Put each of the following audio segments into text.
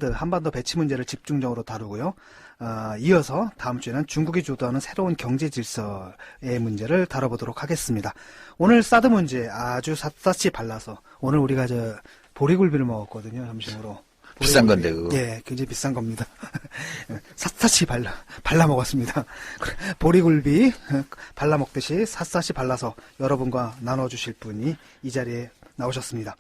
사드 한반도 배치 문제를 집중적으로 다루고요. 이어서 다음 주에는 중국이 주도하는 새로운 경제 질서의 문제를 다뤄보도록 하겠습니다. 오늘 사드 문제 아주 샅샅이 발라서 오늘 우리가 보리굴비를 먹었거든요. 점심으로. 비싼 건데 그거. 예, 굉장히 비싼 겁니다. 샅샅이 발라 먹었습니다. 보리굴비 발라 먹듯이 샅샅이 발라서 여러분과 나눠주실 분이 이 자리에 나오셨습니다.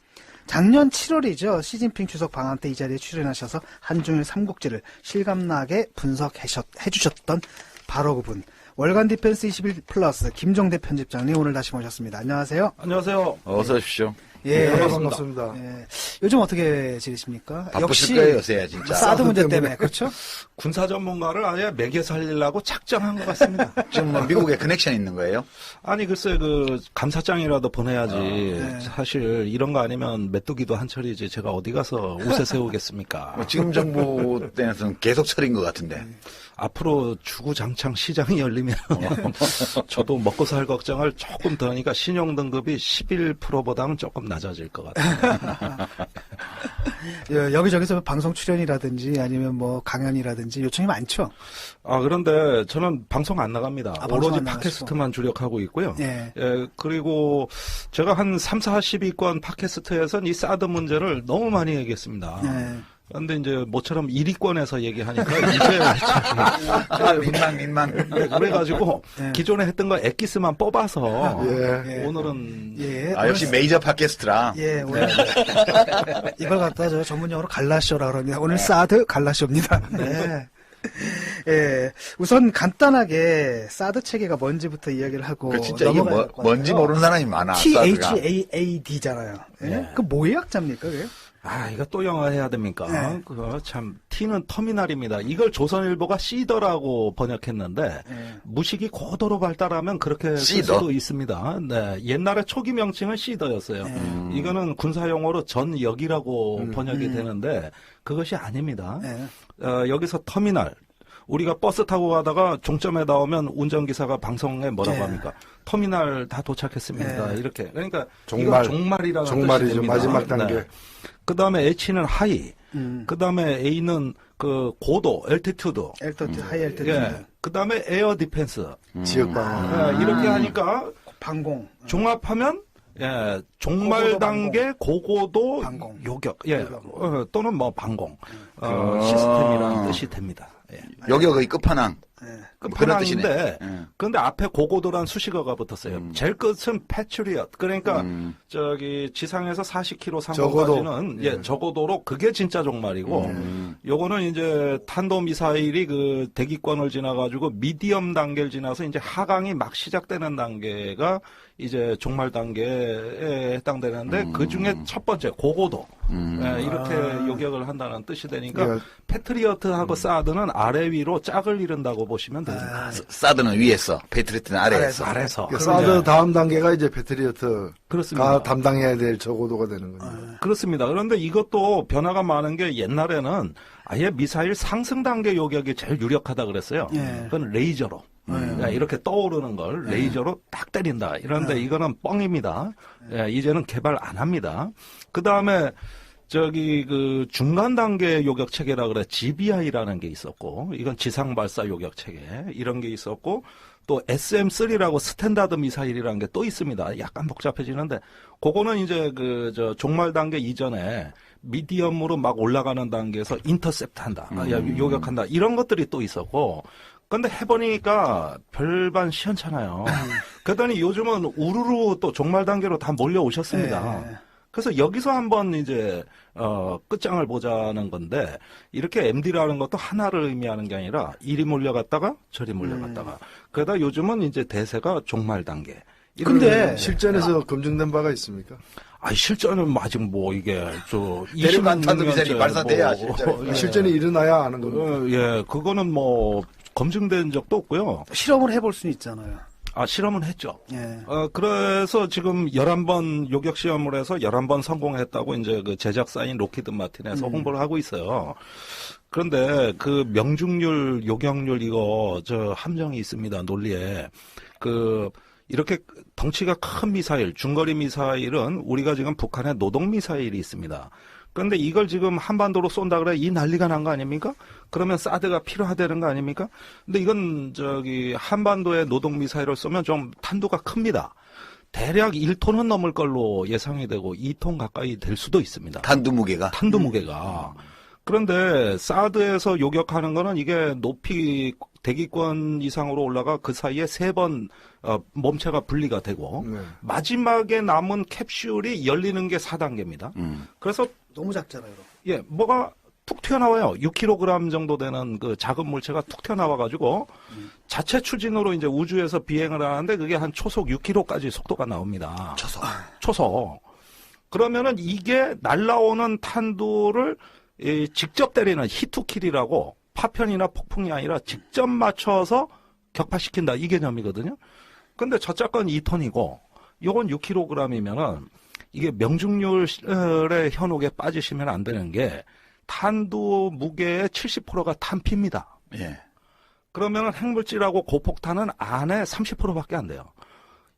작년 7월이죠. 시진핑 주석 방한 때 이 자리에 출연하셔서 한중일 삼국지를 실감나게 분석해주셨던 바로 그분. 월간 디펜스 21 플러스 김종대 편집장님 오늘 다시 모셨습니다. 안녕하세요. 안녕하세요. 어서 오십시오. 예, 반갑습니다. 예, 요즘 어떻게 지내십니까? 바쁘실 거예요, 요새 진짜. 사드 문제 때문에 그렇죠? 군사 전문가를 아예 매개 살리려고 작정한 것 같습니다. 지금 뭐 미국에 커넥션 있는 거예요? 아니 글쎄 그 감사장이라도 보내야지. 네. 사실 이런 거 아니면 메뚜기도 한철이지 제가 어디 가서 옷에 세우겠습니까? 뭐 지금 정부 때는 계속 철인 것 같은데. 앞으로 주구장창 시장이 열리면 저도 먹고 살 걱정을 조금 더 하니까 신용등급이 11%보다는 조금 낮아질 것 같아요. 여기저기서 방송 출연이라든지 아니면 뭐 강연이라든지 요청이 많죠? 그런데 저는 방송 안 나갑니다. 방송 오로지 안 팟캐스트만 주력하고 있고요. 예. 예, 그리고 제가 한 3, 40위권 팟캐스트에서는 이 사드 문제를 너무 많이 얘기했습니다. 예. 근데 이제 모처럼 1위권에서 얘기하니까 이제 민망. 네, 그래가지고 예. 기존에 했던 거 엑기스만 뽑아서 예. 오늘은 예. 역시 메이저 팟캐스트라. 예, 오늘 이걸 갖다 저 전문용어로 갈라쇼라 그럽니다. 오늘 사드 갈라쇼입니다. 네. 예, 우선 간단하게 사드 체계가 뭔지부터 이야기를 하고 그 진짜 이게 넘어가야 될것 뭔지 같아요. 모르는 사람이 많아. 사드가. THAAD잖아요. 예? 네. 그 뭐의 약자입니까, 그게? 이거 또 영어 해야 됩니까? 네. 그거 참 T는 터미널입니다. 이걸 조선일보가 시더라고 번역했는데 네. 무식이 고도로 발달하면 그렇게 쓸 시더? 수도 있습니다. 네, 옛날에 초기 명칭은 시더였어요. 이거는 군사용어로 전역이라고 번역이 되는데 그것이 아닙니다. 네. 여기서 터미널. 우리가 버스 타고 가다가 종점에 나오면 운전기사가 방송에 뭐라고 네. 합니까? 터미널 다 도착했습니다. 네. 이렇게. 그러니까 종말. 이거 종말이라는 종말이죠. 뜻이 됩니다. 마지막 단계. 네. 그 다음에 H는 하이. 그 다음에 A는 그 고도, 엘티튜드. 하이 엘티튜드. 예. 그 다음에 에어 디펜스. 지역 방어. 이렇게 하니까 방공. 종합하면 예, 종말 고고도 단계 고고도 방공. 요격. 예. 또는 뭐 방공. 시스템이라는 뜻이 됩니다. 예. 여기가 거의 끝판왕. 예. 그런 뜻이네. 끝판왕인데 예. 그런데 앞에 고고도란 수식어가 붙었어요. 제일 끝은 패트리엇. 그러니까 저기 지상에서 40km 상공까지는 예, 저고도로 그게 진짜 종말이고 요거는 이제 탄도 미사일이 그 대기권을 지나 가지고 미디엄 단계를 지나서 이제 하강이 막 시작되는 단계가 이제 종말 단계에 해당되는데 그 중에 첫 번째 고고도 예, 이렇게 요격을 한다는 뜻이 되니까 예. 패트리어트하고 사드는 아래 위로 짝을 이룬다고 보시면 됩니다. 사드는 위에서, 패트리트는 아래에서. 아래서. 사드 다음 단계가 이제 패트리어트가 그렇습니다. 담당해야 될 저고도가 되는 거죠. 그렇습니다. 그런데 이것도 변화가 많은 게 옛날에는 아예 미사일 상승 단계 요격이 제일 유력하다 그랬어요. 예. 그건 레이저로. 그러니까 이렇게 떠오르는 걸 레이저로 딱 때린다. 이런데 이거는 뻥입니다. 예, 이제는 개발 안 합니다. 그 다음에 저기 그 중간 단계 요격 체계라 그래 GBI라는 게 있었고 이건 지상 발사 요격 체계 이런 게 있었고 또 SM3라고 스탠다드 미사일이라는 게 또 있습니다. 약간 복잡해지는데 그거는 이제 그 저 종말 단계 이전에 미디엄으로 막 올라가는 단계에서 인터셉트한다, 요격한다 이런 것들이 또 있었고. 근데 해보니까 별반 시원찮아요. 그러더니 요즘은 우르르 또 종말 단계로 다 몰려오셨습니다. 예. 그래서 여기서 한번 이제 끝장을 보자는 건데 이렇게 MD라는 것도 하나를 의미하는 게 아니라 이리 몰려갔다가 저리 몰려갔다가 그러다 요즘은 이제 대세가 종말 단계. 근데 실전에서 검증된 바가 있습니까? 실전은 아직 뭐 이게 저 대륙간 26년 탄도미사일이 발사돼야 실전에. 실전에 일어나야 아는 겁니다. 예, 그거는 뭐 검증된 적도 없고요. 실험을 해볼 수는 있잖아요. 실험은 했죠. 예. 그래서 지금 11번 요격 시험을 해서 11번 성공했다고 이제 그 제작사인 로키드 마틴에서 홍보를 하고 있어요. 그런데 그 명중률, 요격률 이거 저 함정이 있습니다. 논리에. 이렇게 덩치가 큰 미사일, 중거리 미사일은 우리가 지금 북한에 노동 미사일이 있습니다. 그런데 이걸 지금 한반도로 쏜다 그래 이 난리가 난 거 아닙니까? 그러면 사드가 필요하다는 거 아닙니까? 근데 이건 한반도에 노동 미사일을 쏘면 좀 탄두가 큽니다. 대략 1톤은 넘을 걸로 예상이 되고 2톤 가까이 될 수도 있습니다. 탄두 무게가. 탄두 무게가. 그런데 사드에서 요격하는 거는 이게 높이 대기권 이상으로 올라가 그 사이에 3번 몸체가 분리가 되고 네. 마지막에 남은 캡슐이 열리는 게 4단계입니다. 그래서 너무 작잖아요. 여러분. 예, 뭐가 툭 튀어나와요. 6kg 정도 되는 그 작은 물체가 툭 튀어나와가지고 자체 추진으로 이제 우주에서 비행을 하는데 그게 한 초속 6km까지 속도가 나옵니다. 초속. 그러면은 이게 날라오는 탄두를 직접 때리는 히트킬이라고 파편이나 폭풍이 아니라 직접 맞춰서 격파시킨다 이 개념이거든요. 근데 저작건 2톤이고 요건 6kg이면은 이게 명중률의 현혹에 빠지시면 안 되는 게 탄두 무게의 70%가 탄피입니다. 예. 그러면은 핵물질하고 고폭탄은 안에 30%밖에 안 돼요.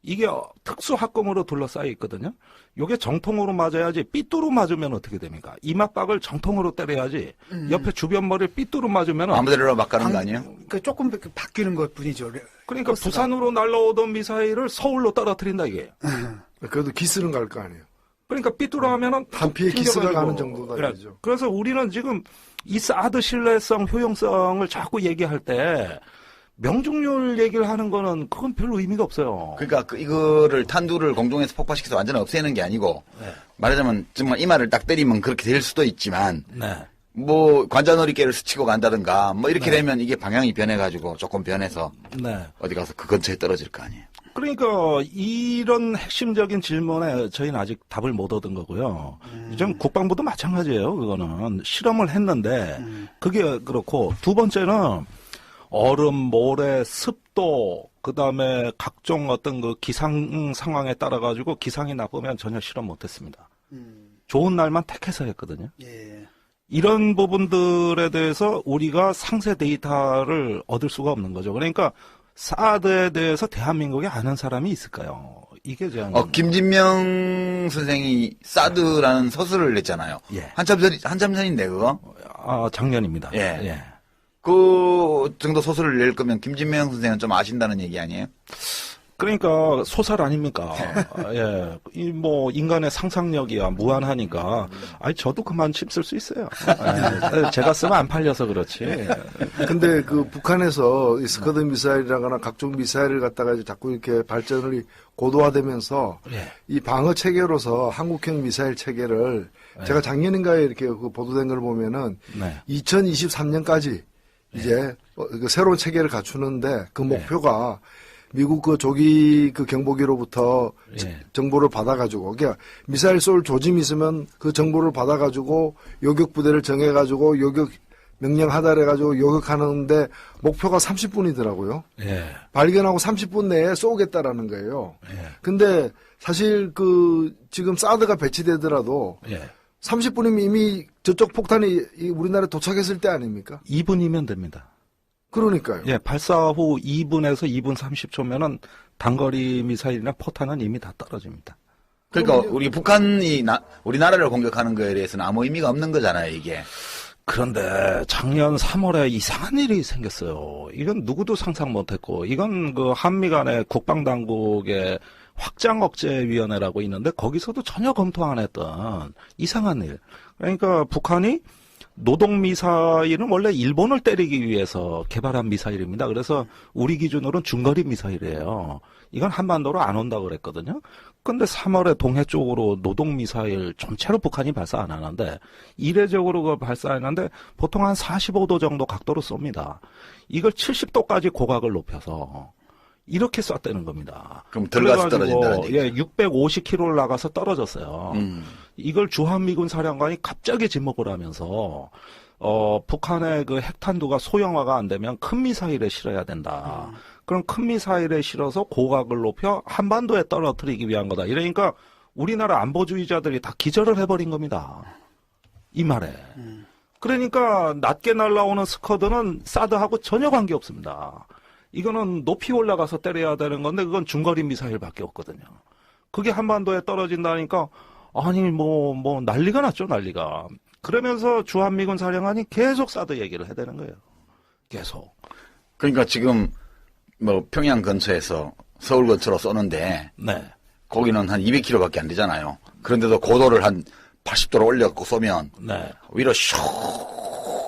이게 특수 합금으로 둘러싸여 있거든요. 요게 정통으로 맞아야지 삐뚤어 맞으면 어떻게 됩니까? 이마박을 정통으로 때려야지 옆에 주변 머리를 삐뚤어 맞으면 아무데나 막 가는 거 아니에요? 그러니까 조금 바뀌는 것 뿐이죠. 그러니까 코스가. 부산으로 날라오던 미사일을 서울로 떨어뜨린다 이게. 그래도 기스는 갈 거 아니에요. 그러니까 삐뚤어 하면은 단피에 툭 기스가 튕겨가지고. 가는 정도다 그래. 이거죠. 그래서 우리는 지금 이 사드 신뢰성, 효용성을 자꾸 얘기할 때 명중률 얘기를 하는 거는 그건 별로 의미가 없어요. 그러니까 이거를 탄두를 공중에서 폭파시켜서 완전히 없애는 게 아니고 네. 말하자면 정말 이마를 딱 때리면 그렇게 될 수도 있지만 네. 뭐 관자놀이개를 스치고 간다든가 뭐 이렇게 되면 이게 방향이 변해가지고 조금 변해서 네. 어디 가서 그 근처에 떨어질 거 아니에요. 그러니까 이런 핵심적인 질문에 저희는 아직 답을 못 얻은 거고요. 좀 국방부도 마찬가지예요. 그거는 실험을 했는데 그게 그렇고 두 번째는 얼음, 모래, 습도, 그 다음에 각종 어떤 그 기상 상황에 따라 가지고 기상이 나쁘면 전혀 실험 못했습니다. 좋은 날만 택해서 했거든요. 예. 이런 부분들에 대해서 우리가 상세 데이터를 얻을 수가 없는 거죠. 그러니까 사드에 대해서 대한민국에 아는 사람이 있을까요? 이게 제가 김진명 선생이 사드라는 서술을 냈잖아요. 예. 한참 전인데 그거? 작년입니다. 예. 그 정도 소설을 낼 거면 김진명 선생은 좀 아신다는 얘기 아니에요? 그러니까 소설 아닙니까? 예. 이 뭐 인간의 상상력이야 무한하니까. 아니 저도 그만 침 쓸 수 있어요. 예. 제가 쓰면 안 팔려서 그렇지. 근데 그 북한에서 이 스커드 미사일이라거나 각종 미사일을 갖다가 이제 자꾸 이렇게 발전을 고도화되면서 예. 이 방어 체계로서 한국형 미사일 체계를 제가 작년인가에 이렇게 그 보도된 걸 보면은 네. 2023년까지 이제 그 새로운 체계를 갖추는데 그 목표가 미국 그 조기 그 경보기로부터 예. 정보를 받아가지고, 그러니까 미사일 쏠 조짐이 있으면 그 정보를 받아가지고 요격 부대를 정해가지고 요격 명령 하달해가지고 요격하는데 목표가 30분이더라고요. 예. 발견하고 30분 내에 쏘겠다라는 거예요. 예. 근데 사실 그 지금 사드가 배치되더라도 예. 30분이면 이미 저쪽 폭탄이 우리나라에 도착했을 때 아닙니까? 2분이면 됩니다. 그러니까요. 예, 발사 후 2분에서 2분 30초면은 단거리 미사일이나 포탄은 이미 다 떨어집니다. 그러니까 우리 북한이 우리나라를 공격하는 거에 대해서는 아무 의미가 없는 거잖아요, 이게. 그런데 작년 3월에 이상한 일이 생겼어요. 이건 누구도 상상 못했고, 이건 그 한미 간의 국방당국의 확장억제위원회라고 있는데 거기서도 전혀 검토 안 했던 이상한 일. 그러니까 북한이 노동 미사일은 원래 일본을 때리기 위해서 개발한 미사일입니다. 그래서 우리 기준으로는 중거리 미사일이에요. 이건 한반도로 안 온다고 그랬거든요. 근데 3월에 동해 쪽으로 노동 미사일 전체로 북한이 발사 안 하는데 이례적으로 그걸 발사했는데 보통 한 45도 정도 각도로 쏩니다. 이걸 70도까지 고각을 높여서 이렇게 쐈다는 겁니다. 그럼 들어가서 떨어진다는 얘기죠. 예, 650km를 나가서 떨어졌어요. 이걸 주한미군 사령관이 갑자기 지목을 하면서 북한의 그 핵탄두가 소형화가 안 되면 큰 미사일에 실어야 된다. 그럼 큰 미사일에 실어서 고각을 높여 한반도에 떨어뜨리기 위한 거다. 이러니까 우리나라 안보주의자들이 다 기절을 해버린 겁니다. 이 말에. 그러니까 낮게 날아오는 스커드는 사드하고 전혀 관계없습니다. 이거는 높이 올라가서 때려야 되는 건데 그건 중거리 미사일밖에 없거든요. 그게 한반도에 떨어진다니까 아니 뭐 난리가 났죠, 난리가. 그러면서 주한미군 사령관이 계속 사드 얘기를 해대는 거예요. 계속. 그러니까 지금 뭐 평양 근처에서 서울 근처로 쏘는데 네. 거기는 한 200km밖에 안 되잖아요. 그런데도 고도를 한 80도로 올려갖고 쏘면 네. 위로 슉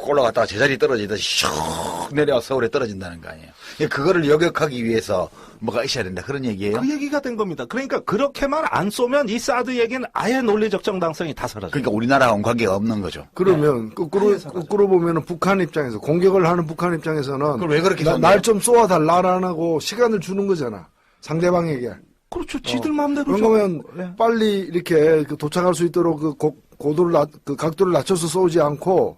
올라갔다가 제자리 떨어지듯이 슉 내려와 서울에 떨어진다는 거 아니에요. 그거를 여격하기 위해서 뭐가 있어야 된다 그런 얘기예요. 그 얘기가 된 겁니다. 그러니까 그렇게만 안 쏘면 이 사드 얘기는 아예 논리적 정당성이 다 사라져요. 그러니까 우리나라하고는 관계가 없는 거죠. 그러면 거꾸로 보면은 북한 입장에서 공격을 하는 북한 입장에서는 그걸 왜 그렇게 쏘나요? 날 좀 쏘아달라라고 시간을 주는 거잖아. 상대방에게. 그렇죠. 지들 마음대로. 그러면 예. 빨리 이렇게 도착할 수 있도록 고도를 각도를 낮춰서 쏘지 않고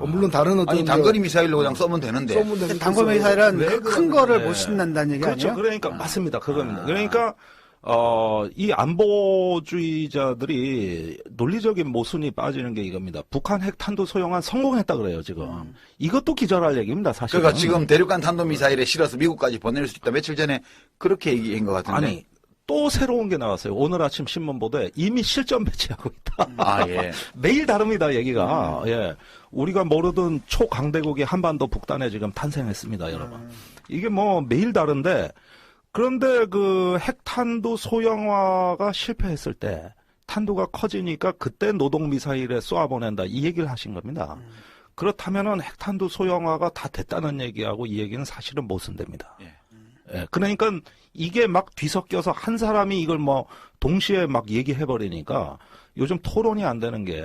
물론 다른 어떤 아니 단거리 미사일로 그냥 쏘면 되는데. 쏘면 되는 단거리 미사일은 왜 큰 그러는데. 거를 못 씹는다는 얘기 그렇죠. 아니에요? 그러니까 맞습니다. 그겁니다. 그러니까 이 안보주의자들이 논리적인 모순이 빠지는 게 이겁니다. 북한 핵탄두 소형안 성공했다 그래요, 지금. 이것도 기절할 얘기입니다, 사실은. 그러니까 지금 대륙간 탄도미사일에 실어서 미국까지 보낼 수 있다. 며칠 전에 그렇게 얘기한 것 같은데. 아니, 또 새로운 게 나왔어요. 오늘 아침 신문 보도에 이미 실전 배치하고 있다. 아, 예. 매일 다릅니다, 얘기가. 예. 우리가 모르던 초강대국이 한반도 북단에 지금 탄생했습니다, 여러분. 이게 뭐 매일 다른데, 그런데 그 핵탄두 소형화가 실패했을 때, 탄두가 커지니까 그때 노동미사일에 쏘아보낸다. 이 얘기를 하신 겁니다. 그렇다면은 핵탄두 소형화가 다 됐다는 얘기하고 이 얘기는 사실은 모순됩니다. 예, 그러니까 이게 막 뒤섞여서 한 사람이 이걸 뭐 동시에 막 얘기해버리니까 요즘 토론이 안 되는 게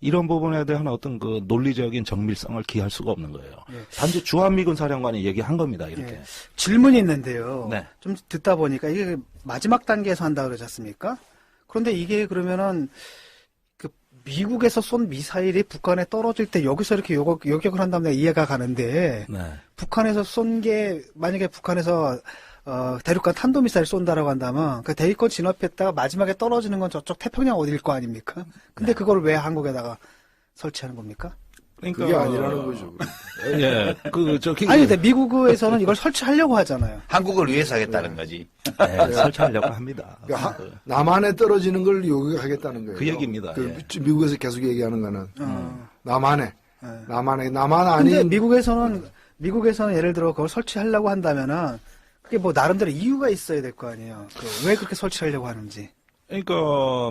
이런 부분에 대한 어떤 그 논리적인 정밀성을 기할 수가 없는 거예요. 예. 단지 주한미군 사령관이 얘기한 겁니다, 이렇게. 예. 질문이 있는데요. 네. 좀 듣다 보니까 이게 마지막 단계에서 한다 그러지 않습니까? 그런데 이게 그러면은 그 미국에서 쏜 미사일이 북한에 떨어질 때 여기서 이렇게 요격을 한다면 이해가 가는데 네. 북한에서 쏜 게 만약에 북한에서 대륙간 탄도미사일 쏜다라고 한다면 그 대위권 진압했다가 마지막에 떨어지는 건 저쪽 태평양 어디일 거 아닙니까? 근데 그걸 왜 한국에다가 설치하는 겁니까? 그러니까 그게 아니라는 거죠. 예, 아니 근데 미국에서는 이걸 설치하려고 하잖아요. 한국을 위해서 하겠다는 거지. 네, 설치하려고 합니다. 그러니까 남한에 떨어지는 걸 요격하겠다는 거예요. 그 얘기입니다. 예. 미국에서 계속 얘기하는 거는 남한에 남한 근데 아닌 미국에서는 예를 들어 그걸 설치하려고 한다면은 그게 뭐 나름대로 이유가 있어야 될 거 아니에요. 왜 그렇게 설치하려고 하는지. 그러니까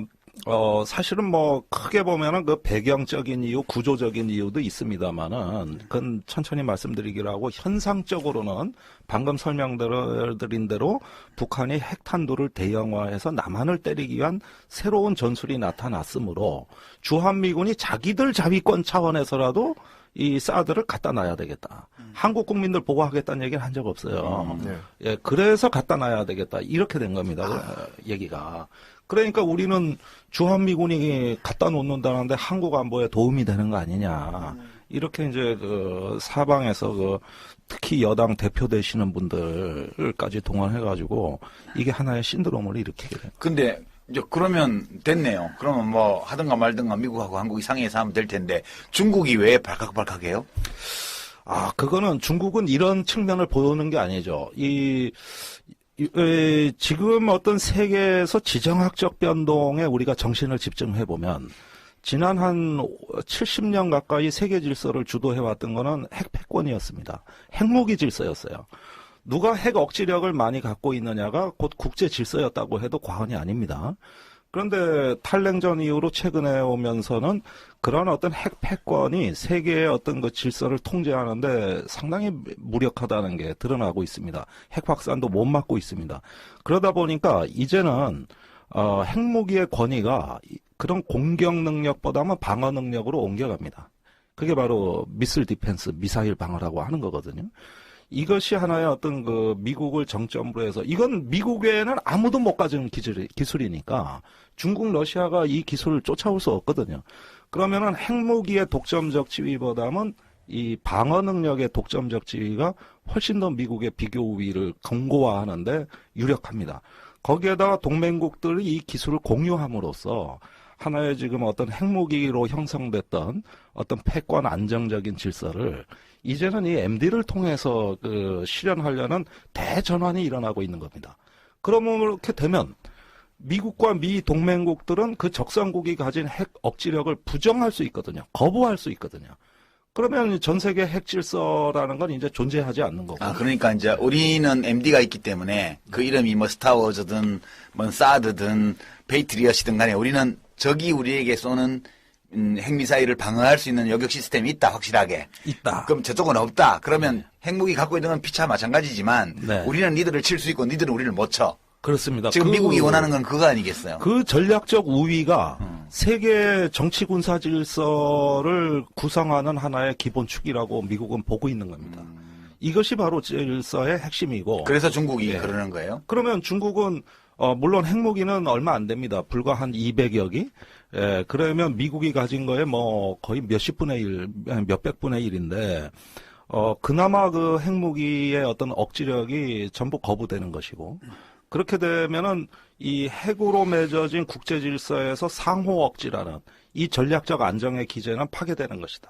사실은 뭐 크게 보면은 그 배경적인 이유, 구조적인 이유도 있습니다만은 그건 천천히 말씀드리기로 하고 현상적으로는 방금 설명드린 대로 북한이 핵탄두를 대형화해서 남한을 때리기 위한 새로운 전술이 나타났으므로 주한미군이 자기들 자위권 차원에서라도 이 사드를 갖다 놔야 되겠다. 한국 국민들 보호하겠다는 얘기는 한 적 없어요. 예, 그래서 갖다 놔야 되겠다. 이렇게 된 겁니다. 얘기가. 그러니까 우리는 주한미군이 갖다 놓는다는데 한국 안보에 도움이 되는 거 아니냐. 이렇게 이제 사방에서 특히 여당 대표 되시는 분들까지 동원해가지고 이게 하나의 신드롬을 일으키게 됩니다. 근데 이제 그러면 됐네요. 그러면 뭐 하든가 말든가 미국하고 한국이 상의해서 하면 될 텐데 중국이 왜 발칵발칵해요? 그거는 중국은 이런 측면을 보는 게 아니죠. 지금 어떤 세계에서 지정학적 변동에 우리가 정신을 집중해 보면 지난 한 70년 가까이 세계 질서를 주도해왔던 거는 핵 패권이었습니다. 핵무기 질서였어요. 누가 핵 억지력을 많이 갖고 있느냐가 곧 국제 질서였다고 해도 과언이 아닙니다. 그런데 탈냉전 이후로 최근에 오면서는 그런 어떤 핵 패권이 세계의 어떤 그 질서를 통제하는데 상당히 무력하다는 게 드러나고 있습니다. 핵 확산도 못 막고 있습니다. 그러다 보니까 이제는 핵무기의 권위가 그런 공격 능력보다는 방어 능력으로 옮겨갑니다. 그게 바로 미슬 디펜스, 미사일 방어라고 하는 거거든요. 이것이 하나의 어떤 미국을 정점으로 해서 이건 미국에는 아무도 못 가지는 기술이니까 중국, 러시아가 이 기술을 쫓아올 수 없거든요. 그러면은 핵무기의 독점적 지위보다는 이 방어 능력의 독점적 지위가 훨씬 더 미국의 비교 우위를 견고화하는데 유력합니다. 거기에다가 동맹국들이 이 기술을 공유함으로써 하나의 지금 어떤 핵무기로 형성됐던 어떤 패권 안정적인 질서를 이제는 이 MD를 통해서 실현하려는 대전환이 일어나고 있는 겁니다. 그러면 그렇게 되면 미국과 미 동맹국들은 그 적산국이 가진 핵 억지력을 부정할 수 있거든요. 거부할 수 있거든요. 그러면 전 세계 핵 질서라는 건 이제 존재하지 않는 거고. 아, 그러니까 이제 우리는 MD가 있기 때문에 그 이름이 뭐 스타워즈든 뭐 사드든 페이트리엇이든 간에 우리는 적이 우리에게 쏘는 핵미사일을 방어할 수 있는 요격 시스템이 있다, 확실하게. 있다. 그럼 저쪽은 없다. 그러면 핵무기 갖고 있는 건 피차 마찬가지지만 네. 우리는 니들을 칠 수 있고 니들은 우리를 못 쳐. 그렇습니다. 지금 미국이 원하는 건 그거 아니겠어요? 그 전략적 우위가 세계 정치 군사 질서를 구성하는 하나의 기본축이라고 미국은 보고 있는 겁니다. 이것이 바로 질서의 핵심이고. 그래서 중국이 예. 그러는 거예요? 그러면 중국은 물론 핵무기는 얼마 안 됩니다. 불과 한 200여 기. 예, 그러면 미국이 가진 거에 뭐 거의 몇십 분의 1, 몇백 분의 1인데 그나마 그 핵무기의 어떤 억지력이 전부 거부되는 것이고 그렇게 되면은 이 핵으로 맺어진 국제 질서에서 상호 억지라는 이 전략적 안정의 기제는 파괴되는 것이다.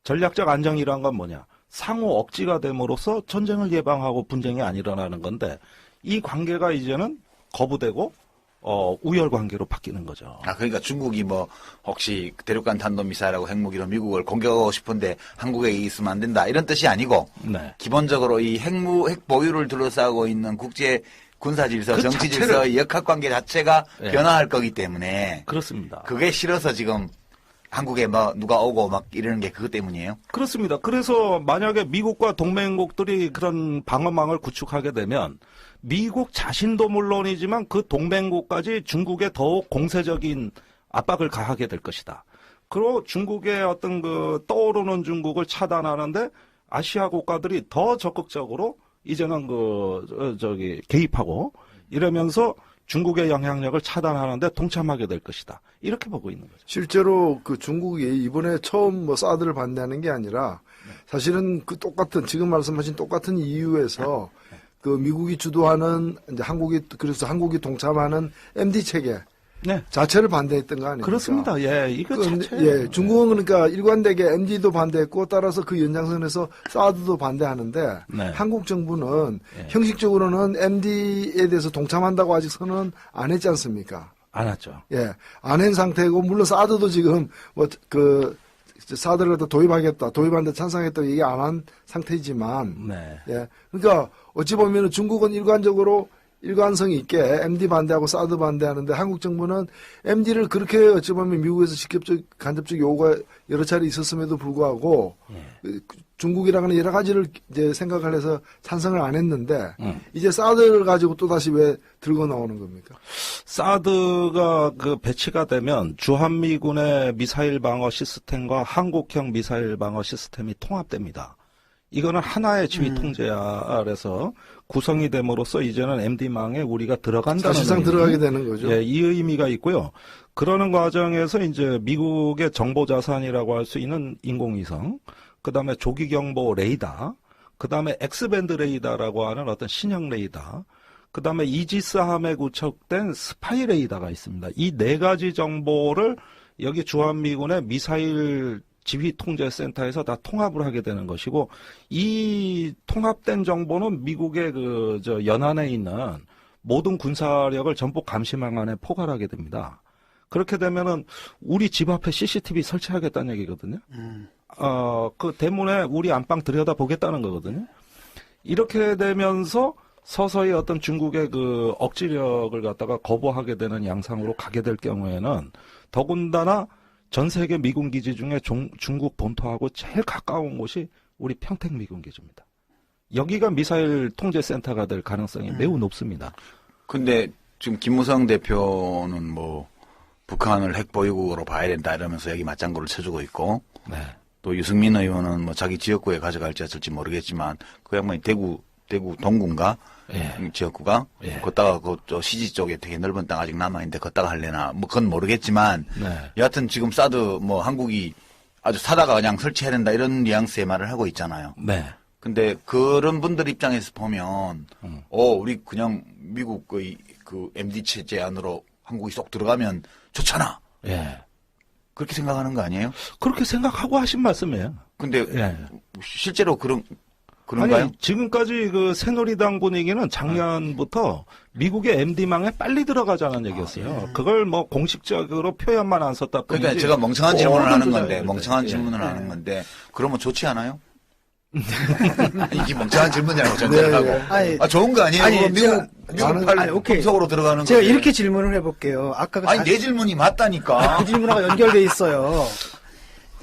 전략적 안정이란 건 뭐냐? 상호 억지가 됨으로써 전쟁을 예방하고 분쟁이 안 일어나는 건데 이 관계가 이제는 거부되고 우열 관계로 바뀌는 거죠. 아, 그러니까 중국이 뭐 혹시 대륙간 탄도미사일하고 핵무기로 미국을 공격하고 싶은데 한국에 있으면 안 된다 이런 뜻이 아니고 네. 기본적으로 이 핵 보유를 둘러싸고 있는 국제 군사 질서, 그 정치 자체를- 질서, 역학 관계 자체가 네. 변화할 거기 때문에 그렇습니다. 그게 싫어서 지금 한국에 뭐 누가 오고 막 이러는 게 그것 때문이에요. 그렇습니다. 그래서 만약에 미국과 동맹국들이 그런 방어망을 구축하게 되면 미국 자신도 물론이지만 그 동맹국까지 중국에 더욱 공세적인 압박을 가하게 될 것이다. 그리고 중국의 어떤 그 떠오르는 중국을 차단하는데 아시아 국가들이 더 적극적으로 이제는 개입하고 이러면서 중국의 영향력을 차단하는데 동참하게 될 것이다. 이렇게 보고 있는 거죠. 실제로 그 중국이 이번에 처음 뭐 사드를 반대하는 게 아니라 사실은 그 똑같은 지금 말씀하신 똑같은 이유에서 그 미국이 주도하는 이제 그래서 한국이 동참하는 MD 체계 네. 자체를 반대했던 거 아닙니까? 그렇습니다. 예, 이거 자체. 예, 중국은 그러니까 일관되게 MD도 반대했고 따라서 그 연장선에서 사드도 반대하는데 네. 한국 정부는 예. 형식적으로는 MD에 대해서 동참한다고 아직 선언 안 했지 않습니까? 안 왔죠. 예, 안 한 상태고 물론 사드도 지금 사드를 갖다 도입하는데 찬성했다고 얘기 안 한 상태이지만 네. 예, 그러니까 어찌 보면 중국은 일관성이 있게 MD 반대하고 사드 반대하는데 한국 정부는 MD를 그렇게 어찌 보면 미국에서 간접적 요구가 여러 차례 있었음에도 불구하고 중국이랑은 여러 가지를 이제 생각을 해서 찬성을 안 했는데 이제 사드를 가지고 또 다시 왜 들고 나오는 겁니까? 사드가 그 배치가 되면 주한미군의 미사일 방어 시스템과 한국형 미사일 방어 시스템이 통합됩니다. 이거는 하나의 지휘 통제 아래서 구성이 됨으로써 이제는 MD망에 우리가 들어간다는 사실상 의미. 들어가게 되는 거죠. 예, 이 의미가 있고요. 그러는 과정에서 이제 미국의 정보 자산이라고 할 수 있는 인공위성, 그다음에 조기 경보 레이더, 그다음에 X밴드 레이더라고 하는 어떤 신형 레이더, 그다음에 이지스함에 구축된 스파이 레이더가 있습니다. 이 네 가지 정보를 여기 주한미군의 미사일 지휘통제센터에서 다 통합을 하게 되는 것이고, 이 통합된 정보는 미국의 연안에 있는 모든 군사력을 전부 감시망 안에 포괄하게 됩니다. 그렇게 되면은 우리 집 앞에 CCTV 설치하겠다는 얘기거든요. 그 대문에 우리 안방 들여다 보겠다는 거거든요. 이렇게 되면서 서서히 어떤 중국의 그 억지력을 갖다가 거부하게 되는 양상으로 가게 될 경우에는 더군다나 전 세계 미군 기지 중에 중국 본토하고 제일 가까운 곳이 우리 평택 미군 기지입니다. 여기가 미사일 통제센터가 될 가능성이 매우 높습니다. 근데 지금 김무성 대표는 뭐 북한을 핵 보유국으로 봐야 된다 이러면서 여기 맞장구를 쳐주고 있고, 네. 또 유승민 의원은 뭐 자기 지역구에 가져갈지 어쩔지 모르겠지만 그 양반이 대구 동구인가 예. 지역구가 예. 걷다가 저 시지 쪽에 되게 넓은 땅 아직 남아 있는데 걷다가 할래나 뭐 그건 모르겠지만 네. 여하튼 지금 사드 뭐 한국이 아주 사다가 그냥 설치해야 된다 이런 뉘앙스의 말을 하고 있잖아요. 네. 근데 그런 분들 입장에서 보면 우리 그냥 미국의 그 MD 체제 안으로 한국이 쏙 들어가면 좋잖아. 예. 그렇게 생각하는 거 아니에요? 그렇게 생각하고 하신 말씀이에요. 근데 예. 실제로 그런 그런가요? 아니, 지금까지 그 새누리당 분위기는 작년부터 미국의 MD망에 빨리 들어가자는 얘기였어요. 그걸 뭐 공식적으로 표현만 안 썼다 뿐이지. 그러니까 제가 멍청한 질문을 하는 모든 건데, 조작을 멍청한 예. 질문을 하는 건데, 그러면 좋지 않아요? 이게 멍청한 질문이라고 전제를 하고. 아니, 좋은 거 아니에요? 아니, 그거 미국, 제가- 미국 팔 아니, 오케이. 속으로 들어가는 제가 건데. 이렇게 질문을 해볼게요. 아까 아니, 내 질문이 맞다니까. 그 질문하고 연결돼 있어요.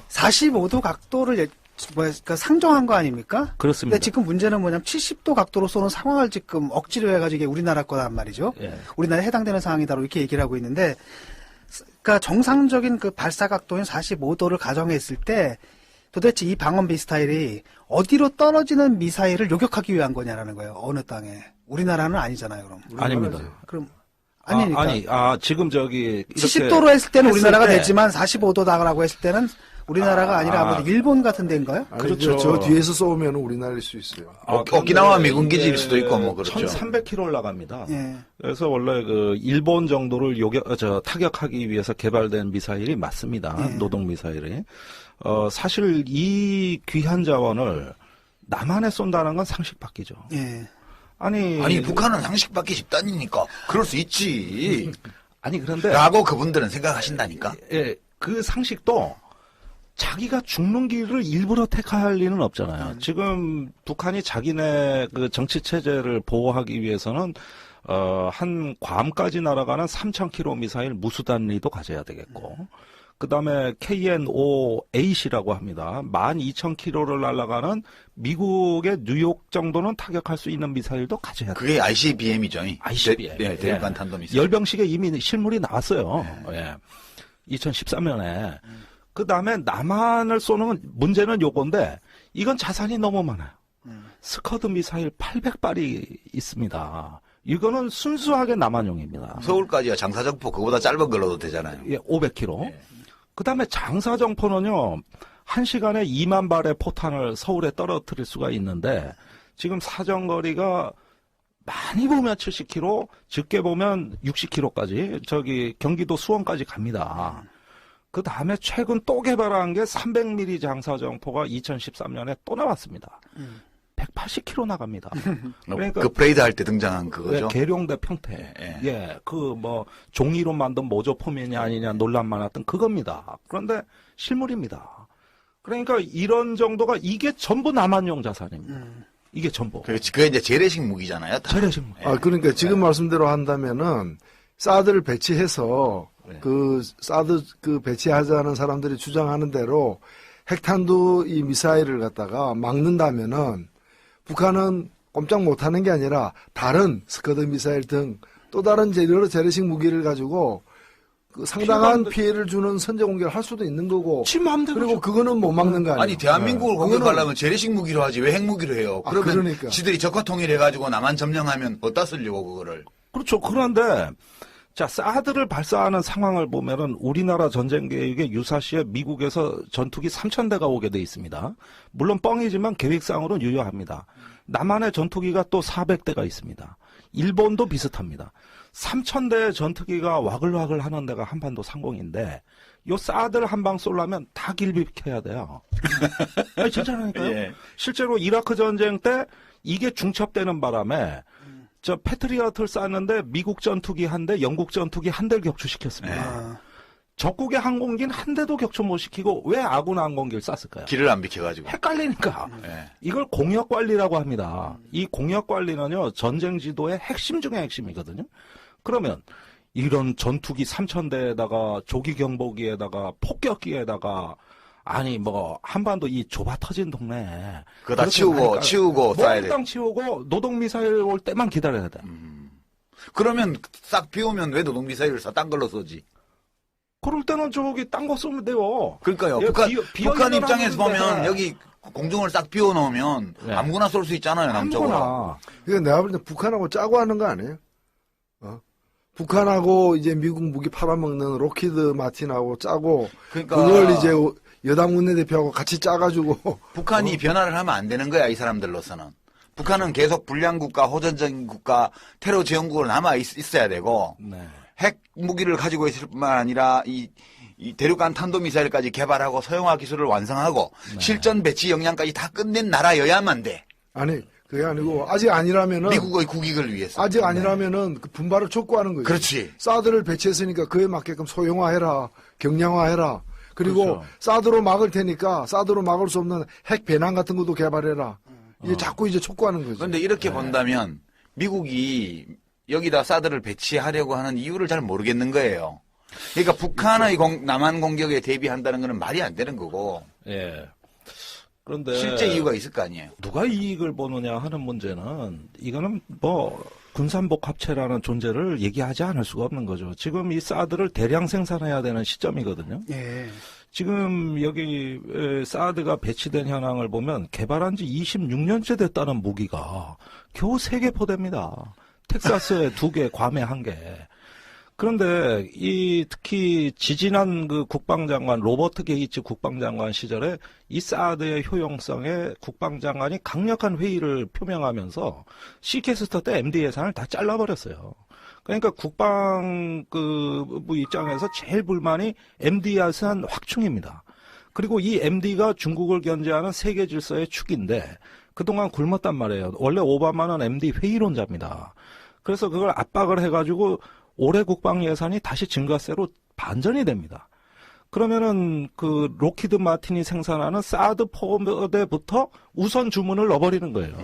45도 각도를 그러니까 상정한 거 아닙니까? 그렇습니다. 근데 지금 문제는 뭐냐면 70도 각도로 쏘는 상황을 지금 억지로 해가지고 이게 우리나라 거란 말이죠. 예. 우리나라에 해당되는 상황이다로 이렇게 얘기를 하고 있는데, 그러니까 정상적인 그 발사 각도인 45도를 가정했을 때 도대체 이 방언비 스타일이 어디로 떨어지는 미사일을 요격하기 위한 거냐라는 거예요. 어느 땅에. 우리나라는 아니잖아요, 그럼. 아닙니다. 그럼 아니니까. 지금 저기. 이렇게 70도로 했을 때는 했을 우리나라가 때 되지만 45도다라고 했을 때는 우리나라가 아니라 아무래도 일본 같은 데인가요? 아니, 그렇죠. 저 뒤에서 쏘면 우리나라일 수 있어요. 오키나와 미군 기지일 수도 있고, 뭐, 그렇죠. 1300km 올라갑니다. 예. 그래서 원래 그 일본 정도를 타격하기 위해서 개발된 미사일이 맞습니다. 예. 노동 미사일이. 사실 이 귀한 자원을 남한에 쏜다는 건 상식 밖이죠. 예. 아니, 북한은 상식 받기 집단이니까. 그럴 수 있지. 아니, 그런데. 라고 그분들은 생각하신다니까. 예, 그 상식도 자기가 죽는 길을 일부러 택할 리는 없잖아요. 지금 북한이 자기네 그 정치 체제를 보호하기 위해서는 한 괌까지 날아가는 3,000km 미사일 무수단리도 가져야 되겠고, 그 다음에 KN-5A라고 합니다. 12,000km를 날아가는 미국의 뉴욕 정도는 타격할 수 있는 미사일도 가져야 돼요. 그게 ICBM이죠. ICBM. 네, 대륙간 탄도미사일. 열병식에 이미 실물이 나왔어요. 예. 2013년에. 그 다음에 남한을 쏘는 문제는 요건데, 이건 자산이 너무 많아요. 스커드 미사일 800발이 있습니다. 이거는 순수하게 남한용입니다. 서울까지야 장사정포 그거보다 짧은 걸로도 되잖아요. 예, 500km. 그 다음에 장사정포는요, 1시간에 2만 발의 포탄을 서울에 떨어뜨릴 수가 있는데, 지금 사정거리가 많이 보면 70km, 적게 보면 60km까지, 저기 경기도 수원까지 갑니다. 그 다음에 최근 또 개발한 게 300mm 장사정포가 2013년에 또 나왔습니다. 180km 나갑니다. 그러니까 그 브레이드 할 때 등장한 그거죠. 예, 계룡대 평택. 예. 예, 그 뭐 종이로 만든 모조 포면이 아니냐 논란 많았던 그겁니다. 그런데 실물입니다. 그러니까 이런 정도가 이게 전부 남한용 자산입니다. 이게 전부. 그게 이제 재래식 무기잖아요. 다. 재래식 무기. 그러니까 지금 말씀대로 한다면은 사드를 배치해서 그 사드 그 배치하자는 사람들이 주장하는 대로 핵탄두 이 미사일을 갖다가 막는다면은 북한은 꼼짝 못하는 게 아니라 다른 스커드 미사일 등 또 다른 여러 재래식 무기를 가지고 그 상당한 피해를 주는 선제 공격을 할 수도 있는 거고. 지 마음대로. 그리고 그거는 못 막는 거 아니에요. 아니 대한민국을 공격하려면 재래식 무기로 하지 왜 핵무기로 해요? 그러면 그러니까. 지들이 적화 통일해가지고 남한 점령하면 어디다 쓰려고 그거를. 그렇죠. 그런데 자, 사드를 발사하는 상황을 보면은 우리나라 전쟁 계획에 유사시에 미국에서 전투기 3,000대가 오게 돼 있습니다. 물론 뻥이지만 계획상으로는 유효합니다. 남한의 전투기가 또 400대가 있습니다. 일본도 비슷합니다. 3,000대의 전투기가 와글와글 하는 데가 한반도 상공인데 요 사드를 한 방 쏠려면 다 길비켜야 돼요. 아니, 진짜라니까요. 예. 실제로 이라크 전쟁 때 이게 중첩되는 바람에 저 패트리어트를 쐈는데 미국 전투기 한 대, 영국 전투기 한 대를 격추시켰습니다. 적국의 항공기는 한 대도 격추 못 시키고 왜 아군 항공기를 쐈을까요? 길을 안 비켜가지고. 헷갈리니까. 예. 이걸 공역관리라고 합니다. 이 공역관리는요, 전쟁 지도의 핵심 중에 핵심이거든요. 그러면 이런 전투기 3,000대에다가 조기 경보기에다가 폭격기에다가 아니 뭐 한반도 이 좁아 터진 동네에 그거 다 그렇게 치우고 쏴야 돼. 몽땅 치우고 노동 미사일 올 때만 기다려야 돼. 그러면 싹 비우면 왜 노동 미사일을 쏴? 딴 걸로 쏘지. 그럴 때는 저기 딴 거 쏘면 돼요. 그러니까요. 예, 북한 비어있는 입장에서 하는데. 보면 여기 공중을 싹 비워놓으면 네. 아무거나 쏠 수 있잖아요. 남쪽으로. 아무거나. 그러니까 내가 볼 때 북한하고 짜고 하는 거 아니에요? 북한하고 이제 미국 무기 팔아먹는 로키드 마틴하고 짜고 그러니까 그걸 이제 여당 원내대표하고 같이 짜가지고 북한이 변화를 하면 안 되는 거야. 이 사람들로서는. 북한은 계속 불량국가, 호전적인 국가, 테러 지원국으로 남아 있어야 되고 네. 핵 무기를 가지고 있을 뿐만 아니라 이 대륙간 탄도미사일까지 개발하고 서용화 기술을 완성하고 실전 배치 역량까지 다 끝낸 나라여야만 돼. 아니 그게 아니고 아직 아니라면은 미국의 국익을 위해서. 아직 아니라면은 그 분발을 촉구하는 거죠. 그렇지. 사드를 배치했으니까 그에 맞게끔 소형화해라, 경량화해라. 그리고 그렇죠. 사드로 막을 테니까 사드로 막을 수 없는 핵 배낭 같은 것도 개발해라. 이제 자꾸 이제 촉구하는 거죠. 그런데 이렇게 본다면 미국이 여기다 사드를 배치하려고 하는 이유를 잘 모르겠는 거예요. 그러니까 북한의 남한 공격에 대비한다는 것은 말이 안 되는 거고 예. 그런데 실제 이유가 있을 거 아니에요. 누가 이익을 보느냐 하는 문제는 이거는 뭐 군산복합체라는 존재를 얘기하지 않을 수가 없는 거죠. 지금 이 사드를 대량 생산해야 되는 시점이거든요. 예. 지금 여기 사드가 배치된 현황을 보면 개발한 지 26년째 됐다는 무기가 겨우 3개 포대입니다. 텍사스에 2개, 괌에 1개. 그런데 특히 지지난 그 국방장관 로버트 게이츠 국방장관 시절에 이 사드의 효용성에 국방장관이 강력한 회의를 표명하면서 시캐스터 때 MD 예산을 다 잘라버렸어요. 그러니까 국방부 입장에서 제일 불만이 MD 예산 확충입니다. 그리고 이 MD가 중국을 견제하는 세계 질서의 축인데 그동안 굶었단 말이에요. 원래 오바마는 MD 회의론자입니다. 그래서 그걸 압박을 해가지고 올해 국방 예산이 다시 증가세로 반전이 됩니다. 그러면은 그 로키드 마틴이 생산하는 사드 포대부터 우선 주문을 넣어버리는 거예요.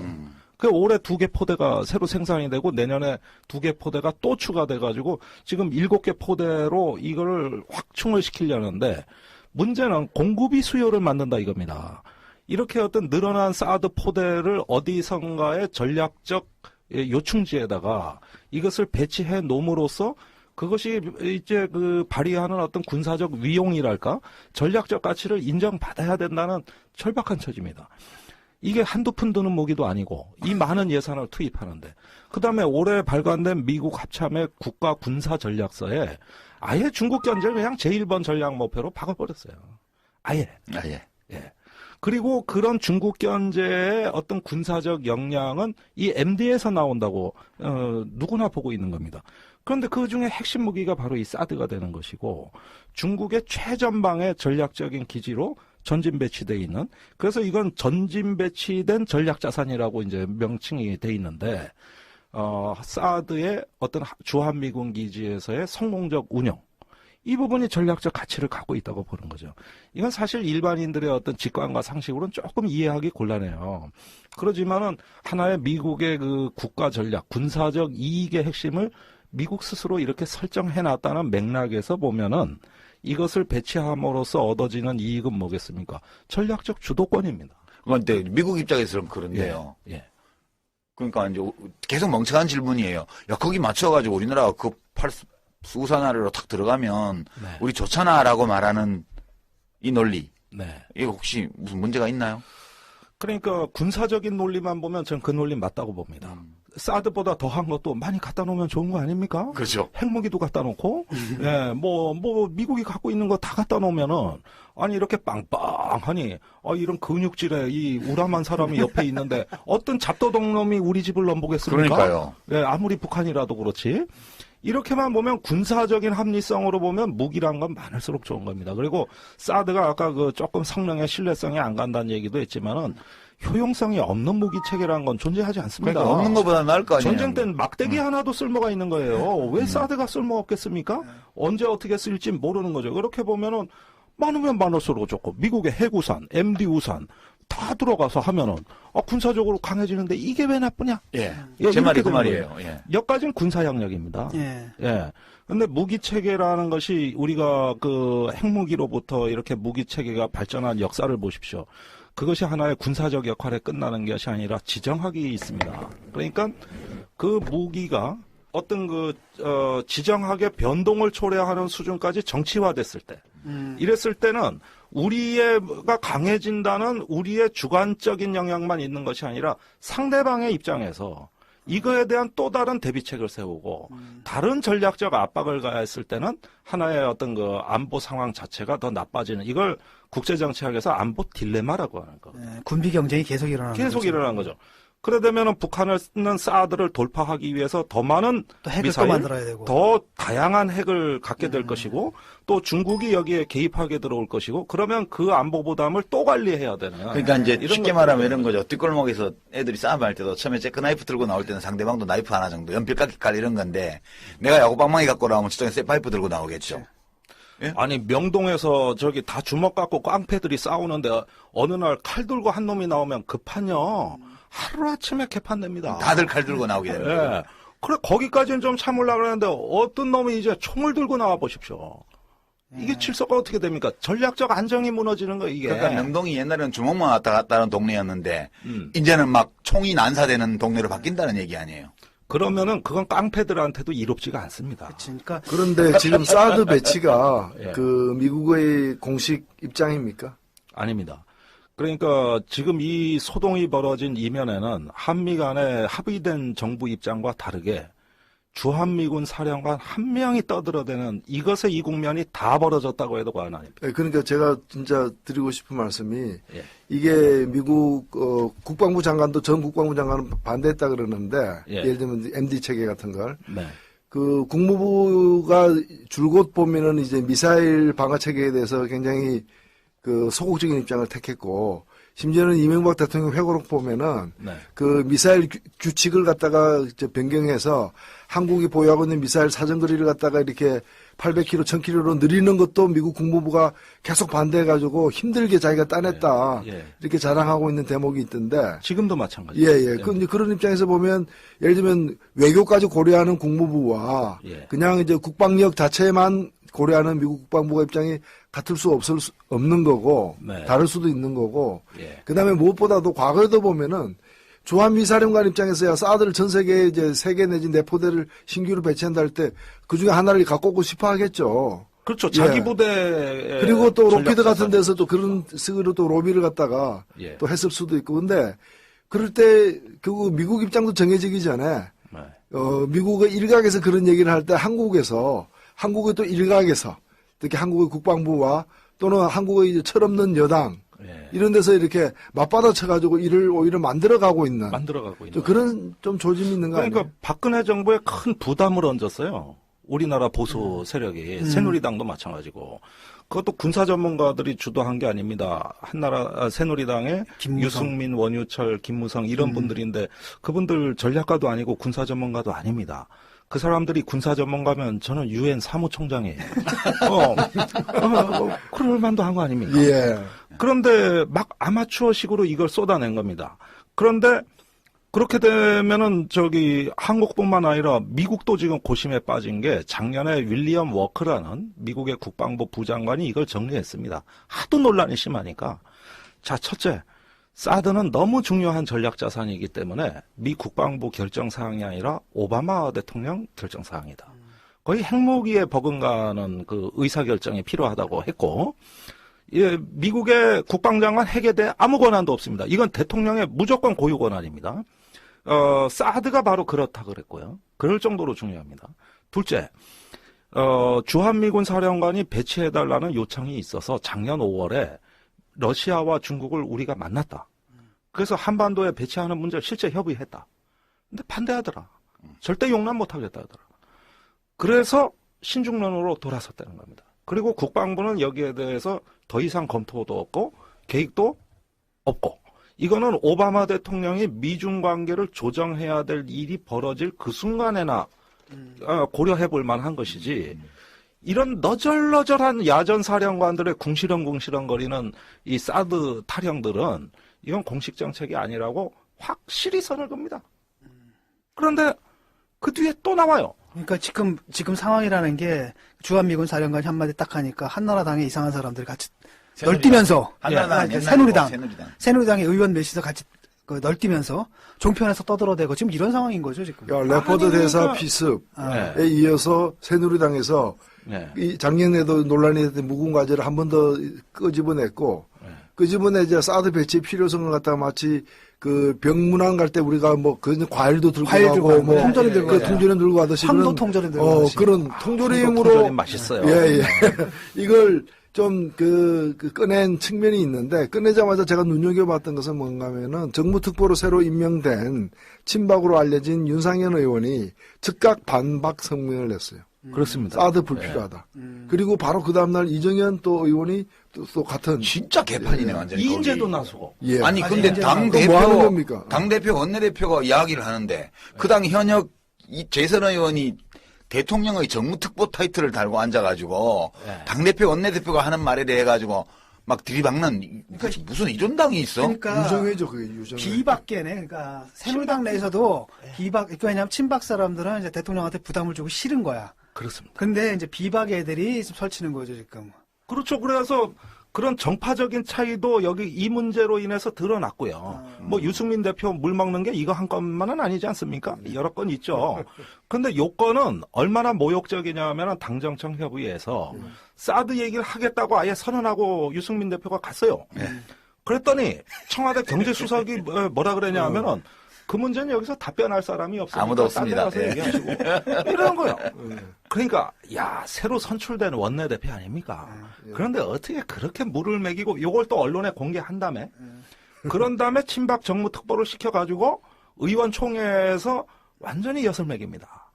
그 올해 2개 포대가 새로 생산이 되고 내년에 2개 포대가 또 추가돼가지고 지금 7개 포대로 이거를 확충을 시키려는데 문제는 공급이 수요를 만든다 이겁니다. 이렇게 어떤 늘어난 사드 포대를 어디선가의 전략적 요충지에다가 이것을 배치해 놓음으로써 그것이 이제 그 발휘하는 어떤 군사적 위용이랄까 전략적 가치를 인정받아야 된다는 절박한 처지입니다. 이게 한두 푼 드는 무기도 아니고 이 많은 예산을 투입하는데 그다음에 올해 발간된 미국 합참의 국가 군사 전략서에 아예 중국 견제를 그냥 제1번 전략 목표로 박아버렸어요. 아예. 예. 그리고 그런 중국 견제의 어떤 군사적 역량은 이 MD에서 나온다고 누구나 보고 있는 겁니다. 그런데 그 중에 핵심 무기가 바로 이 사드가 되는 것이고 중국의 최전방의 전략적인 기지로 전진 배치되어 있는 그래서 이건 전진 배치된 전략 자산이라고 이제 명칭이 돼 있는데 사드의 어떤 주한미군 기지에서의 성공적 운영 이 부분이 전략적 가치를 갖고 있다고 보는 거죠. 이건 사실 일반인들의 어떤 직관과 상식으로는 조금 이해하기 곤란해요. 그러지만은 하나의 미국의 그 국가 전략, 군사적 이익의 핵심을 미국 스스로 이렇게 설정해 놨다는 맥락에서 보면은 이것을 배치함으로써 얻어지는 이익은 뭐겠습니까? 전략적 주도권입니다. 그런데 미국 입장에서는 그런데요. 예. 그러니까 이제 계속 멍청한 질문이에요. 야, 거기 맞춰가지고 우리나라가 그 수우산 아래로 탁 들어가면 네. 우리 좋잖아라고 말하는 이 논리. 네. 이거 혹시 무슨 문제가 있나요? 그러니까 군사적인 논리만 보면 전 그 논리 맞다고 봅니다. 사드보다 더한 것도 많이 갖다 놓으면 좋은 거 아닙니까? 그렇죠. 핵무기도 갖다 놓고, 예, 미국이 갖고 있는 거 다 갖다 놓으면은, 아니, 이렇게 빵빵하니, 이런 근육질에 이 우람한 사람이 옆에 있는데, 어떤 잡도둑 놈이 우리 집을 넘보겠습니까? 그러니까요. 예, 아무리 북한이라도 그렇지. 이렇게만 보면 군사적인 합리성으로 보면 무기란 건 많을수록 좋은 겁니다. 그리고 사드가 아까 그 조금 성능의 신뢰성이 안 간다는 얘기도 했지만은 효용성이 없는 무기 체계라는 건 존재하지 않습니다. 그러니까 없는 것보다 나을 거 아니에요. 전쟁 때는 막대기 하나도 쓸모가 있는 거예요. 왜 사드가 쓸모 없겠습니까? 언제 어떻게 쓸지 모르는 거죠. 그렇게 보면은 많으면 많을수록 좋고 미국의 핵우산, MD 우산 다 들어가서 하면은 군사적으로 강해지는데 이게 왜 나쁘냐? 예. 예, 제 말이 이렇게 그 되는 말이에요. 거예요. 예. 여기까지는 군사 영역입니다. 예. 예. 근데 무기 체계라는 것이 우리가 그 핵무기로부터 이렇게 무기 체계가 발전한 역사를 보십시오. 그것이 하나의 군사적 역할에 끝나는 것이 아니라 지정학이 있습니다. 그러니까 그 무기가 어떤 지정학의 변동을 초래하는 수준까지 정치화됐을 때, 이랬을 때는 우리가 강해진다는 우리의 주관적인 영향만 있는 것이 아니라 상대방의 입장에서 이거에 대한 또 다른 대비책을 세우고 다른 전략적 압박을 가했을 때는 하나의 어떤 그 안보 상황 자체가 더 나빠지는 이걸 국제정치학에서 안보 딜레마라고 하는 거. 예, 군비 경쟁이 계속 일어나는 계속 거죠. 일어난 거죠. 그래 되면은 북한은 사드를 돌파하기 위해서 더 많은 또 핵을 또 미사일, 만들어야 되고. 더 다양한 핵을 갖게 될 것이고 또 중국이 여기에 개입하게 들어올 것이고 그러면 그 안보 부담을 또 관리해야 되는. 그러니까 이제 이런 쉽게 것들이 말하면 이런 거죠. 뒷골목에서 애들이 싸움할 때도 처음에 재크나이프 들고 나올 때는 상대방도 나이프 하나 정도, 연필깎이 칼 이런 건데 내가 야구방망이 갖고 나오면 저쪽에 쇠파이프 들고 나오겠죠. 아니 명동에서 저기 다 주먹 갖고 깡패들이 싸우는데 어느 날 칼 들고 한 놈이 나오면 급한요. 하루아침에 개판됩니다. 다들 칼 들고 나오게 되는 거예요. 예. 그래 거기까지는 좀 참으려고 그러는데 어떤 놈이 이제 총을 들고 나와 보십시오. 이게 질서가 어떻게 됩니까? 전략적 안정이 무너지는 거 이게. 그러니까 명동이 옛날에는 주먹만 왔다 갔다 하는 동네였는데 이제는 막 총이 난사되는 동네로 바뀐다는 얘기 아니에요. 그러면은 그건 깡패들한테도 이롭지가 않습니다. 그러니까 그런데 지금 사드 배치가 예. 그 미국의 공식 입장입니까? 아닙니다. 그러니까 지금 이 소동이 벌어진 이면에는 한미 간의 합의된 정부 입장과 다르게 주한미군 사령관 한 명이 떠들어대는 이것의 이 국면이 다 벌어졌다고 해도 과언 아닙니다. 예, 그러니까 제가 진짜 드리고 싶은 말씀이 예. 이게 미국 국방부 장관도 전 국방부 장관은 반대했다 그러는데 예. 예를 들면 MD 체계 같은 걸 네. 그 국무부가 줄곧 보면은 이제 미사일 방어 체계에 대해서 굉장히 그 소극적인 입장을 택했고 심지어는 이명박 대통령 회고록 보면은 네. 그 미사일 규칙을 갖다가 이제 변경해서 한국이 보유하고 있는 미사일 사정거리를 갖다가 이렇게 800km, 1000km로 늘리는 것도 미국 국무부가 계속 반대해가지고 힘들게 자기가 따냈다. 예, 예. 이렇게 자랑하고 있는 대목이 있던데. 지금도 마찬가지죠. 예, 예. 그런 입장에서 보면 예를 들면 외교까지 고려하는 국무부와 예. 그냥 이제 국방력 자체만 고려하는 미국 국방부가 입장이 같을 수 없는 거고 네. 다를 수도 있는 거고 예. 그다음에 무엇보다도 과거에도 보면은 주한미사령관 입장에서야 사드를 전 세계에 이제 3개 내지 4포대를 신규로 배치한다 할 때 그중에 하나를 갖고 오고 싶어 하겠죠. 그렇죠. 자기 예. 부대 그리고 또 로키드 같은 데서 또 그런 식으로 또 로비를 갖다가 예. 또 했을 수도 있고 근데 그럴 때 결국 미국 입장도 정해지기 전에 네. 미국의 일각에서 그런 얘기를 할 때 한국의 또 일각에서 특히 한국의 국방부와 또는 한국의 이제 철없는 여당 예. 이런 데서 이렇게 맞받아 쳐가지고 일을 오히려 만들어가고 있는 만들어가고 있는 좀 그런 좀 조짐이 있는 거 그러니까 아니에요? 박근혜 정부에 큰 부담을 얹었어요. 우리나라 보수 세력이 새누리당도 마찬가지고 그것도 군사 전문가들이 주도한 게 아닙니다. 한나라 새누리당의 김무성. 유승민, 원유철, 김무성 이런 분들인데 그분들 전략가도 아니고 군사 전문가도 아닙니다. 그 사람들이 군사 전문가면 저는 유엔 사무총장이에요. 그럴 만도 한 거 아닙니까? 예. 그런데 막 아마추어식으로 이걸 쏟아낸 겁니다. 그런데 그렇게 되면은 한국뿐만 아니라 미국도 지금 고심에 빠진 게 작년에 윌리엄 워크라는 미국의 국방부 부장관이 이걸 정리했습니다. 하도 논란이 심하니까. 자, 첫째, 사드는 너무 중요한 전략 자산이기 때문에 미 국방부 결정 사항이 아니라 오바마 대통령 결정 사항이다. 거의 핵무기에 버금가는 그 의사 결정이 필요하다고 했고, 예, 미국의 국방장관 핵에 대해 아무 권한도 없습니다. 이건 대통령의 무조건 고유 권한입니다. 사드가 바로 그렇다 그랬고요. 그럴 정도로 중요합니다. 둘째, 주한미군 사령관이 배치해달라는 요청이 있어서 작년 5월에 러시아와 중국을 우리가 만났다. 그래서 한반도에 배치하는 문제를 실제 협의했다. 근데 반대하더라. 절대 용납 못하겠다 하더라. 그래서 신중론으로 돌아섰다는 겁니다. 그리고 국방부는 여기에 대해서 더 이상 검토도 없고 계획도 없고 이거는 오바마 대통령이 미중 관계를 조정해야 될 일이 벌어질 그 순간에나 고려해 볼 만한 것이지 이런 너절너절한 야전 사령관들의 궁시렁궁시렁거리는 이 사드 타령들은 이건 공식 정책이 아니라고 확실히 선을 겁니다. 그런데 그 뒤에 또 나와요. 그러니까 지금 상황이라는 게 주한미군 사령관이 한마디 딱 하니까 한나라당의 이상한 사람들이 같이 널뛰면서 새누리당의 의원 몇이서 같이 널뛰면서 종편에서 떠들어대고 지금 이런 상황인 거죠 지금. 레포드 대사 피습에 이어서 새누리당에서 이 작년에도 논란이 됐던 묵은과제를 한 번 더 끄집어냈고 끄집어내자 사드 배치 필요성을 갖다가 마치 그 병문안 갈 때 우리가 뭐 그 과일도 들고 가고 뭐 통조림 들고 그 통조림 들고 가듯이 황도 통조림 들고 가듯이. 그런 통조림으로 통조림 맛있어요. 예. 이걸 좀 꺼낸 측면이 있는데, 꺼내자마자 제가 눈여겨봤던 것은 뭔가 하면은 정무특보로 새로 임명된 친박으로 알려진 윤상현 의원이 즉각 반박 성명을 냈어요. 그렇습니다. 사드 불필요하다. 그리고 바로 그 다음날 이정현 또 의원이 또 같은. 진짜 개판이네, 완전히. 이인재도 거기. 나서고. 예. 아니, 근데 이제 당대표, 뭐 하는 겁니까? 당대표, 원내대표가 이야기를 하는데, 그 당 현역 재선 의원이 대통령의 정무특보 타이틀을 달고 앉아가지고, 당대표, 원내대표가 하는 말에 대해가지고, 막 들이박는, 무슨 이런 당이 있어? 그러니까 유정회죠, 그게 유정회. 비박계네. 그러니까 새누리당 내에서도 비박, 왜냐하면 친박 사람들은 이제 대통령한테 부담을 주고 싫은 거야. 그렇습니다. 근데 이제 비박 애들이 좀 설치는 거죠, 지금. 그렇죠. 그래서 그런 정파적인 차이도 여기 이 문제로 인해서 드러났고요. 뭐 유승민 대표 물 먹는 게 이거 한 건만은 아니지 않습니까? 여러 건 있죠. 근데 요건은 얼마나 모욕적이냐면 당정청 협의회에서 사드 얘기를 하겠다고 아예 선언하고 유승민 대표가 갔어요. 그랬더니 청와대 경제수석이 뭐라 그러냐 하면은 그 문제는 여기서 답변할 사람이 없으니까 아무도 없습니다. 딴데 가서 얘기하시고 이러는 거예요. 그러니까 야 새로 선출된 원내대표 아닙니까? 그런데 어떻게 그렇게 물을 먹이고 이걸 또 언론에 공개한 다음에 그런 다음에 친박 정무특보를 시켜가지고 의원총회에서 완전히 엿을 먹입니다.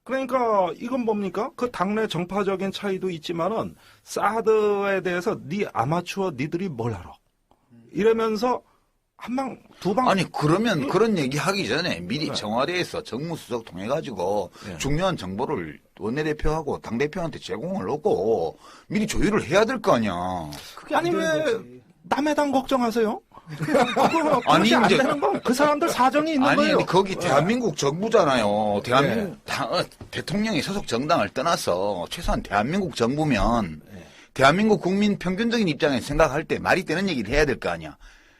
그러니까 이건 뭡니까? 그 당내 정파적인 차이도 있지만은 사드에 대해서 네 아마추어 니들이 뭘 알아? 이러면서 한 방, 두 방. 아니, 그러면 그런 얘기 하기 전에 미리 청와대에서 정무수석 통해가지고 중요한 정보를 원내대표하고 당대표한테 제공을 하고 미리 조율을 해야 될 거 아니야. 그게 아니, 안 되는 왜 거지. 남의 당 걱정하세요? 아니, 그렇게 안 이제- 되는 건 그 사람들 사정이 있는 아니, 거예요. 근데 거기 대한민국 정부잖아요. 대한민국 대통령이 소속 정당을 떠나서 최소한 대한민국 정부면 대한민국 국민 평균적인 입장에서 생각할 때 말이 되는 얘기를 해야 될 거 아니야.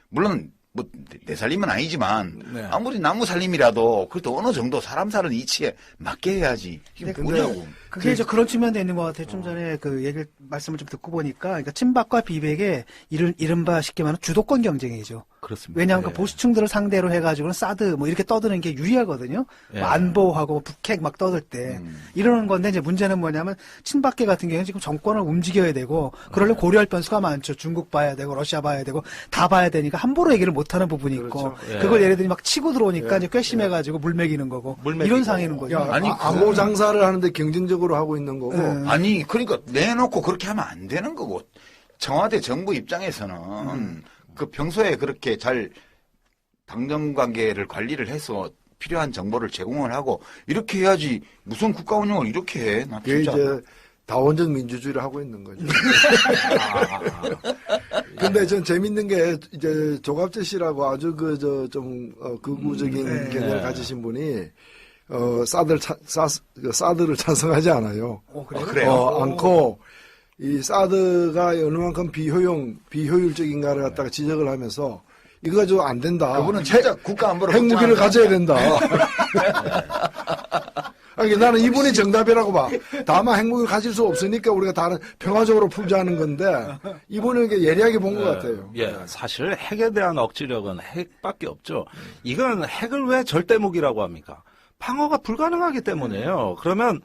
물론 뭐 내 살림은 아니지만 네. 아무리 나무 살림이라도 그래도 어느 정도 사람 사는 이치에 맞게 해야지. 이게 근데 뭐냐고. 그게 이제 그런 측면도 있는 것 같아요. 좀 전에 그 얘기를, 말씀을 좀 듣고 보니까, 그러니까 친박과 비백의 이른바 쉽게 말하면 주도권 경쟁이죠. 그렇습니다. 왜냐하면 예. 그 보수층들을 상대로 해가지고는 사드 뭐 이렇게 떠드는 게 유리하거든요. 예. 뭐 안보하고 북핵 막 떠들 때 이러는 건데 이제 문제는 뭐냐면 친박계 같은 경우는 지금 정권을 움직여야 되고 그러려면 고려할 변수가 많죠. 중국 봐야 되고 러시아 봐야 되고 다 봐야 되니까 함부로 얘기를 못하는 부분이 있고 그렇죠. 예. 그걸 예를 들면 막 치고 들어오니까 이제 괘씸해가지고 물 먹이는 거고 물 먹이고. 이런 상황이는 거죠. 야, 아니, 암호 장사를 하는데 경쟁적으로 하고 있는 거고. 아니, 그러니까 내놓고 그렇게 하면 안 되는 거고. 청와대 정부 입장에서는 그 평소에 그렇게 잘 당정 관계를 관리를 해서 필요한 정보를 제공을 하고 이렇게 해야지 무슨 국가 운영을 이렇게 해. 나 그게 진짜. 이제 다원적 민주주의를 하고 있는 거죠. 근데 전 재밌는 게 이제 조갑재 씨라고 아주 극우적인 견해를 가지신 분이 사드를 찬성하지 않아요. 그래요? 그래요? 않고 이 사드가 얼마만큼 비효율적인가를 갖다가 지적을 하면서 이거 가지고 안 된다. 그분은 진짜 국가 안보를 핵무기를 가져야 걱정하는 된다. 아니, 나는 이분이 정답이라고 봐. 다만 핵무기를 가질 수 없으니까 우리가 다른 평화적으로 풀자는 건데 이분은 이게 예리하게 본 것 같아요. 예, 사실 핵에 대한 억지력은 핵밖에 없죠. 이건 핵을 왜 절대무기라고 합니까? 방어가 불가능하기 때문이에요. 그러면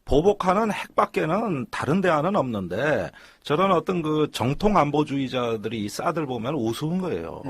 보복하는 핵밖에는 다른 대안은 없는데 저런 어떤 그 정통 안보주의자들이 이 사드를 보면 우스운 거예요.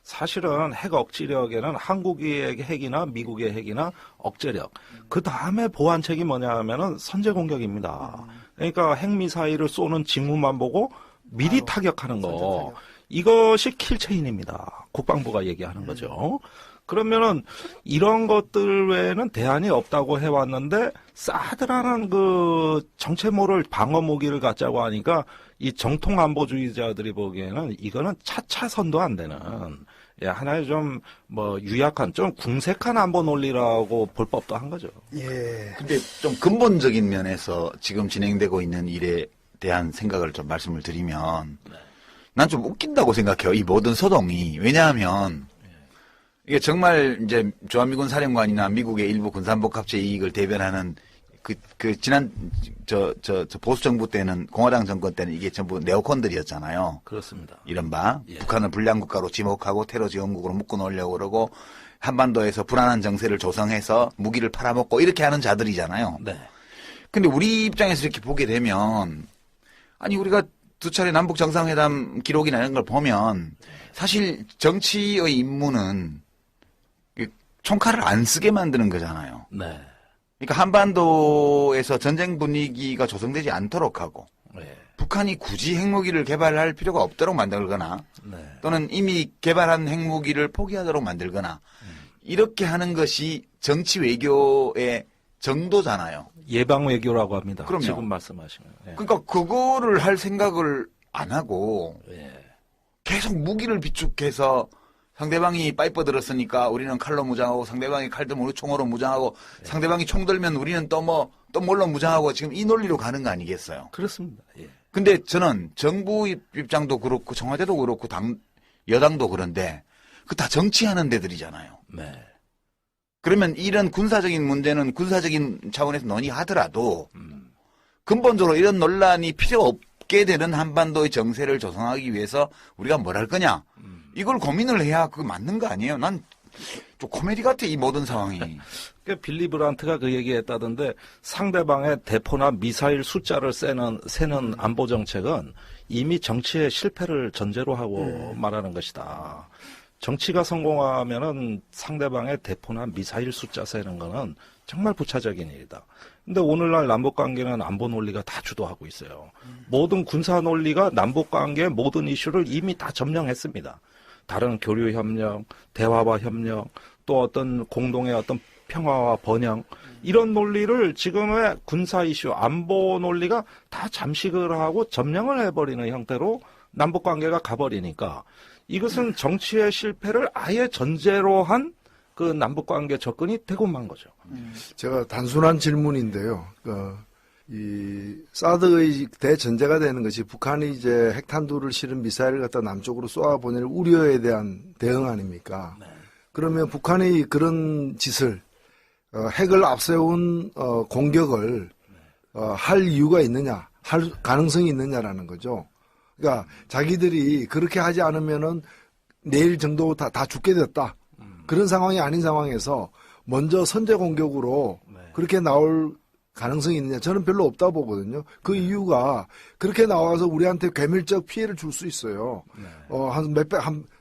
사실은 핵 억지력에는 한국의 핵이나 미국의 핵이나 억제력. 그 다음에 보완책이 뭐냐 하면은 선제 공격입니다. 그러니까 핵미사일을 쏘는 징후만 보고 미리 타격하는 거. 이것이 킬체인입니다. 국방부가 얘기하는 거죠. 그러면은 이런 것들 외에는 대안이 없다고 해왔는데 사드라는 그 정체 모를 방어 무기를 갖자고 하니까 이 정통 안보주의자들이 보기에는 이거는 차차선도 안 되는 하나의 좀 뭐 유약한 좀 궁색한 안보 논리라고 볼 법도 한 거죠. 예. 근데 좀 근본적인 면에서 지금 진행되고 있는 일에 대한 생각을 좀 말씀을 드리면 난 좀 웃긴다고 생각해요. 이 모든 소동이. 왜냐하면 이게 정말 이제 주한미군 사령관이나 미국의 일부 군산복합체 이익을 대변하는 지난 보수 정부 때는 공화당 정권 때는 이게 전부 네오콘들이었잖아요. 그렇습니다. 이른바 예. 북한을 불량국가로 지목하고 테러 지원국으로 묶어놓으려고 그러고 한반도에서 불안한 정세를 조성해서 무기를 팔아먹고 이렇게 하는 자들이잖아요. 네. 근데 우리 입장에서 이렇게 보게 되면 아니 우리가 두 차례 남북 정상회담 기록이나 이런 걸 보면 사실 정치의 임무는 총칼을 안 쓰게 만드는 거잖아요. 네. 그러니까 한반도에서 전쟁 분위기가 조성되지 않도록 하고 네. 북한이 굳이 핵무기를 개발할 필요가 없도록 만들거나 네. 또는 이미 개발한 핵무기를 포기하도록 만들거나 이렇게 하는 것이 정치 외교의 정도잖아요. 예방 외교라고 합니다. 그럼요. 지금 말씀하신 거. 예. 그러니까 그거를 할 생각을 안 하고 예. 계속 무기를 비축해서 상대방이 파이프 들었으니까 우리는 칼로 무장하고 상대방이 칼 들면 우리 총으로 무장하고 상대방이 총 들면 우리는 또 뭘로 무장하고 지금 이 논리로 가는 거 아니겠어요? 그렇습니다. 예. 근데 저는 정부 입장도 그렇고 청와대도 그렇고 여당도 그런데 그 다 정치하는 데들이잖아요. 네. 그러면 이런 군사적인 문제는 군사적인 차원에서 논의하더라도 근본적으로 이런 논란이 필요 없게 되는 한반도의 정세를 조성하기 위해서 우리가 뭘 할 거냐 이걸 고민을 해야 그거 맞는 거 아니에요? 난 좀 코미디 같아 이 모든 상황이. 그러니까 빌리 브란트가 그 얘기했다던데 상대방의 대포나 미사일 숫자를 세는 안보 정책은 이미 정치의 실패를 전제로 하고 말하는 것이다. 정치가 성공하면은 상대방의 대포나 미사일 숫자 세는 거는 정말 부차적인 일이다. 근데 오늘날 남북 관계는 안보 논리가 다 주도하고 있어요. 모든 군사 논리가 남북 관계의 모든 이슈를 이미 다 점령했습니다. 다른 교류 협력, 대화와 협력, 또 어떤 공동의 어떤 평화와 번영 이런 논리를 지금의 군사 이슈, 안보 논리가 다 잠식을 하고 점령을 해버리는 형태로 남북 관계가 가버리니까 이것은 정치의 실패를 아예 전제로 한 그 남북 관계 접근이 되고 만 거죠. 제가 단순한 질문인데요. 이 사드의 대전제가 되는 것이 북한이 이제 핵탄두를 실은 미사일을 갖다 남쪽으로 쏘아보낼 우려에 대한 대응 아닙니까? 네. 그러면 북한이 그런 짓을 핵을 앞세운 공격을 할 이유가 있느냐, 할 가능성이 있느냐라는 거죠. 그러니까 자기들이 그렇게 하지 않으면은 내일 정도 다 죽게 됐다. 그런 상황이 아닌 상황에서 먼저 선제 공격으로 네. 그렇게 나올 가능성이 있느냐? 저는 별로 없다 보거든요. 그 이유가 그렇게 나와서 우리한테 괴멸적 피해를 줄 수 있어요. 네. 한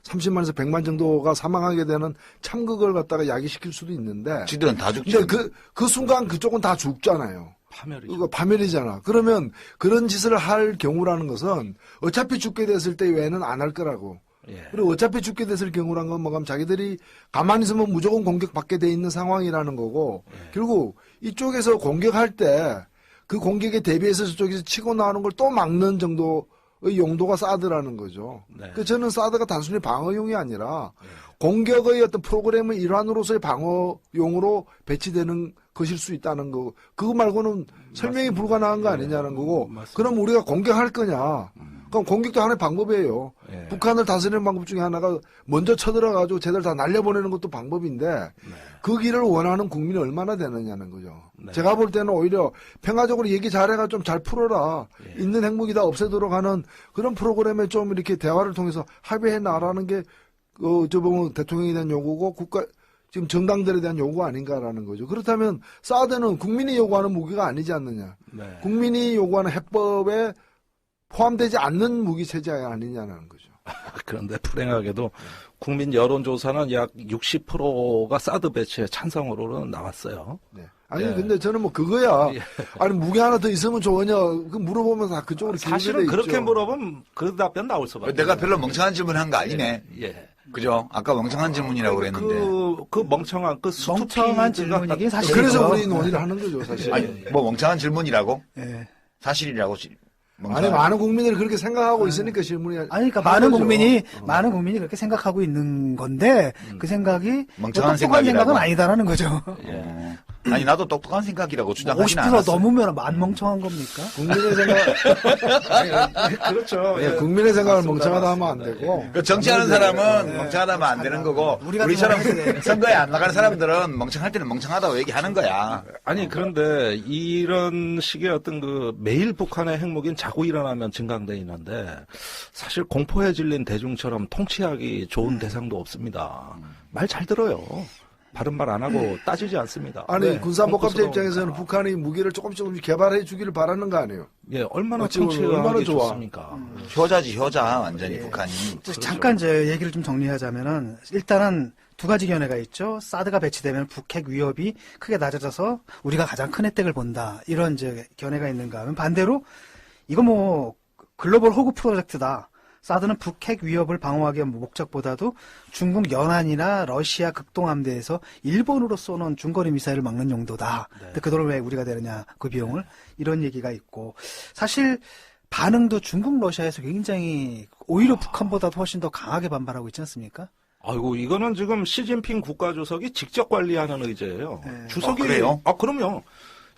30만에서 100만 정도가 사망하게 되는 참극을 갖다가 야기시킬 수도 있는데. 지들은 다 죽죠. 근데 그 순간 그쪽은 다 죽잖아요. 파멸이죠. 이거 파멸이잖아. 그러면 그런 짓을 할 경우라는 것은 어차피 죽게 됐을 때 외에는 안 할 거라고. 예. 그리고 어차피 죽게 됐을 경우란 건 뭐냐면 자기들이 가만히 있으면 무조건 공격받게 돼 있는 상황이라는 거고 결국 이쪽에서 공격할 때 그 공격에 대비해서 저쪽에서 치고 나오는 걸 또 막는 정도의 용도가 사드라는 거죠. 네. 그 저는 사드가 단순히 방어용이 아니라 공격의 어떤 프로그램의 일환으로서의 방어용으로 배치되는 것일 수 있다는 거. 그거 말고는 설명이 불가능한 거 아니냐는 거고. 맞습니다. 그럼 우리가 공격할 거냐? 그럼 공격도 하나의 방법이에요. 예. 북한을 다스리는 방법 중에 하나가 먼저 쳐들어가지고 쟤들 다 날려보내는 것도 방법인데 그 길을 원하는 국민이 얼마나 되느냐는 거죠. 네. 제가 볼 때는 오히려 평화적으로 얘기 잘해가 좀 잘 풀어라. 예. 있는 핵무기 다 없애도록 하는 그런 프로그램에 좀 이렇게 대화를 통해서 합의해 나가라는 게 저 보면 대통령에 대한 요구고 지금 정당들에 대한 요구 아닌가라는 거죠. 그렇다면 사드는 국민이 요구하는 무기가 아니지 않느냐. 네. 국민이 요구하는 해법에 포함되지 않는 무기 체제가 아니냐는 거죠. 그런데 불행하게도 국민 여론조사는 약 60%가 사드 배치에 찬성으로는 나왔어요. 네. 아니 예. 근데 저는 뭐 그거야. 예. 아니 무기 하나 더 있으면 좋으냐. 그 물어보면 다 그쪽으로 사실은 기울게 돼 그렇게 있죠. 물어보면 그 답변 나올 수밖에. 내가 별로 멍청한 질문한 거 아니네. 예. 그죠? 아까 멍청한 질문이라고 그랬는데. 그 멍청한 그 스투피드가 멍청한 질문이긴 사실. 그래서 우리 논의를 하는 거죠, 사실. 아니, 뭐 멍청한 질문이라고? 예. 사실이라고. 아니 많은 국민들이 그렇게 생각하고 있으니까 질문이 아니, 그러니까 하는 많은 국민이 그렇게 생각하고 있는 건데, 그 생각이 멍청한 똑똑한 생각이라고. 생각은 아니다라는 거죠. 아니, 나도 똑똑한 생각이라고 주장하진 50% 않았어. 넘으면 안 멍청한 겁니까? 국민의 생각, 그렇죠. 예, 국민의 생각을 멍청하다 하면 안 되고. 그 정치하는 사람은 멍청하다 하면 안 되는 거고, 우리 같은 우리처럼 사람은 해야 돼. 선거에 안 나가는 사람들은 멍청할 때는 멍청하다고 얘기하는 거야. 아니 그런데 이런 식의 어떤 그 매일 북한의 핵무기는 자꾸 일어나면 증강돼 있는데 사실 공포에 질린 대중처럼 통치하기 좋은 대상도 없습니다. 말 잘 들어요. 바른 말 안 하고 따지지 않습니다. 아니 네, 군사복합체 엉뚱스러우니까. 입장에서는 북한이 무기를 조금씩 개발해 주기를 바라는 거 아니에요? 예, 얼마나 어찌 보면 정치가 얼마나 좋아. 좋습니까? 효자지 효자 완전히 북한이. 잠깐 제 얘기를 좀 정리하자면은 일단은 두 가지 견해가 있죠. 사드가 배치되면 북핵 위협이 크게 낮아져서 우리가 가장 큰 혜택을 본다. 이런 이제 견해가 있는가 하면 반대로 이거 뭐 글로벌 호구 프로젝트다. 사드는 북핵 위협을 방어하기 위한 목적보다도 중국 연안이나 러시아 극동함대에서 일본으로 쏘는 중거리 미사일을 막는 용도다. 근데 그 돈을 왜 우리가 내느냐, 그 비용을. 이런 얘기가 있고. 사실 반응도 중국, 러시아에서 굉장히 오히려 북한보다도 훨씬 더 강하게 반발하고 있지 않습니까? 아이고, 이거는 지금 시진핑 국가주석이 직접 관리하는 의제예요. 네. 주석이. 그래요? 그럼요.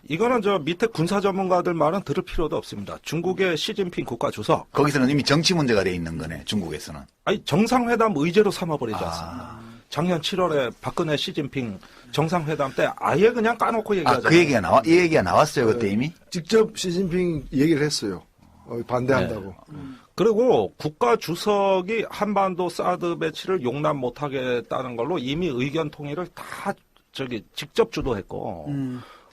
이거는 저 밑에 군사 전문가들 말은 들을 필요도 없습니다. 중국의 시진핑 국가주석. 거기서는 이미 정치 문제가 돼 있는 거네. 중국에서는. 아니, 정상회담 의제로 삼아버리지 않습니다. 작년 7월에 박근혜 시진핑 정상회담 때 아예 그냥 까놓고 얘기하잖아요. 그 얘기가 이 얘기가 나왔어요 그때 이미. 직접 시진핑 얘기를 했어요. 반대한다고. 그리고 국가 주석이 한반도 사드 배치를 용납 못하겠다는 걸로 이미 의견 통일을 다 직접 주도했고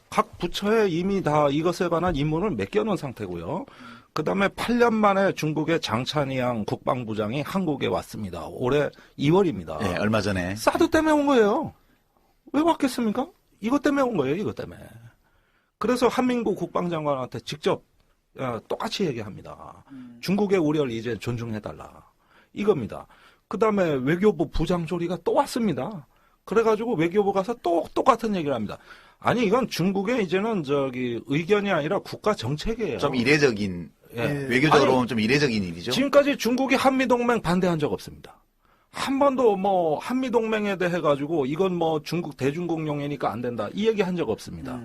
각 부처에 이미 다 이것에 관한 임무를 맡겨놓은 상태고요. 그 다음에 8년 만에 중국의 장찬희양 국방부장이 한국에 왔습니다. 올해 2월입니다. 예, 얼마 전에. 사드 때문에 온 거예요. 왜 왔겠습니까? 이것 때문에 온 거예요. 이것 때문에. 그래서 한민구 국방장관한테 직접 똑같이 얘기합니다. 중국의 우려를 이제 존중해달라. 이겁니다. 그 다음에 외교부 부장조리가 또 왔습니다. 그래가지고 외교부 가서 또 똑같은 얘기를 합니다. 아니 이건 중국의 이제는 의견이 아니라 국가 정책이에요. 좀 이례적인 예. 외교적으로 아니, 보면 좀 이례적인 일이죠. 지금까지 중국이 한미동맹 반대한 적 없습니다. 한 번도 뭐 한미동맹에 대해 가지고 이건 뭐 중국 대중국용이니까 안 된다 이 얘기 한 적 없습니다.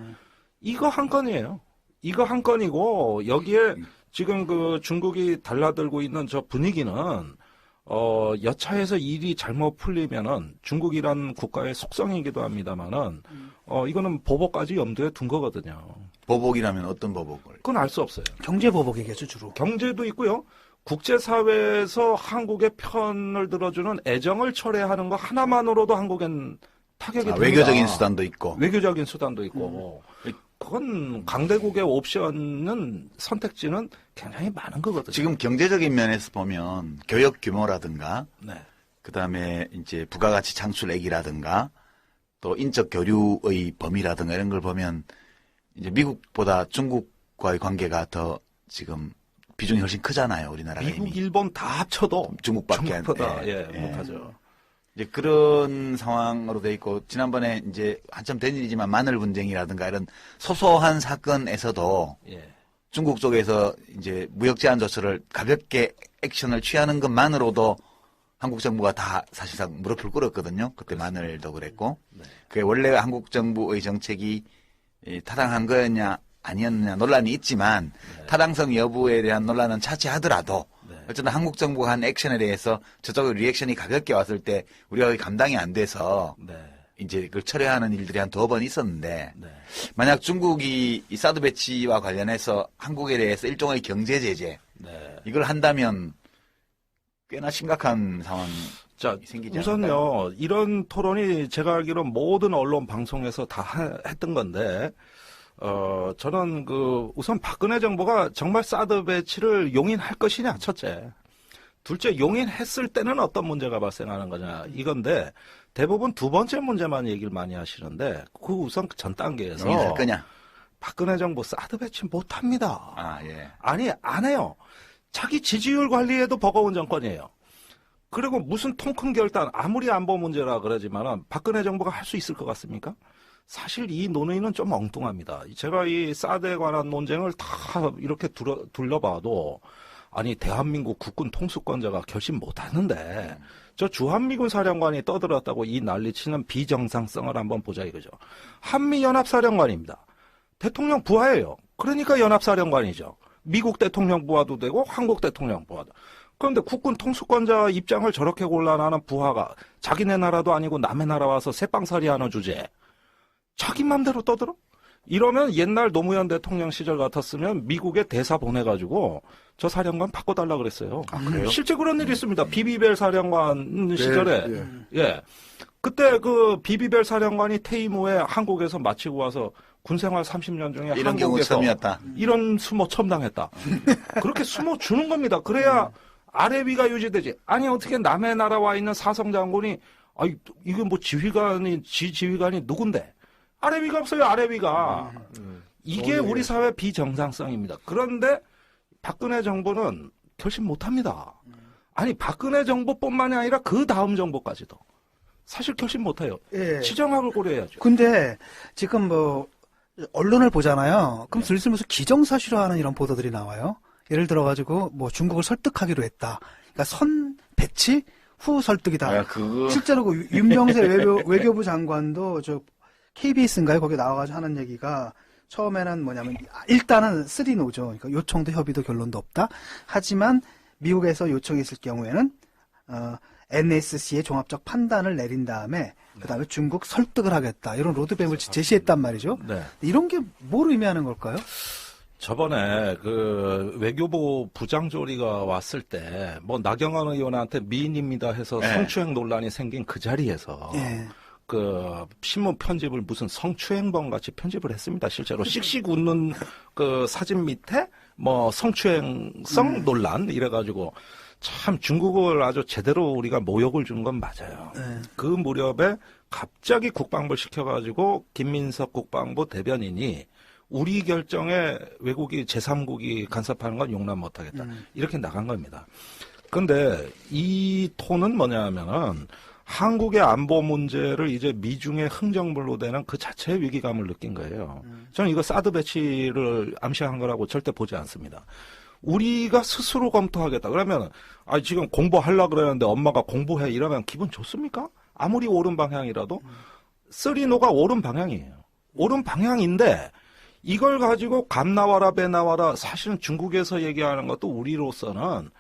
이거 한 건이에요. 이거 한 건이고 여기에 지금 그 중국이 달라들고 있는 저 분위기는 여차해서 일이 잘못 풀리면은 중국이란 국가의 속성이기도 합니다만은 이거는 보복까지 염두에 둔 거거든요. 보복이라면 어떤 보복을? 그건 알 수 없어요. 경제보복이겠죠, 주로. 경제도 있고요. 국제사회에서 한국의 편을 들어주는 애정을 철회하는 거 하나만으로도 한국엔 타격이 됩니다. 외교적인 수단도 있고. 외교적인 수단도 있고. 그건 강대국의 옵션은 선택지는 굉장히 많은 거거든요. 지금 경제적인 면에서 보면 교역 규모라든가 네. 그다음에 이제 부가가치 창출액이라든가 또 인적 교류의 범위라든가 이런 걸 보면 이제 미국보다 중국과의 관계가 더 지금 비중이 훨씬 크잖아요, 우리나라가 미국, 이미. 일본 다 합쳐도 중국밖에 안 중국보다 예. 못하죠. 이제 그런 상황으로 돼 있고 지난번에 이제 한참 된 일이지만 마늘 분쟁이라든가 이런 소소한 사건에서도 예. 중국 쪽에서 이제 무역 제한 조처를 가볍게 액션을 취하는 것만으로도 한국 정부가 다 사실상 무릎을 꿇었거든요. 그때 마늘도 그랬고. 그게 원래 한국 정부의 정책이 타당한 거였냐 아니었느냐 논란이 있지만 타당성 여부에 대한 논란은 차치하더라도 어쨌든 한국 정부가 한 액션에 대해서 저쪽의 리액션이 가볍게 왔을 때 우리가 감당이 안 돼서 이제 그걸 철회하는 일들이 한 2번 있었는데 만약 중국이 이 사드 배치와 관련해서 한국에 대해서 일종의 경제 제재 이걸 한다면 꽤나 심각한 상황이 자, 생기지 우선요, 않을까요? 이런 토론이 제가 알기로 모든 언론 방송에서 다 했던 건데, 저는 우선 박근혜 정부가 정말 사드 배치를 용인할 것이냐, 첫째. 둘째, 용인했을 때는 어떤 문제가 발생하는 거냐, 이건데, 대부분 두 번째 문제만 얘기를 많이 하시는데, 그 우선 전 단계에서. 용인할 거냐? 박근혜 정부 사드 배치 못 합니다. 아, 예. 아니, 안 해요. 자기 지지율 관리에도 버거운 정권이에요. 그리고 무슨 통 큰 결단, 아무리 안보 문제라 그러지만 박근혜 정부가 할 수 있을 것 같습니까? 사실 이 논의는 좀 엉뚱합니다. 제가 이 사드에 관한 논쟁을 다 이렇게 둘러봐도 아니 대한민국 국군 통수권자가 결심 못하는데 저 주한미군 사령관이 떠들었다고 이 난리치는 비정상성을 한번 보자 이거죠. 한미연합사령관입니다. 대통령 부하예요. 그러니까 연합사령관이죠. 미국 대통령 부하도 되고 한국 대통령 부하도. 그런데 국군 통수권자 입장을 저렇게 곤란하는 부하가 자기네 나라도 아니고 남의 나라 와서 새빵살이 하는 주제에 자기 맘대로 떠들어? 이러면 옛날 노무현 대통령 시절 같았으면 미국에 대사 보내가지고 저 사령관 바꿔달라 그랬어요. 아, 그래요? 실제 그런 일이 있습니다. 비비벨 사령관 시절에. 예. 그때 그 비비벨 사령관이 퇴임 후에 한국에서 마치고 와서 군생활 30년 중에 이런 경우 한국에서 처음이었다. 이런 수모 처음 당했다. 그렇게 수모 주는 겁니다. 그래야 아래 위가 유지되지. 아니 어떻게 남의 나라 와 있는 사성 장군이 이게 뭐 지휘관이 누군데? 아래 위가 없어요. 아래 위가. 이게 우리 사회 비정상성입니다. 그런데 박근혜 정부는 결심 못합니다. 아니 박근혜 정부뿐만이 아니라 그 다음 정부까지도 사실 결심 못해요. 예. 치정학을 고려해야죠. 근데 지금 뭐 언론을 보잖아요. 그럼 슬슬 무슨 기정사실화하는 이런 보도들이 나와요. 예를 들어가지고 뭐 중국을 설득하기로 했다. 그러니까 선 배치 후 설득이다. 그거 실제로 그 윤병세 외교부 장관도 저 KBS인가요? 거기 나와가지고 하는 얘기가 처음에는 뭐냐면 일단은 3노죠. 그러니까 요청도 협의도 결론도 없다. 하지만 미국에서 요청했을 경우에는 NSC의 종합적 판단을 내린 다음에 그다음에 중국 설득을 하겠다. 이런 로드맵을 제시했단 말이죠. 네. 이런 게 뭘 의미하는 걸까요? 저번에 그 외교부 부장조리가 왔을 때 뭐 나경원 의원한테 미인입니다 해서 네. 성추행 논란이 생긴 그 자리에서 예. 그 신문 편집을 무슨 성추행범 같이 편집을 했습니다. 실제로 씩씩 웃는 그 사진 밑에 뭐 성추행성 논란 이래가지고 참 중국을 아주 제대로 우리가 모욕을 준 건 맞아요. 네. 그 무렵에 갑자기 국방부를 시켜가지고 김민석 국방부 대변인이 우리 결정에 외국이 제3국이 간섭하는 건 용납 못하겠다. 이렇게 나간 겁니다. 그런데 이 톤은 뭐냐 하면은 한국의 안보 문제를 이제 미중의 흥정물로 되는 그 자체의 위기감을 느낀 거예요. 저는 이거 사드 배치를 암시한 거라고 절대 보지 않습니다. 우리가 스스로 검토하겠다. 그러면 지금 공부하려고 그러는데 엄마가 공부해 이러면 기분 좋습니까? 아무리 옳은 방향이라도 3노가 옳은 방향이에요. 옳은 방향인데 이걸 가지고 감 나와라 배 나와라 사실은 중국에서 얘기하는 것도 우리로서는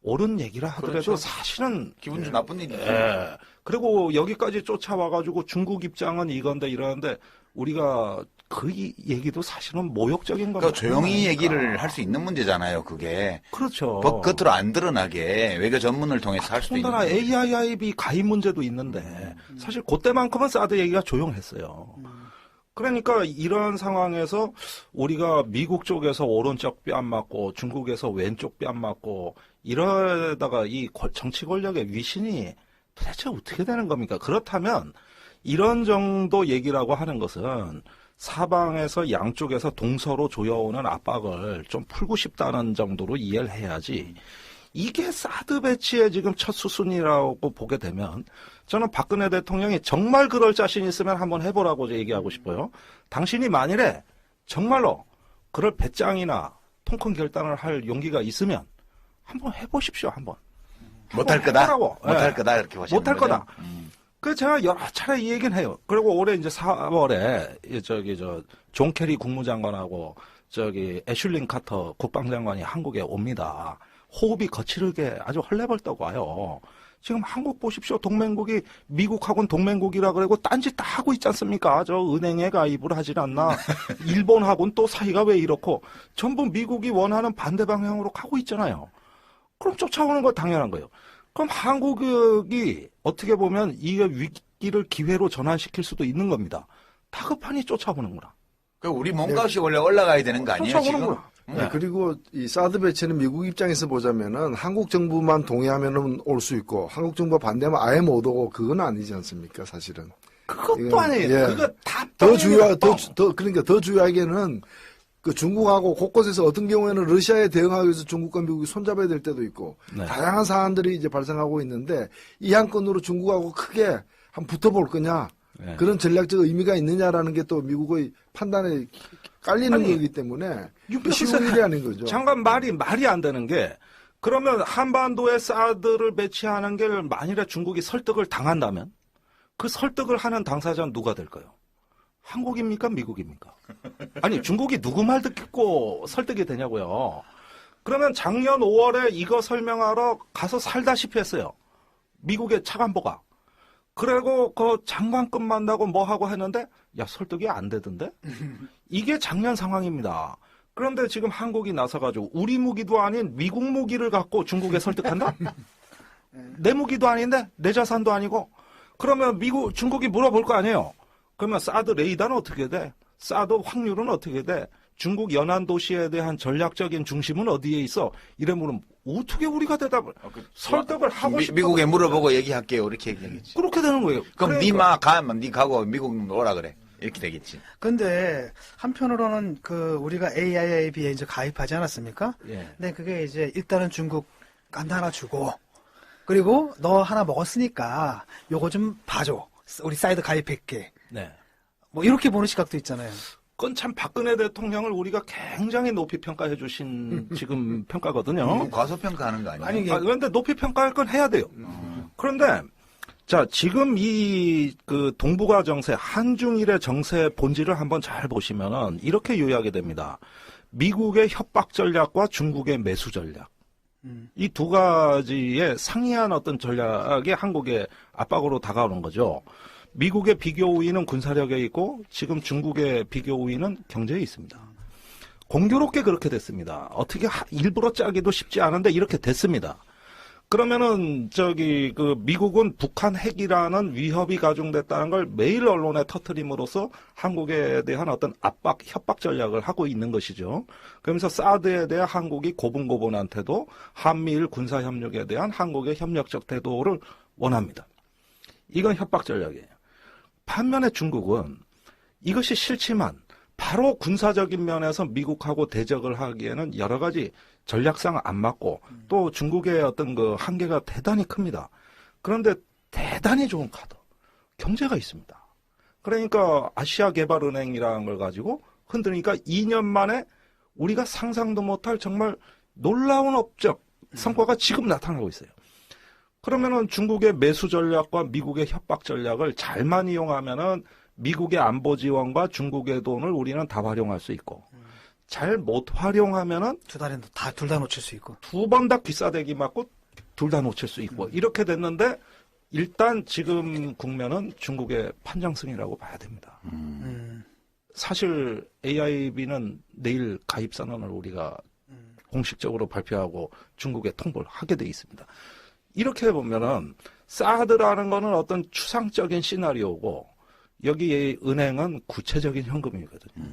옳은 얘기라 하더라도 그렇죠. 사실은 기분 좀 나쁜 일이죠. 예. 그리고 여기까지 쫓아와가지고 중국 입장은 이건데 이러는데 우리가 그 얘기도 사실은 모욕적인 겁니다. 그러니까 조용히 얘기를 할 수 있는 문제잖아요. 그게 그렇죠. 겉으로 안 드러나게 외교 전문을 통해서 할 수도 있는. 더군다나 AIIB 가입 문제도 있는데 사실 그때만큼은 사드 얘기가 조용했어요. 그러니까 이런 상황에서 우리가 미국 쪽에서 오른쪽 뺨 맞고 중국에서 왼쪽 뺨 맞고 이러다가 이 정치 권력의 위신이 도대체 어떻게 되는 겁니까? 그렇다면 이런 정도 얘기라고 하는 것은 사방에서 양쪽에서 동서로 조여오는 압박을 좀 풀고 싶다는 정도로 이해를 해야지. 이게 사드 배치의 지금 첫 수순이라고 보게 되면 저는 박근혜 대통령이 정말 그럴 자신 있으면 한번 해보라고 얘기하고 싶어요. 당신이 만일에 정말로 그럴 배짱이나 통큰 결단을 할 용기가 있으면 한번 해보십시오. 한번. 못할 거다. 해보라고. 못할 예. 거다 이렇게 보시는 못할 거죠? 거다. 그 제가 여러 차례 이 얘기는 해요. 그리고 올해 이제 4월에 존 캐리 국무장관하고 애슐린 카터 국방장관이 한국에 옵니다. 호흡이 거칠게 아주 헐레벌떡 와요. 지금 한국 보십시오. 동맹국이 미국하고는 동맹국이라 그러고 딴짓 다 하고 있지 않습니까? 저 은행에 가입을 하질 않나. 일본하고는 또 사이가 왜 이렇고 전부 미국이 원하는 반대 방향으로 가고 있잖아요. 그럼 쫓아오는 거 당연한 거예요. 그럼 한국이 어떻게 보면 이 위기를 기회로 전환시킬 수도 있는 겁니다. 다급하니 쫓아오는구나. 우리 몸값이 원래 올라가야 되는 거 아니에요 지금? 쫓아오는구나. 네, 그리고 이 사드 배치는 미국 입장에서 보자면은 한국 정부만 동의하면은 올 수 있고 한국 정부가 반대하면 아예 못 오고 그건 아니지 않습니까 사실은. 그것도 아니에요. 예. 그거 다 그러니까 더 중요하게는 그 중국하고 곳곳에서 어떤 경우에는 러시아에 대응하기 위해서 중국과 미국이 손잡아야 될 때도 있고 네. 다양한 사안들이 이제 발생하고 있는데 이 한 건으로 중국하고 크게 한번 붙어볼 거냐 네. 그런 전략적 의미가 있느냐라는 게 또 미국의 판단에 깔리는 아니, 거기 때문에 윤병세 쉬운 일이 아닌 거죠. 장관 말이 안 되는 게 그러면 한반도에 사드를 배치하는 게 만일에 중국이 설득을 당한다면 그 설득을 하는 당사자는 누가 될까요? 한국입니까? 미국입니까? 아니 중국이 누구 말 듣고 설득이 되냐고요. 그러면 작년 5월에 이거 설명하러 가서 살다시피 했어요. 미국의 차관보가. 그리고 그 장관급 만나고 뭐 하고 했는데 야 설득이 안 되던데? 이게 작년 상황입니다. 그런데 지금 한국이 나서가지고 우리 무기도 아닌 미국 무기를 갖고 중국에 설득한다? 내 무기도 아닌데 내 자산도 아니고 그러면 중국이 물어볼 거 아니에요. 그러면 사드 레이더는 어떻게 돼? 사드 확률은 어떻게 돼? 중국 연안 도시에 대한 전략적인 중심은 어디에 있어? 이래 물으면 어떻게 우리가 대답을 설득을 하고 싶어? 미국에 물어보고 얘기할게요. 이렇게 얘기하겠지. 그렇게 되는 거예요. 그럼 니마 가면 니 가고 미국 오라 그래. 이렇게 되겠지. 근데 한편으로는 우리가 AIIB에 이제 가입하지 않았습니까? 예. 근데 그게 이제 일단은 중국 간다 하나 주고, 그리고 너 하나 먹었으니까 요거 좀 봐줘. 우리 사이드 가입할게. 네. 뭐 이렇게 보는 시각도 있잖아요. 그건 참 박근혜 대통령을 우리가 굉장히 높이 평가해 주신 지금 평가거든요. 과소평가하는 거 아니에요? 아니, 그런데 높이 평가할 건 해야 돼요. 그런데 자, 지금 동북아 정세, 한중일의 정세의 본질을 한번 잘 보시면은 이렇게 요약이 됩니다. 미국의 협박 전략과 중국의 매수 전략. 이 두 가지의 상이한 어떤 전략이 한국의 압박으로 다가오는 거죠. 미국의 비교 우위는 군사력에 있고 지금 중국의 비교 우위는 경제에 있습니다. 공교롭게 그렇게 됐습니다. 어떻게 일부러 짜기도 쉽지 않은데 이렇게 됐습니다. 그러면은 미국은 북한 핵이라는 위협이 가중됐다는 걸 매일 언론에 터뜨림으로써 한국에 대한 어떤 압박, 협박 전략을 하고 있는 것이죠. 그러면서 사드에 대한 한국이 고분고분한 태도, 한미일 군사 협력에 대한 한국의 협력적 태도를 원합니다. 이건 협박 전략이에요. 반면에 중국은 이것이 싫지만 바로 군사적인 면에서 미국하고 대적을 하기에는 여러 가지 전략상 안 맞고 또 중국의 어떤 한계가 대단히 큽니다. 그런데 대단히 좋은 카드, 경제가 있습니다. 그러니까 아시아개발은행이라는 걸 가지고 흔드니까 2년 만에 우리가 상상도 못할 정말 놀라운 업적 성과가 지금 나타나고 있어요. 그러면은 중국의 매수 전략과 미국의 협박 전략을 잘만 이용하면은 미국의 안보 지원과 중국의 돈을 우리는 다 활용할 수 있고, 잘 못 활용하면은 둘 다 놓칠 수 있고. 두 번 다 귀싸대기 맞고 둘 다 놓칠 수 있고, 이렇게 됐는데 일단 지금 국면은 중국의 판정승이라고 봐야 됩니다. 사실 AIB는 내일 가입 선언을 우리가 공식적으로 발표하고 중국에 통보를 하게 돼 있습니다. 이렇게 보면은 사드라는 거는 어떤 추상적인 시나리오고 여기 은행은 구체적인 현금이거든요.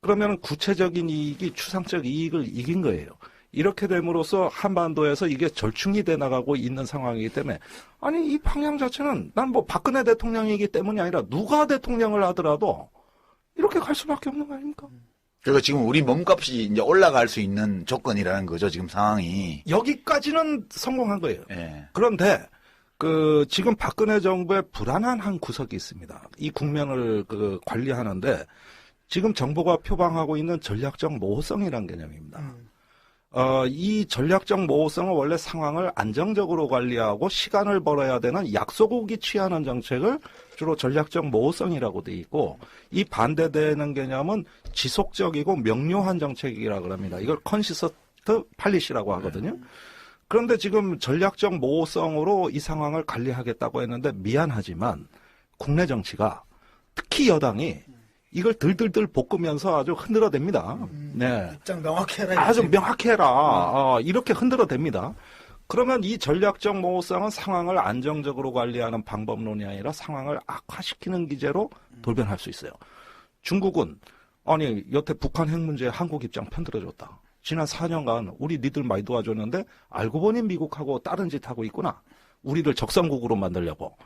그러면 구체적인 이익이 추상적 이익을 이긴 거예요. 이렇게 됨으로써 한반도에서 이게 절충이 돼 나가고 있는 상황이기 때문에 아니 이 방향 자체는 난 뭐 박근혜 대통령이기 때문이 아니라 누가 대통령을 하더라도 이렇게 갈 수밖에 없는 거 아닙니까? 그리고 지금 우리 몸값이 이제 올라갈 수 있는 조건이라는 거죠, 지금 상황이. 여기까지는 성공한 거예요. 예. 그런데 지금 박근혜 정부의 불안한 한 구석이 있습니다. 이 국면을 관리하는데 지금 정부가 표방하고 있는 전략적 모호성이라는 개념입니다. 이 전략적 모호성은 원래 상황을 안정적으로 관리하고 시간을 벌어야 되는 약소국이 취하는 정책을 주로 전략적 모호성이라고 돼 있고, 이 반대되는 개념은 지속적이고 명료한 정책이라고 합니다. 이걸 컨시스트 팔리시라고 하거든요. 그런데 지금 전략적 모호성으로 이 상황을 관리하겠다고 했는데 미안하지만 국내 정치가 특히 여당이 이걸 들들들 볶으면서 아주 흔들어댑니다. 네. 입장 명확히 해라. 아주 명확히 해라. 이렇게 흔들어댑니다. 그러면 이 전략적 모호성은 상황을 안정적으로 관리하는 방법론이 아니라 상황을 악화시키는 기제로 돌변할 수 있어요. 중국은 아니 여태 북한 핵 문제에 한국 입장 편들어줬다. 지난 4년간 우리 니들 많이 도와줬는데 알고 보니 미국하고 다른 짓 하고 있구나. 우리를 적성국으로 만들려고.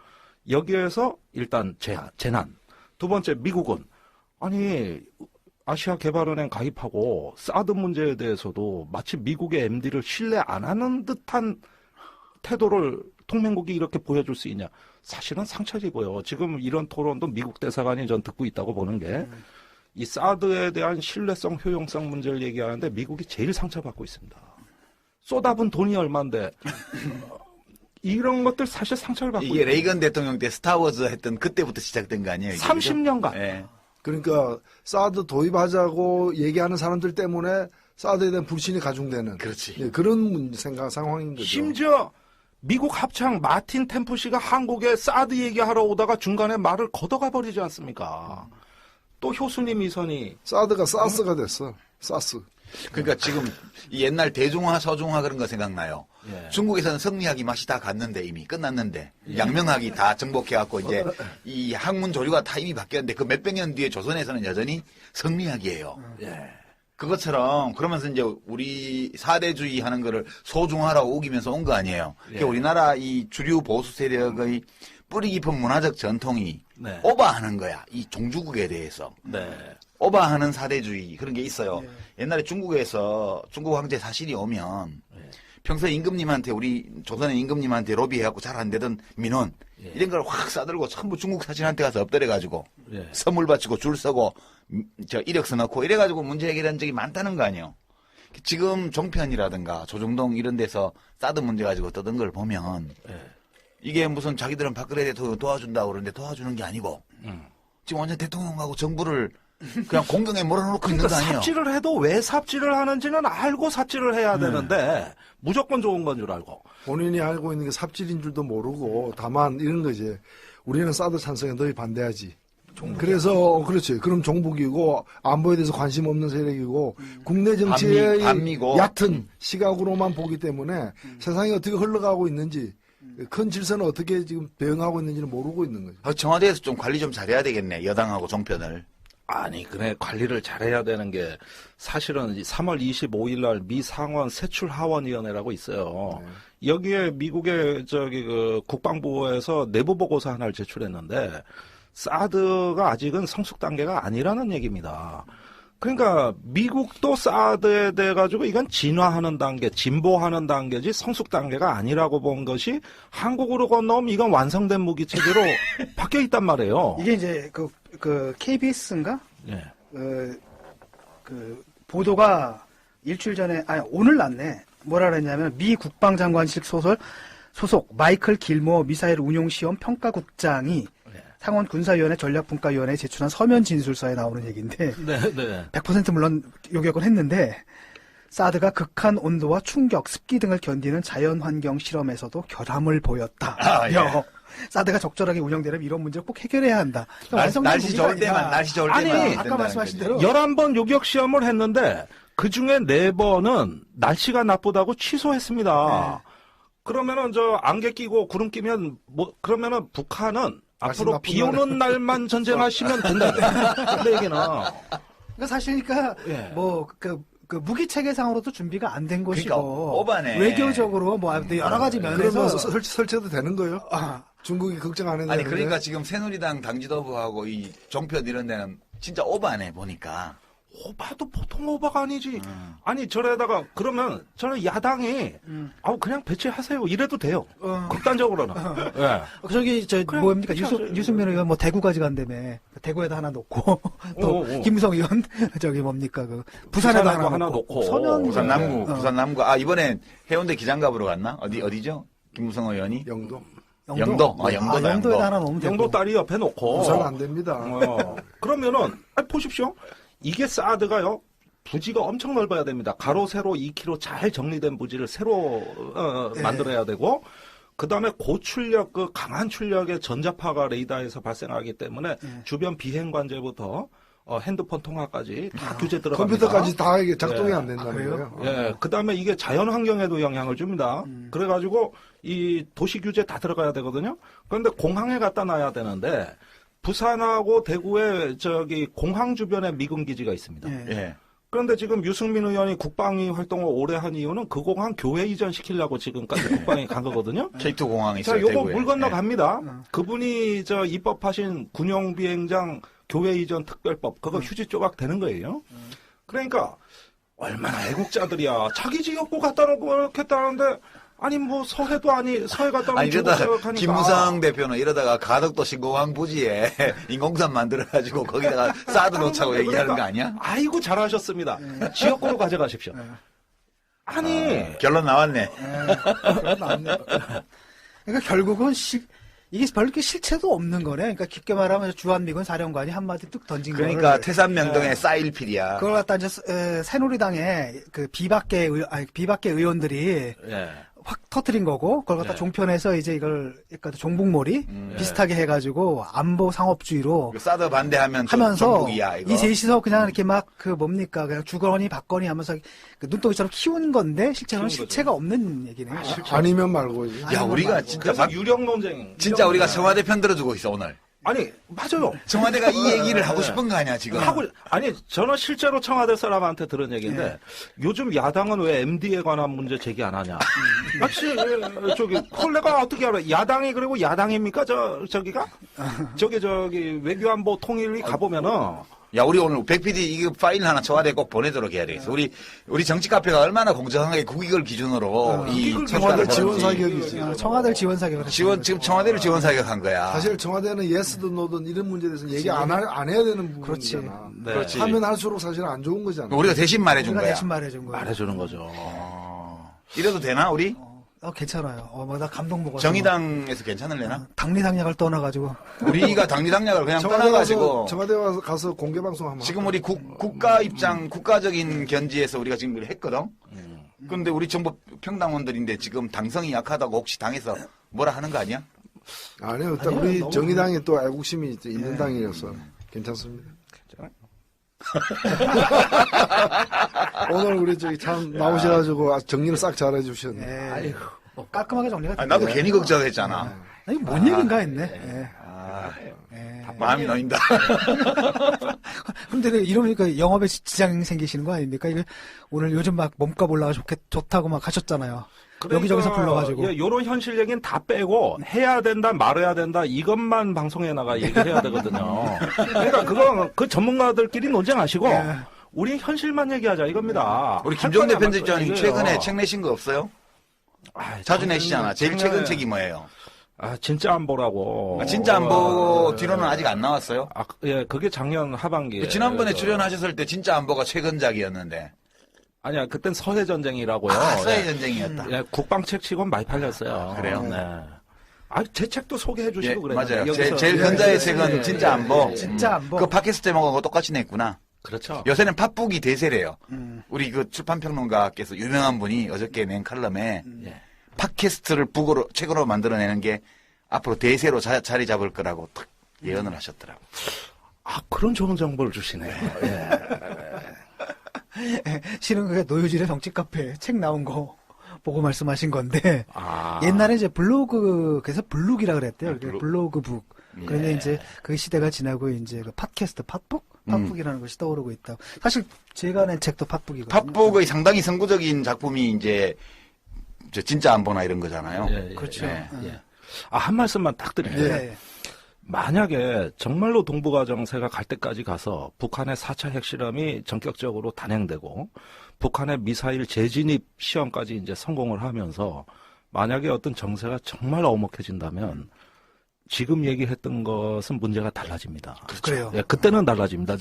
여기에서 일단 재난. 두 번째 미국은 아니 아시아개발은행 가입하고 사드 문제에 대해서도 마치 미국의 MD를 신뢰 안 하는 듯한 태도를 동맹국이 이렇게 보여줄 수 있냐. 사실은 상처를 입어요. 지금 이런 토론도 미국 대사관이 전 듣고 있다고 보는 게 이 사드에 대한 신뢰성, 효용성 문제를 얘기하는데 미국이 제일 상처받고 있습니다. 쏟아본 돈이 얼마인데 이런 것들 사실 상처를 받고 이게 레이건 대통령 때 스타워즈 했던 그때부터 시작된 거 아니에요? 30년간. 예. 그러니까 사드 도입하자고 얘기하는 사람들 때문에 사드에 대한 불신이 가중되는 그렇지. 예, 그런 상황인 거죠. 심지어 미국 합창 마틴 템프시가 한국에 사드 얘기하러 오다가 중간에 말을 걷어가 버리지 않습니까? 또 효수님 이선이 사드가 사스가 됐어. 사스. 그러니까 지금 이 옛날 대중화, 서중화 그런 거 생각나요. 예. 중국에서는 성리학이 맛이 다 갔는데 이미 끝났는데 양명학이 다 정복해갖고 이제 이 학문 조류가 다 이미 바뀌었는데 그 몇백 년 뒤에 조선에서는 여전히 성리학이에요. 예. 그것처럼 그러면서 이제 우리 사대주의 하는 거를 소중하라고 우기면서 온 거 아니에요. 예. 그러니까 우리나라 이 주류 보수 세력의 뿌리 깊은 문화적 전통이 네. 오버하는 거야. 이 종주국에 대해서. 네. 오버하는 사대주의 그런 게 있어요. 네. 옛날에 중국에서 중국 황제 사실이 오면 평소에 임금님한테 우리 조선의 임금님한테 로비해갖고 잘 안 되던 민원 예. 이런 걸 확 싸들고 전부 중국 사신한테 가서 엎드려가지고 예. 선물 바치고 줄 서고 저 이력서 넣고 이래가지고 문제 해결한 적이 많다는 거 아니에요. 지금 종편이라든가 조중동 이런 데서 사드 문제 가지고 떠든 걸 보면 예. 이게 무슨 자기들은 박근혜 대통령 도와준다고 그러는데 도와주는 게 아니고 지금 완전 대통령하고 정부를 그냥 공경에 몰아넣고 있는 거 그러니까 아니에요. 삽질을 해도 왜 삽질을 하는지는 알고 삽질을 해야 되는데 무조건 좋은 건 줄 알고. 본인이 알고 있는 게 삽질인 줄도 모르고 다만 이런 거지. 우리는 사드 찬성에 너희 반대하지. 그래서 그렇지. 그럼 종북이고 안보에 대해서 관심 없는 세력이고 국내 정치의 반미고. 얕은 시각으로만 보기 때문에 세상이 어떻게 흘러가고 있는지 큰 질서는 어떻게 지금 배응하고 있는지는 모르고 있는 거죠. 청와대에서 좀 관리 좀 잘해야 되겠네. 여당하고 종편을. 아니, 그래, 관리를 잘해야 되는 게 사실은 3월 25일 날 미 상원 세출하원위원회라고 있어요. 여기에 미국의 그 국방부에서 내부 보고서 하나를 제출했는데 사드가 아직은 성숙 단계가 아니라는 얘기입니다. 그러니까 미국도 사드에 대해 가지고 이건 진화하는 단계, 진보하는 단계지 성숙 단계가 아니라고 본 것이 한국으로 건너면 이건 완성된 무기 체계로 바뀌어 있단 말이에요. 이게 이제 그 KBS인가? 예. 그 보도가 일주일 전에 오늘 났네. 뭐라 그랬냐면 미 국방장관실 소속 마이클 길모 미사일 운용 시험 평가국장이 상원 군사위원회 전략분과위원회에 제출한 서면 진술서에 나오는 얘기인데 네, 네. 100% 물론 요격은 했는데 사드가 극한 온도와 충격, 습기 등을 견디는 자연환경 실험에서도 결함을 보였다. 사드가 적절하게 운영되려면 이런 문제를 꼭 해결해야 한다. 날씨 좋을 때만, 날씨 좋을 때만. 아니, 아까 말씀하신 대로 11번 요격 시험을 했는데 그 중에 4번은 날씨가 나쁘다고 취소했습니다. 그러면은 안개 끼고 구름 끼면 그러면은 북한은 앞으로 비 오는 날만 전쟁하시면 된다. 근데 얘기는 그러니까 사실 예. 그 무기 체계상으로도 준비가 안 된 것이고 오바네. 외교적으로 여러 가지 면에서 그러면 설치해도 되는 거예요? 아, 중국이 걱정 안 해도 아니, 되는데. 그러니까 지금 새누리당 당지도부하고 이 종편 이런 데는 진짜 오바네, 보니까. 오바도 보통 오바가 아니지. 아니 저래다가 그러면 저는 야당이 그냥 배치하세요. 이래도 돼요. 극단적으로는. 예. 저기 그래, 뭡니까 그렇죠. 유승민 의원 대구까지 간다며 대구에다 하나 놓고 또 김무성 의원 뭡니까 부산에다 하나 놓고 서면 부산 남구. 이번엔 해운대 기장갑으로 갔나? 어디죠? 김무성 의원이? 영도. 영도. 영도다, 영도에다 하나 놓으면 영도 딸이 옆에 놓고. 부산 안 됩니다. 그러면은 보십시오. 이게 사드가요. 부지가 엄청 넓어야 됩니다. 가로 세로 2km 잘 정리된 부지를 새로 만들어야 되고 그다음에 고출력 강한 출력의 전자파가 레이더에서 발생하기 때문에 주변 비행 관제부터 핸드폰 통화까지 다 규제 들어갑니다. 컴퓨터까지 다 이게 작동이 안 된다는 거예요. 예, 그다음에 이게 자연 환경에도 영향을 줍니다. 그래가지고 이 도시 규제 다 들어가야 되거든요. 그런데 공항에 갖다 놔야 되는데 부산하고 대구에 공항 주변에 미군 기지가 있습니다. 예. 그런데 지금 유승민 의원이 국방위 활동을 오래 한 이유는 그 공항 교회 이전시키려고 지금까지 국방위 간 거거든요. K2 공항이 자, 있어요. 요거 대구에. 물 건너갑니다. 그분이 입법하신 군용 비행장 교회 이전 특별법 그거 휴지 조각 되는 거예요. 그러니까 얼마나 애국자들이야. 자기 지역구 갖다 놓고 이렇게 했다는데 아니 서해도 서해 갖다 놓고 이러다가 김무성 대표는 이러다가 가덕도 신공항 부지에 인공산 만들어가지고 거기다가 사드 놓자고 얘기하는 거 아니야? 아이고 잘하셨습니다. 지역구로 가져가십시오. 아니 결론 나왔네. 그러니까 결국은 이게 별로 이렇게 실체도 없는 거네. 그러니까 깊게 말하면 주한미군 사령관이 한마디 뚝 던진 거를. 그러니까 태산명동의 쌓일필이야. 그걸 갖다 이제 새누리당의 비박계 의원들이 확 터트린 거고, 그걸 갖다 네. 종편에서 이제 이걸 약간 종북몰이 비슷하게 해가지고 안보 상업주의로 그 사드 반대하면 좀 하면서 정복이야, 이거. 이 셋이서 그냥 이렇게 막 그 뭡니까 그냥 주거니 받거니 하면서 그 눈덩이처럼 키운 건데 실제로는 키운 실체가 없는 얘기네요. 아니면 말고. 야, 우리가 진짜 그래서 유령 논쟁. 진짜 우리가 청와대 편 들어주고 있어, 오늘. 아니 맞아요. 청와대가 이 얘기를 하고 싶은 거 아니야, 지금? 아니 저는 실제로 청와대 사람한테 들은 얘기인데 요즘 야당은 왜 MD에 관한 문제 제기 안 하냐? 마치 저기 콜레가 어떻게 알아? 야당이 그리고 야당입니까? 저기가 저기 외교안보 통일위 가보면은 야, 우리 오늘 백 PD 이거 파일 하나 청와대에 꼭 보내도록 해야 되겠어. 우리 정치 카페가 얼마나 공정하게 국익을 기준으로 이 청와대 청와대 지원 사격이 있어요. 청와대를 지원 사격을 지금 청와대를 지원 사격한 거야. 사실 청와대는 예스든 노든 이런 문제에 대해서 얘기 안 해야 되는 그렇지. 부분이잖아. 네. 그렇지. 하면 할수록 사실 안 좋은 거잖아. 우리가 대신 말해준 우리가 거야. 대신 말해준 거예요. 말해주는 거죠. 이래도 되나, 우리? 괜찮아요. 나 감동 먹었어. 정의당에서 괜찮을래나? 당리당략을 떠나가지고 우리가 당리당략을 그냥 청와대 떠나가지고 청와대 가서 공개 방송 한번. 지금 우리 국가 입장, 국가적인 견지에서 우리가 지금 이걸 했거든? 근데 우리 정부 평당원들인데 지금 당성이 약하다고 혹시 당에서 뭐라 하는 거 아니야? 아니요, 일단 우리 정의당이 또 애국심이 있는 당이어서 괜찮습니다. 오늘 우리 저기 참 나오셔가지고 정리를 싹 잘해 주셨네. 깔끔하게 정리가 아니, 나도 됐네. 괜히 걱정했잖아. 아니 뭔 얘기인가 했네. 마음이 놓인다. 근데 이러니까 영업에 지장 생기시는 거 아닙니까? 이게 오늘 요즘 막 몸값 올라가 좋다고 막 하셨잖아요. 여기저기서 불러가지고. 예, 요런 현실 얘기는 다 빼고 해야 된다 말아야 된다 이것만 방송에 나가 얘기해야 되거든요. 그러니까 그거 그 전문가들끼리 논쟁하시고 우리 현실만 얘기하자 이겁니다. 우리 할 김종대 거냐, 말 편집장님 거냐 최근에 이거예요. 책 내신 거 없어요? 아, 자주 내시잖아. 제일 최근 작년에- 책이 뭐예요? 진짜 안 보라고. 진짜 안 보고 뒤로는 아직 안 나왔어요? 예, 그게 작년 하반기에. 그 지난번에 출연하셨을 때 진짜 안 보가 최근작이었는데. 아니야, 그땐 서해 전쟁이라고요. 서해 전쟁이었다. 예, 국방책 치곤 많이 팔렸어요. 그래요? 네. 제 책도 소개해 주시고 예, 그래요. 맞아요. 여기서. 제일 근자의 책은 진짜 안 보. 진짜 안 보. 그 팟캐스트 제목하고 똑같이 냈구나. 그렇죠. 요새는 팟북이 대세래요. 우리 그 출판평론가께서 유명한 분이 어저께 낸 칼럼에 예. 팟캐스트를 북으로 책으로 만들어내는 게 앞으로 대세로 자리 잡을 거라고 탁 예언을 하셨더라고. 그런 좋은 정보를 주시네요. 예. 실은 그게 노유진의 정치 카페 책 나온 거 보고 말씀하신 건데 아. 옛날에 이제 블로그에서 블룩이라 그랬대요. 블룩. 블로그북. 그런데 이제 그 시대가 지나고 이제 그 팟캐스트 팟북? 팟북이라는 것이 떠오르고 있다. 사실 제가 낸 책도 팟북이거든요. 팟북의 상당히 선구적인 작품이 이제 저 진짜 안 보나 이런 거잖아요. 예, 그렇죠. 예. 예. 한 말씀만 딱 드릴게요. 네. 만약에 정말로 동북아정세가 갈 때까지 가서 북한의 4차 핵실험이 전격적으로 단행되고 북한의 미사일 재진입 시험까지 이제 성공을 하면서 만약에 어떤 정세가 정말 엄혹해진다면 지금 얘기했던 것은 문제가 달라집니다. 그래요. 예, 그때는 달라집니다.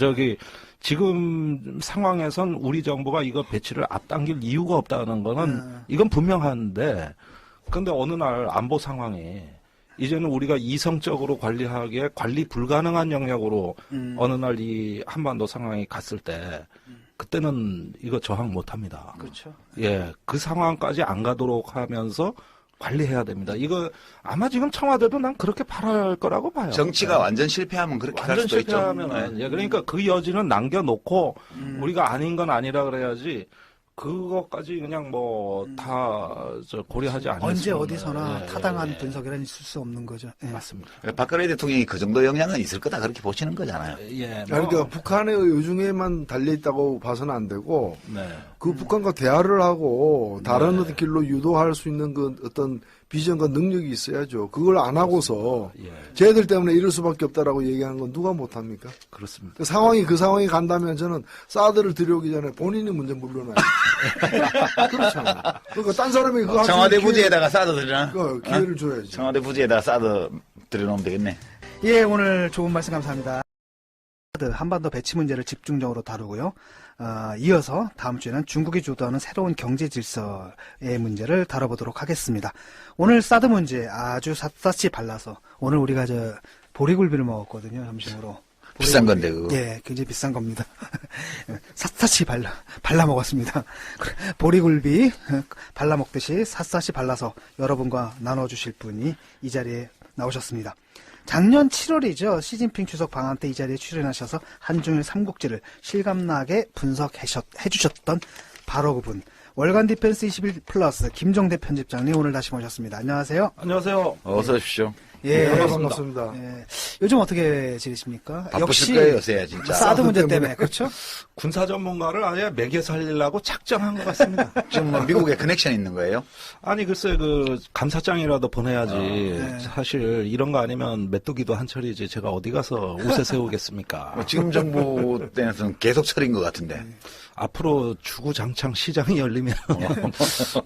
지금 상황에선 우리 정부가 이거 배치를 앞당길 이유가 없다는 거는 이건 분명한데 근데 어느 날 안보 상황이 이제는 우리가 이성적으로 관리하기에 관리 불가능한 영역으로 어느 날 이 한반도 상황이 갔을 때 그때는 이거 저항 못 합니다. 그렇죠. 예, 그 상황까지 안 가도록 하면서 관리해야 됩니다. 이거 아마 지금 청와대도 난 그렇게 바랄 거라고 봐요. 정치가 완전 실패하면 그렇게 할 완전 수도 있죠. 실패하면 예, 그러니까 그 여지는 남겨놓고 우리가 아닌 건 아니라 그래야지 그것까지 그냥 뭐 다 고려하지 않을 언제 수는 어디서나 예, 타당한 예, 분석이란 있을 수 없는 거죠. 예. 맞습니다. 박근혜 대통령이 그 정도 영향은 있을 거다 그렇게 보시는 거잖아요. 예, 그러니까 북한의 의중에만 달려있다고 봐서는 안 되고 네. 그 북한과 대화를 하고 다른 어떤 길로 유도할 수 있는 그 어떤 비전과 능력이 있어야죠. 그걸 안 하고서 예, 쟤들 때문에 이럴 수밖에 없다라고 얘기하는 건 누가 못합니까? 그렇습니다. 그 상황이 간다면 저는 사드를 들여오기 전에 본인이 먼저 물러나요. 그렇잖아요. 그러니까 딴 사람이 그거 할수 청와대 있는 부지에다가 사드 들이나? 기회를 줘야지. 청와대 부지에다가 사드 들여놓으면 되겠네. 예, 오늘 좋은 말씀 감사합니다. 한반도 배치 문제를 집중적으로 다루고요. 이어서 다음 주에는 중국이 주도하는 새로운 경제 질서의 문제를 다뤄보도록 하겠습니다. 오늘 사드 문제 아주 샅샅이 발라서 오늘 우리가 보리굴비를 먹었거든요, 점심으로. 비싼 건데, 그거. 예, 굉장히 비싼 겁니다. 샅샅이 발라 먹었습니다. 보리굴비 발라 먹듯이 샅샅이 발라서 여러분과 나눠주실 분이 이 자리에 나오셨습니다. 작년 7월이죠. 시진핑 주석 방한 때 이 자리에 출연하셔서 한중일 삼국지를 실감나게 분석해주셨던 바로 그분. 월간 디펜스 21 플러스 김정대 편집장님 오늘 다시 모셨습니다. 안녕하세요. 안녕하세요. 어서 오십시오. 예, 네, 반갑습니다. 예. 요즘 어떻게 지내십니까? 바쁘실 거예요, 요새 진짜. 사드 문제 때문에. 때문에 그렇죠? 군사 전문가를 아예 매개 살리려고 작정한 것 같습니다. 지금 뭐 미국에 커넥션 있는 거예요? 아니 글쎄 그 감사장이라도 보내야지. 네. 사실 이런 거 아니면 메뚜기도 한철이지 제가 어디 가서 옷에 세우겠습니까? 뭐 지금 정부 때는 계속 철인 것 같은데. 앞으로 주구장창 시장이 열리면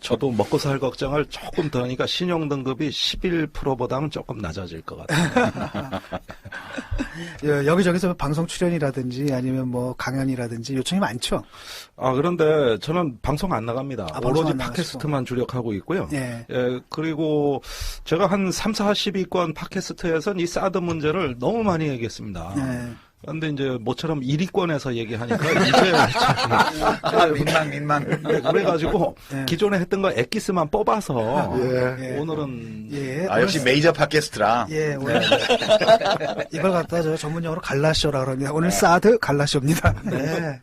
저도 먹고 살 걱정을 조금 더 하니까 신용등급이 11%보다는 조금 낮아질 것 같아요. 예, 여기저기서 방송 출연이라든지 아니면 뭐 강연이라든지 요청이 많죠? 아, 그런데 저는 방송 안 나갑니다. 아, 방송 오로지 안 나가시고. 팟캐스트만 주력하고 있고요. 예. 예, 그리고 제가 한 3, 40위권 팟캐스트에서는 이 사드 문제를 너무 많이 얘기했습니다. 예. 그런데 이제 모처럼 1위권에서 얘기하니까 이제 아, 민망. 네, 그래가지고 예. 기존에 했던 거 엑기스만 뽑아서 예. 예. 오늘은 예. 아, 역시 메이저 팟캐스트라. 예, 오늘 이걸 갖다 저 전문용어로 갈라쇼라 그럽니다. 오늘 사드 갈라쇼입니다. 네.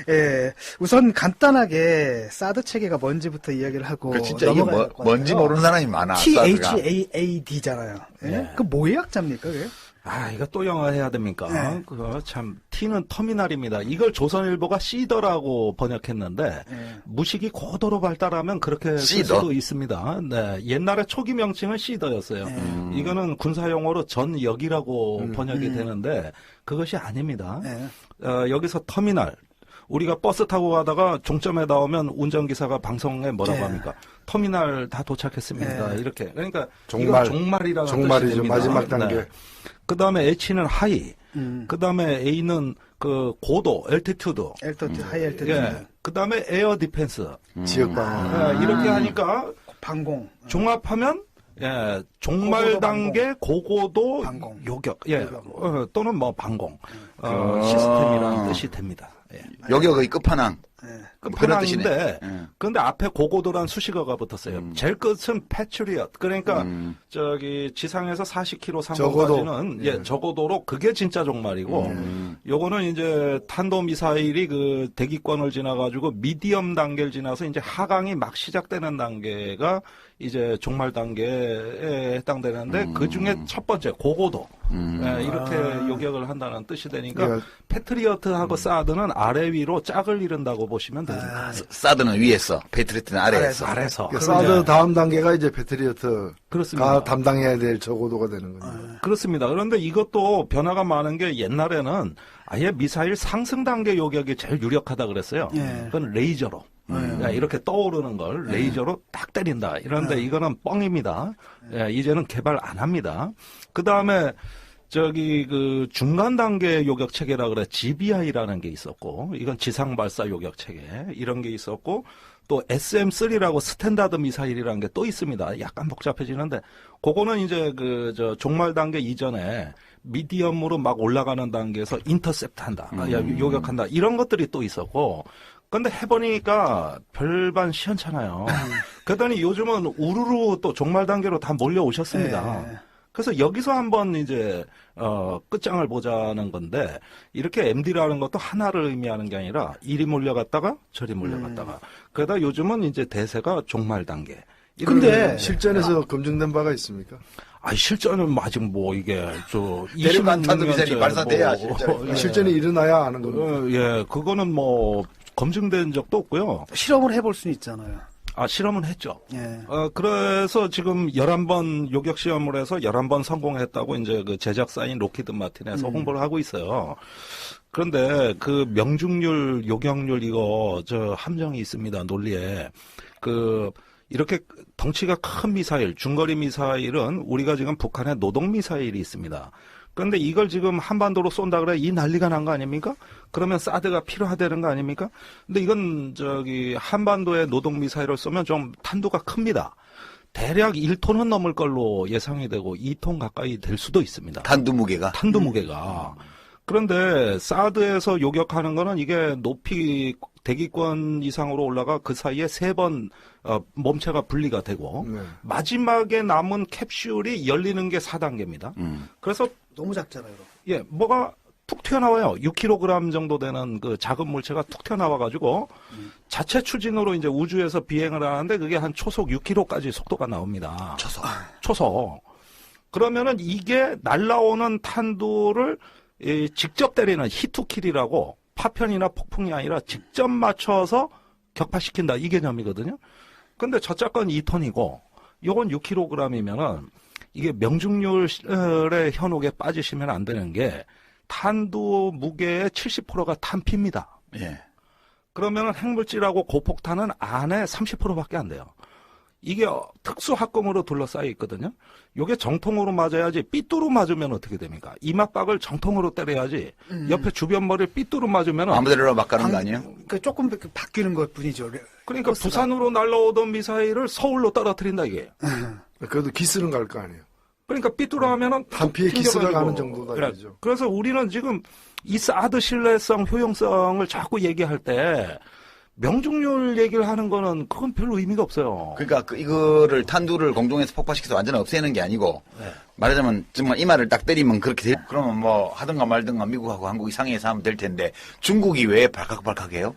예, 우선 간단하게 사드 체계가 뭔지부터 이야기를 하고 그 진짜 이게 넘어가야 될것 뭔지 같아요. 모르는 사람이 많아. 사드가. THAAD잖아요. 예? 네. 그 뭐의 약자입니까, 그게? 아, 이거 또 영어 해야 됩니까? 네. 그거 참, T는 터미널입니다. 이걸 조선일보가 시더라고 번역했는데, 예. 무식이 고도로 발달하면 그렇게 쓸 시더? 수도 있습니다. 네. 옛날에 초기 명칭은 시더였어요. 네. 이거는 군사용어로 전역이라고 번역이 되는데, 그것이 아닙니다. 예. 여기서 터미널. 우리가 버스 타고 가다가 종점에 나오면 운전기사가 방송에 뭐라고 네. 합니까? 터미널 다 도착했습니다. 네. 이렇게. 그러니까 종말. 이건 종말이라는 종말이죠. 뜻이 됩니다. 마지막 단계. 네. 그 다음에 H는 하이. 음. 그 다음에 A는 그 고도, 엘티튜드. 엘터트, 하이 엘터트. 예. 그 다음에 에어 디펜스. 지역 방어. 예, 이렇게 하니까 방공. 종합하면 예, 종말 고고도 단계 고고도 방공. 요격. 예. 요격. 또는 뭐 방공. 시스템이라는 뜻이 됩니다. 예. 요격의 끝판왕. 예. 그런 뜻이네. 끝판왕인데, 예. 그런데 앞에 고고도란 수식어가 붙었어요. 제일 끝은 패트리엇. 그러니까, 저기, 지상에서 40km 상공까지는, 예, 적어도로 그게 진짜 종말이고, 요거는 이제 탄도미사일이 그 대기권을 지나가지고 미디엄 단계를 지나서 이제 하강이 막 시작되는 단계가 이제 종말 단계에 해당되는데, 그 중에 첫 번째, 고고도. 예, 이렇게 요격을 한다는 뜻이 되니까, 예. 패트리어트하고 사드는 아래 위로 짝을 이룬다고 보시면 됩니다. 사드는 위에서, 패트리트는 아래에서. 아래서. 그 그럼 사드 이제 다음 단계가 이제 패트리어트가 그렇습니다. 담당해야 될 저고도가 되는 거죠. 그렇습니다. 그런데 이것도 변화가 많은 게 옛날에는 아예 미사일 상승 단계 요격이 제일 유력하다 그랬어요. 예. 그건 레이저로. 그러니까 이렇게 떠오르는 걸 레이저로 딱 때린다. 이런데 이거는 뻥입니다. 예, 이제는 개발 안 합니다. 그 다음에 저기 그 중간 단계 요격 체계라 그래 GBI라는 게 있었고 이건 지상 발사 요격 체계 이런 게 있었고 또 SM3라고 스탠다드 미사일이라는 게 또 있습니다. 약간 복잡해지는데 그거는 이제 그 저 종말 단계 이전에 미디엄으로 막 올라가는 단계에서 인터셉트한다, 요격한다 이런 것들이 또 있었고. 근데 해보니까 별반 시원찮아요. 그러더니 요즘은 우르르 또 종말 단계로 다 몰려오셨습니다. 예. 그래서 여기서 한번 이제 끝장을 보자는 건데 이렇게 MD라는 것도 하나를 의미하는 게 아니라 이리 몰려갔다가 저리 몰려갔다가 그러다 요즘은 이제 대세가 종말 단계. 근데 실전에서 검증된 바가 있습니까? 실전은 아직 뭐 이게 저 대륙간 26년째 탄도미사일이 발사돼야 실전에. 실전이 일어나야 아는 겁니다. 예, 그거는 뭐 검증된 적도 없고요. 실험을 해볼 수는 있잖아요. 실험은 했죠. 예. 그래서 지금 11번 요격 시험을 해서 11번 성공했다고 이제 그 제작사인 로키드 마틴에서 홍보를 하고 있어요. 그런데 그 명중률, 요격률 이거 저 함정이 있습니다. 논리에. 이렇게 덩치가 큰 미사일, 중거리 미사일은 우리가 지금 북한에 노동 미사일이 있습니다. 그런데 이걸 지금 한반도로 쏜다 그래 이 난리가 난 거 아닙니까? 그러면 사드가 필요하다는 거 아닙니까? 근데 이건 저기 한반도에 노동 미사일을 쏘면 좀 탄두가 큽니다. 대략 1톤은 넘을 걸로 예상이 되고 2톤 가까이 될 수도 있습니다. 탄두 무게가. 탄두 무게가. 그런데 사드에서 요격하는 거는 이게 높이 대기권 이상으로 올라가 그 사이에 3번 몸체가 분리가 되고 네. 마지막에 남은 캡슐이 열리는 게 4단계입니다. 그래서 너무 작잖아요. 예, 뭐가 툭 튀어나와요. 6kg 정도 되는 그 작은 물체가 툭 튀어나와가지고 자체 추진으로 이제 우주에서 비행을 하는데 그게 한 초속 6km까지 속도가 나옵니다. 초속. 그러면은 이게 날라오는 탄두를 직접 때리는 히트킬이라고 파편이나 폭풍이 아니라 직접 맞춰서 격파시킨다 이 개념이거든요. 근데 저작 건 2톤이고 요건 6kg이면은 이게 명중률의 현혹에 빠지시면 안 되는 게 탄두 무게의 70%가 탄피입니다. 예. 그러면은 핵물질하고 고폭탄은 안에 30%밖에 안 돼요. 이게 특수 합금으로 둘러싸여 있거든요. 요게 정통으로 맞아야지 삐뚤어 맞으면 어떻게 됩니까? 이마박을 정통으로 때려야지 옆에 주변 머리를 삐뚤어 맞으면 아무데나 막 가는 거 아니에요? 그러니까 조금 바뀌는 것 뿐이죠. 그러니까 코스가. 부산으로 날라오던 미사일을 서울로 떨어뜨린다 이게. 그래도 기스는 갈 거 아니에요. 그러니까 삐뚤어 하면은 단피에 툭 기스가 튕겨가지고. 가는 정도다 그래. 이거죠. 그래서 우리는 지금 이 사드 신뢰성, 효용성을 자꾸 얘기할 때 명중률 얘기를 하는 거는 그건 별로 의미가 없어요. 그러니까 이거를 탄두를 공중에서 폭파시켜서 완전히 없애는 게 아니고 네. 말하자면 정말 이마를 딱 때리면 그렇게 돼. 그러면 뭐 하든가 말든가 미국하고 한국이 상의해서 하면 될 텐데 중국이 왜 발칵발칵해요?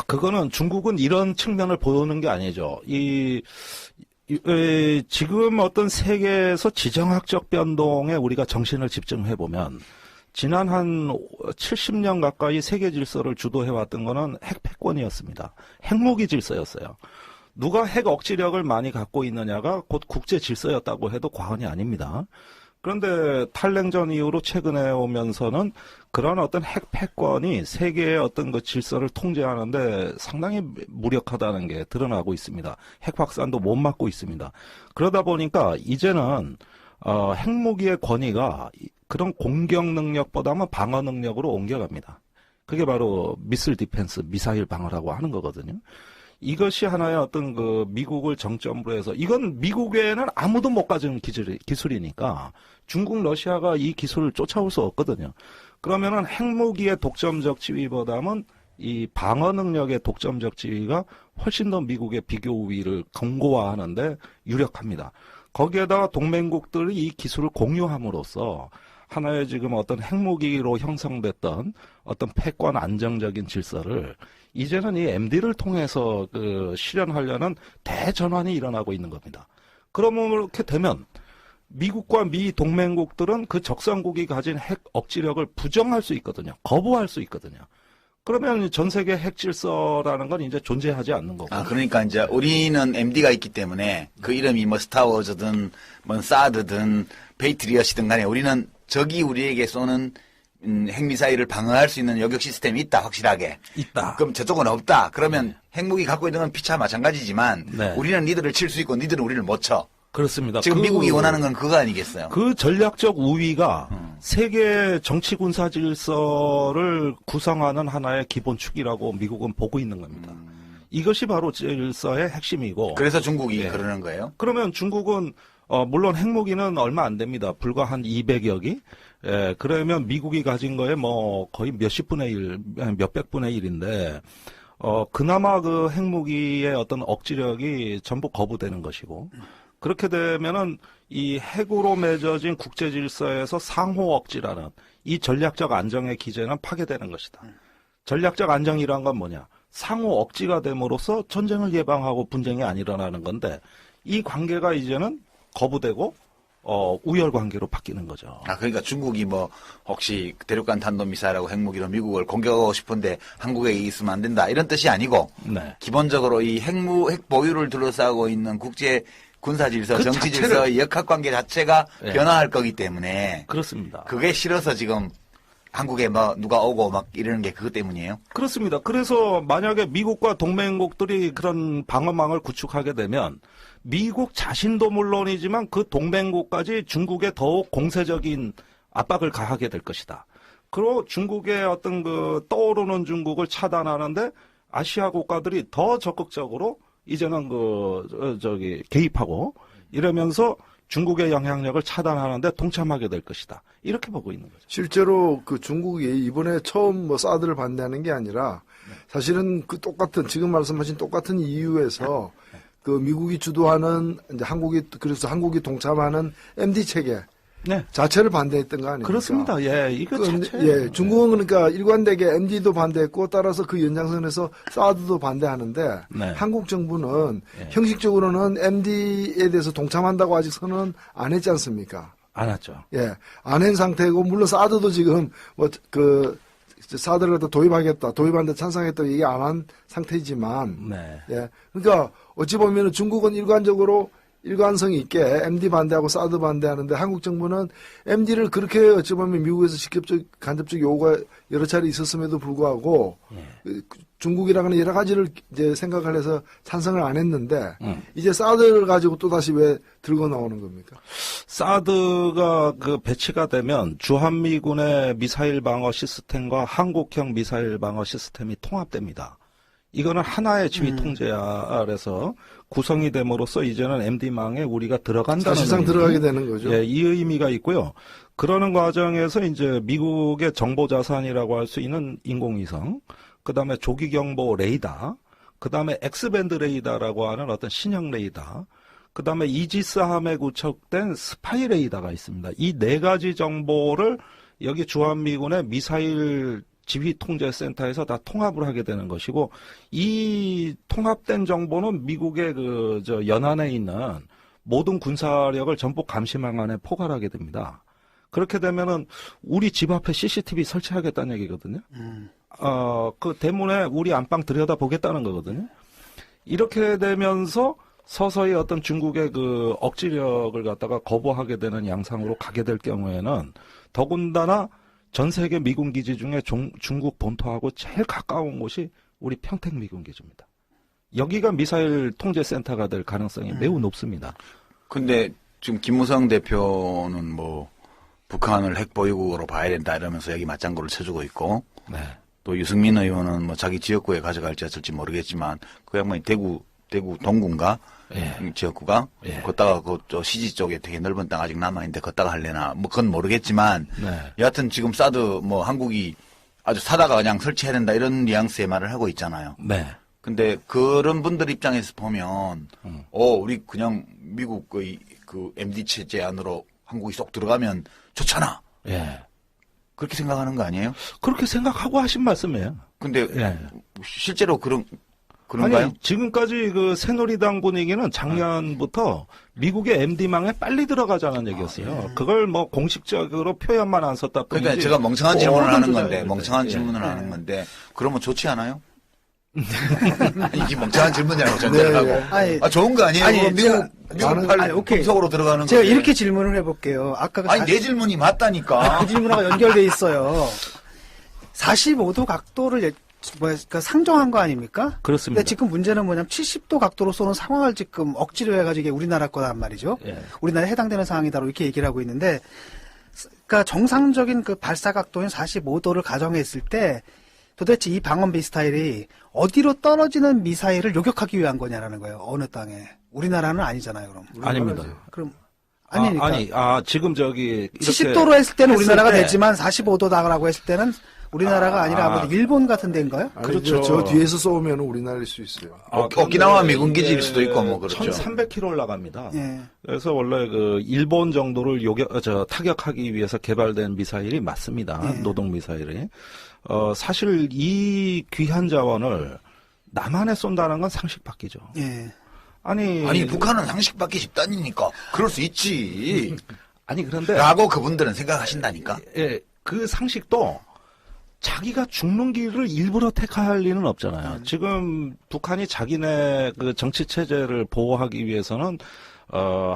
그거는 중국은 이런 측면을 보는 게 아니죠. 지금 어떤 세계에서 지정학적 변동에 우리가 정신을 집중해 보면 지난 한 70년 가까이 세계 질서를 주도해왔던 거는 핵 패권이었습니다. 핵무기 질서였어요. 누가 핵 억지력을 많이 갖고 있느냐가 곧 국제 질서였다고 해도 과언이 아닙니다. 그런데 탈냉전 이후로 최근에 오면서는 그런 어떤 핵 패권이 세계의 어떤 그 질서를 통제하는데 상당히 무력하다는 게 드러나고 있습니다. 핵 확산도 못 막고 있습니다. 그러다 보니까 이제는 핵무기의 권위가 그런 공격 능력보다는 방어 능력으로 옮겨갑니다. 그게 바로 미슬 디펜스, 미사일 방어라고 하는 거거든요. 이것이 하나의 어떤 그 미국을 정점으로 해서 이건 미국에는 아무도 못 가진 기술이니까 중국, 러시아가 이 기술을 쫓아올 수 없거든요. 그러면은 핵무기의 독점적 지위보다는 이 방어 능력의 독점적 지위가 훨씬 더 미국의 비교 우위를 견고화하는데 유력합니다. 거기에다가 동맹국들이 이 기술을 공유함으로써 하나의 지금 어떤 핵무기로 형성됐던 어떤 패권 안정적인 질서를 이제는 이 MD를 통해서 실현하려는 대전환이 일어나고 있는 겁니다. 그러면 그렇게 되면 미국과 미 동맹국들은 그 적성국이 가진 핵 억지력을 부정할 수 있거든요. 거부할 수 있거든요. 그러면 전 세계 핵 질서라는 건 이제 존재하지 않는 거고. 그러니까 이제 우리는 MD가 있기 때문에 그 이름이 뭐 스타워즈든 뭐 사드든 페이트리엇이든 간에 우리는 적이 우리에게 쏘는 핵미사일을 방어할 수 있는 요격 시스템이 있다, 확실하게. 있다. 그럼 저쪽은 없다. 그러면 핵무기 갖고 있는 건 피차 마찬가지지만 네. 우리는 니들을 칠 수 있고 니들은 우리를 못 쳐. 그렇습니다. 지금 미국이 원하는 건 그거 아니겠어요? 그 전략적 우위가 세계 정치 군사 질서를 구성하는 하나의 기본축이라고 미국은 보고 있는 겁니다. 이것이 바로 질서의 핵심이고. 그래서 중국이 예. 그러는 거예요? 그러면 중국은 물론 핵무기는 얼마 안 됩니다. 불과 한 200여 기. 예, 그러면 미국이 가진 거에 뭐 거의 몇십 분의 1, 몇백 분의 1인데 그나마 그 핵무기의 어떤 억지력이 전부 거부되는 것이고 그렇게 되면은 이 핵으로 맺어진 국제 질서에서 상호 억지라는 이 전략적 안정의 기제는 파괴되는 것이다. 전략적 안정이란 건 뭐냐? 상호 억지가 됨으로써 전쟁을 예방하고 분쟁이 안 일어나는 건데 이 관계가 이제는 거부되고 우열 관계로 바뀌는 거죠. 그러니까 중국이 뭐 혹시 대륙간 탄도미사일하고 핵무기로 미국을 공격하고 싶은데 한국에 있으면 안 된다 이런 뜻이 아니고 네. 기본적으로 이 핵 보유를 둘러싸고 있는 국제 군사 질서, 그 정치 자체를- 질서, 역학 관계 자체가 네. 변화할 거기 때문에 그렇습니다. 그게 싫어서 지금 한국에 뭐 누가 오고 막 이러는 게 그것 때문이에요. 그렇습니다. 그래서 만약에 미국과 동맹국들이 그런 방어망을 구축하게 되면 미국 자신도 물론이지만 그 동맹국까지 중국에 더욱 공세적인 압박을 가하게 될 것이다. 그리고 중국의 어떤 그 떠오르는 중국을 차단하는데 아시아 국가들이 더 적극적으로 이제는 개입하고 이러면서 중국의 영향력을 차단하는데 동참하게 될 것이다. 이렇게 보고 있는 거죠. 실제로 그 중국이 이번에 처음 뭐 사드를 반대하는 게 아니라 사실은 그 똑같은 지금 말씀하신 똑같은 이유에서 그 미국이 주도하는 이제 그래서 한국이 동참하는 MD 체계 네. 자체를 반대했던 거 아닙니까? 그렇습니다. 예, 이거 자체. 예, 중국은 그러니까 일관되게 MD도 반대했고 따라서 그 연장선에서 사드도 반대하는데 네. 한국 정부는 예. 형식적으로는 MD에 대해서 동참한다고 아직 선언 안 했지 않습니까? 안 왔죠. 예, 안 한 상태고 물론 사드도 지금 뭐 그 사드를 갖다 도입하는데 찬성했다 얘기 안 한 상태이지만 네. 예, 그러니까 어찌 보면은 중국은 일관성이 있게 MD 반대하고 사드 반대하는데 한국 정부는 MD를 그렇게 어찌 보면 미국에서 간접적 요구가 여러 차례 있었음에도 불구하고 중국이라는 여러 가지를 이제 생각을 해서 찬성을 안 했는데 이제 사드를 가지고 또 다시 왜 들고 나오는 겁니까? 사드가 그 배치가 되면 주한미군의 미사일 방어 시스템과 한국형 미사일 방어 시스템이 통합됩니다. 이거는 하나의 지휘 통제 아래서 구성이 됨으로써 이제는 MD망에 우리가 들어간다는 사실상 의미. 들어가게 되는 거죠. 예, 이 의미가 있고요. 그러는 과정에서 이제 미국의 정보 자산이라고 할 수 있는 인공위성, 그다음에 조기 경보 레이더, 그다음에 X밴드 레이더라고 하는 어떤 신형 레이더, 그다음에 이지스함에 구축된 스파이 레이더가 있습니다. 이 네 가지 정보를 여기 주한미군의 미사일 지휘통제센터에서 다 통합을 하게 되는 것이고, 이 통합된 정보는 미국의 연안에 있는 모든 군사력을 전부 감시망 안에 포괄하게 됩니다. 그렇게 되면은 우리 집 앞에 CCTV 설치하겠다는 얘기거든요. 그 대문에 우리 안방 들여다보겠다는 거거든요. 이렇게 되면서 서서히 어떤 중국의 그 억지력을 갖다가 거부하게 되는 양상으로 가게 될 경우에는 더군다나 전 세계 미군 기지 중에 중국 본토하고 제일 가까운 곳이 우리 평택 미군 기지입니다. 여기가 미사일 통제센터가 될 가능성이 매우 높습니다. 근데 지금 김무성 대표는 뭐 북한을 핵 보유국으로 봐야 된다 이러면서 여기 맞장구를 쳐주고 있고, 네. 또 유승민 의원은 뭐 자기 지역구에 가져갈지 어쩔지 모르겠지만 그 양반이 대구 동구인가 예. 지역구가 예. 걷다가 그 시지 쪽에 되게 넓은 땅 아직 남아있는데 걷다가 할래나 뭐 그건 모르겠지만 네. 여하튼 지금 사드 뭐 한국이 아주 사다가 그냥 설치해야 된다 이런 뉘앙스의 말을 하고 있잖아요. 네. 근데 그런 분들 입장에서 보면 우리 그냥 미국 그 MD 체제 안으로 한국이 쏙 들어가면 좋잖아. 예. 그렇게 생각하는 거 아니에요? 그렇게 생각하고 하신 말씀이에요. 근데 예. 실제로 그런가요? 아니, 지금까지 그 새누리당 분위기는 작년부터 미국의 MD망에 빨리 들어가자는 얘기였어요. 그걸 뭐 공식적으로 표현만 안 썼다 뿐이지. 그러니까 제가 멍청한 질문을 하는 건데, 조작을 멍청한 예. 질문을 하는 건데, 그러면 좋지 않아요? 아니, 이게 멍청한 질문이라고 전제를 하고. 아니, 좋은 거 아니에요? 아니, 미국 아니, 오케이. 속으로 들어가는 거. 제가 이렇게 질문을 해볼게요. 아까 아니, 내 질문이 맞다니까. 그 질문하고 연결돼 있어요. 45도 각도를 그러니까 상정한 거 아닙니까? 그렇습니다. 근데 지금 문제는 뭐냐면 70도 각도로 쏘는 상황을 지금 억지로 해가지고 이게 우리나라 거란 말이죠. 예. 우리나라에 해당되는 상황이다 이렇게 얘기를 하고 있는데, 그러니까 정상적인 그 발사 각도인 45도를 가정했을 때 도대체 이 방언비 스타일이 어디로 떨어지는 미사일을 요격하기 위한 거냐라는 거예요. 어느 땅에. 우리나라는 아니잖아요, 그럼. 아닙니다. 그럼 아니니까. 지금 저기. 70도로 했을 때는 했을 우리나라가 때 됐지만 45도다라고 했을 때는 우리나라가 아니라 뭐 일본 같은 데인가요? 그렇죠. 저 뒤에서 쏘면 우리나라일 수 있어요. 오키나와 미군 기지일 수도 있고, 뭐, 그렇죠. 1300km 올라갑니다. 예. 그래서 원래 그 일본 정도를 타격하기 위해서 개발된 미사일이 맞습니다. 예. 노동 미사일이. 사실 이 귀한 자원을 남한에 쏜다는 건 상식 밖이죠. 예. 아니, 북한은 상식 받기 집단이니까, 그럴 수 있지. 그런데. 라고 그분들은 생각하신다니까. 예, 그 상식도 자기가 죽는 길을 일부러 택할 리는 없잖아요. 지금 북한이 자기네 그 정치 체제를 보호하기 위해서는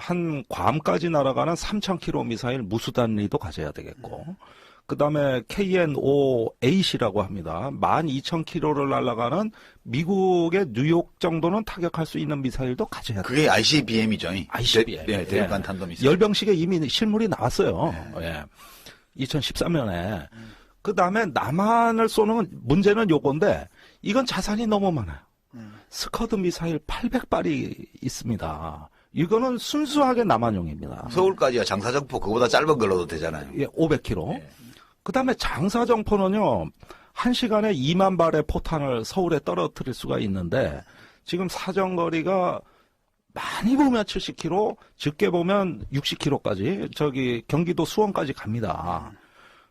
한 괌까지 날아가는 3,000km 미사일 무수단리도 가져야 되겠고, 그 다음에 KN-5A라고 합니다. 12,000km를 날아가는 미국의 뉴욕 정도는 타격할 수 있는 미사일도 가져야 돼요. 그게 ICBM이죠. ICBM. 네, 대륙간 탄도미사일. 열병식에 이미 실물이 나왔어요. 예. 2013년에. 그 다음에 남한을 쏘는 문제는 요건데, 이건 자산이 너무 많아요. 스커드 미사일 800발이 있습니다. 이거는 순수하게 남한용입니다. 서울까지야 장사정포 그거보다 짧은 걸로도 되잖아요. 예, 500km. 그다음에 장사정포는요. 1시간에 2만 발의 포탄을 서울에 떨어뜨릴 수가 있는데 지금 사정거리가 많이 보면 70km, 적게 보면 60km까지 저기 경기도 수원까지 갑니다.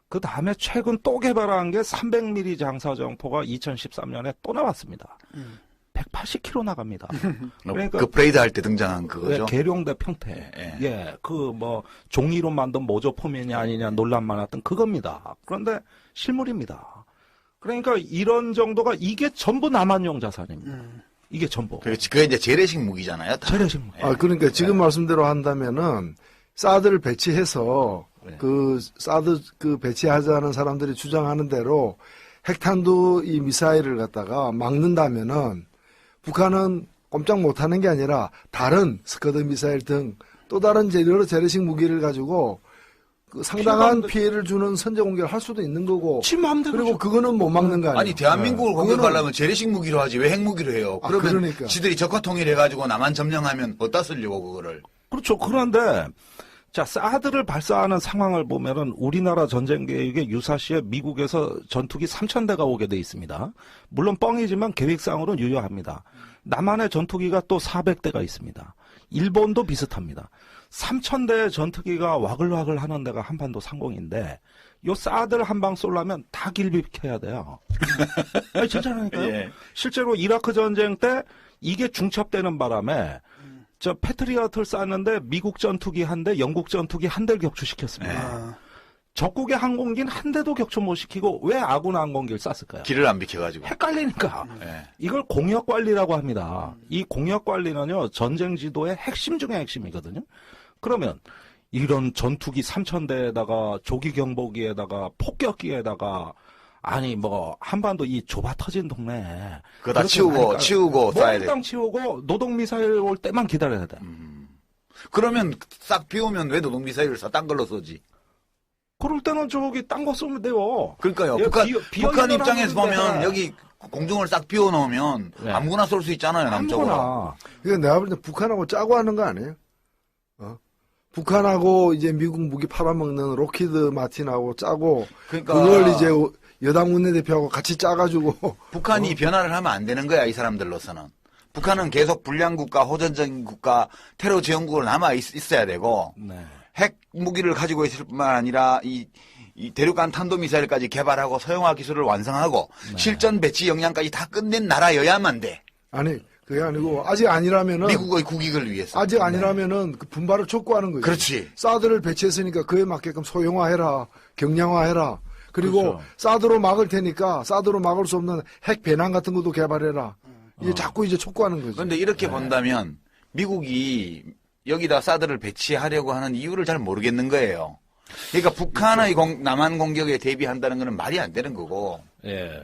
그 다음에 최근 또 개발한 게 300mm 장사정포가 2013년에 또 나왔습니다. 180km 나갑니다. 그러니까 그 브레이드 할 때 등장한 그거죠. 예, 계룡대 평택. 예, 그 뭐 종이로 만든 모조포면이 아니냐 논란 많았던 그겁니다. 그런데 실물입니다. 그러니까 이런 정도가 이게 전부 남한용 자산입니다. 이게 전부. 그렇지. 그게 이제 재래식 무기잖아요. 다. 재래식 무기. 그러니까 지금 말씀대로 한다면은 사드를 배치해서 네. 그 사드 그 배치하자는 사람들이 주장하는 대로 핵탄두 이 미사일을 갖다가 막는다면은 북한은 꼼짝 못하는 게 아니라 다른 스커드 미사일 등 또 다른 여러 재래식 무기를 가지고 그 상당한 피해를 주는 선제 공격을 할 수도 있는 거고. 지 마음대로 그리고 그거는 못 막는 거 아니에요. 아니 대한민국을 공격하려면 재래식 무기로 하지 왜 핵무기로 해요? 그러면 그러니까. 지들이 적화 통일해가지고 남한 점령하면 어디다 쓰려고 그거를. 그렇죠. 그런데 자 사드를 발사하는 상황을 보면은 우리나라 전쟁 계획에 유사시에 미국에서 전투기 3,000대가 오게 돼 있습니다. 물론 뻥이지만 계획상으로는 유효합니다. 남한의 전투기가 또 400대가 있습니다. 일본도 비슷합니다. 3,000대의 전투기가 와글와글 하는 데가 한반도 상공인데 요 사드를 한 방 쏠려면 다 길비켜야 돼요. 아니, 진짜라니까요. 예. 실제로 이라크 전쟁 때 이게 중첩되는 바람에 저 패트리어트를 쐈는데 미국 전투기 한 대, 영국 전투기 한 대를 격추시켰습니다. 적국의 항공기는 한 대도 격추 못 시키고 왜 아군 항공기를 쐈을까요? 길을 안 비켜가지고. 헷갈리니까. 예. 이걸 공역관리라고 합니다. 이 공역관리는요, 전쟁 지도의 핵심 중에 핵심이거든요. 그러면 이런 전투기 3,000대에다가 조기경보기에다가 폭격기에다가 아니 뭐 한반도 이 좁아 터진 동네 그거 다 치우고 쏴야 돼. 땅 치우고 노동 미사일 올 때만 기다려야 돼. 그러면 싹 비우면 왜 노동 미사일을 쏴? 딴 걸로 쏘지. 그럴 때는 저기 딴 거 쏘면 돼요. 그러니까요. 예, 북한 입장에서 하는데. 보면 여기 공중을 싹 비워놓으면 네. 아무거나 쏠 수 있잖아요. 남쪽으로. 아무거나. 이거 내가 볼 때 북한하고 짜고 하는 거 아니에요? 북한하고 이제 미국 무기 팔아먹는 로키드 마틴하고 짜고 그러니까 그걸 이제 여당 원내대표하고 같이 짜가지고 북한이 변화를 하면 안 되는 거야. 이 사람들로서는. 북한은 계속 불량국가, 호전적인 국가, 테러 지원국으로 남아 있어야 되고 네. 핵 무기를 가지고 있을 뿐만 아니라 이 대륙간 탄도미사일까지 개발하고 서형화 기술을 완성하고 실전 배치 역량까지 다 끝낸 나라여야만 돼. 아니 그게 아니고 아직 아니라면은 미국의 국익을 위해서. 아직 아니라면은 그 분발을 촉구하는 거죠. 그렇지. 사드를 배치했으니까 그에 맞게끔 소형화해라, 경량화해라. 그리고 그렇죠. 사드로 막을 테니까 사드로 막을 수 없는 핵 배낭 같은 것도 개발해라. 이게 자꾸 이제 촉구하는 거죠. 그런데 이렇게 본다면 미국이 여기다 사드를 배치하려고 하는 이유를 잘 모르겠는 거예요. 그러니까 북한의 남한 공격에 대비한다는 것은 말이 안 되는 거고 예.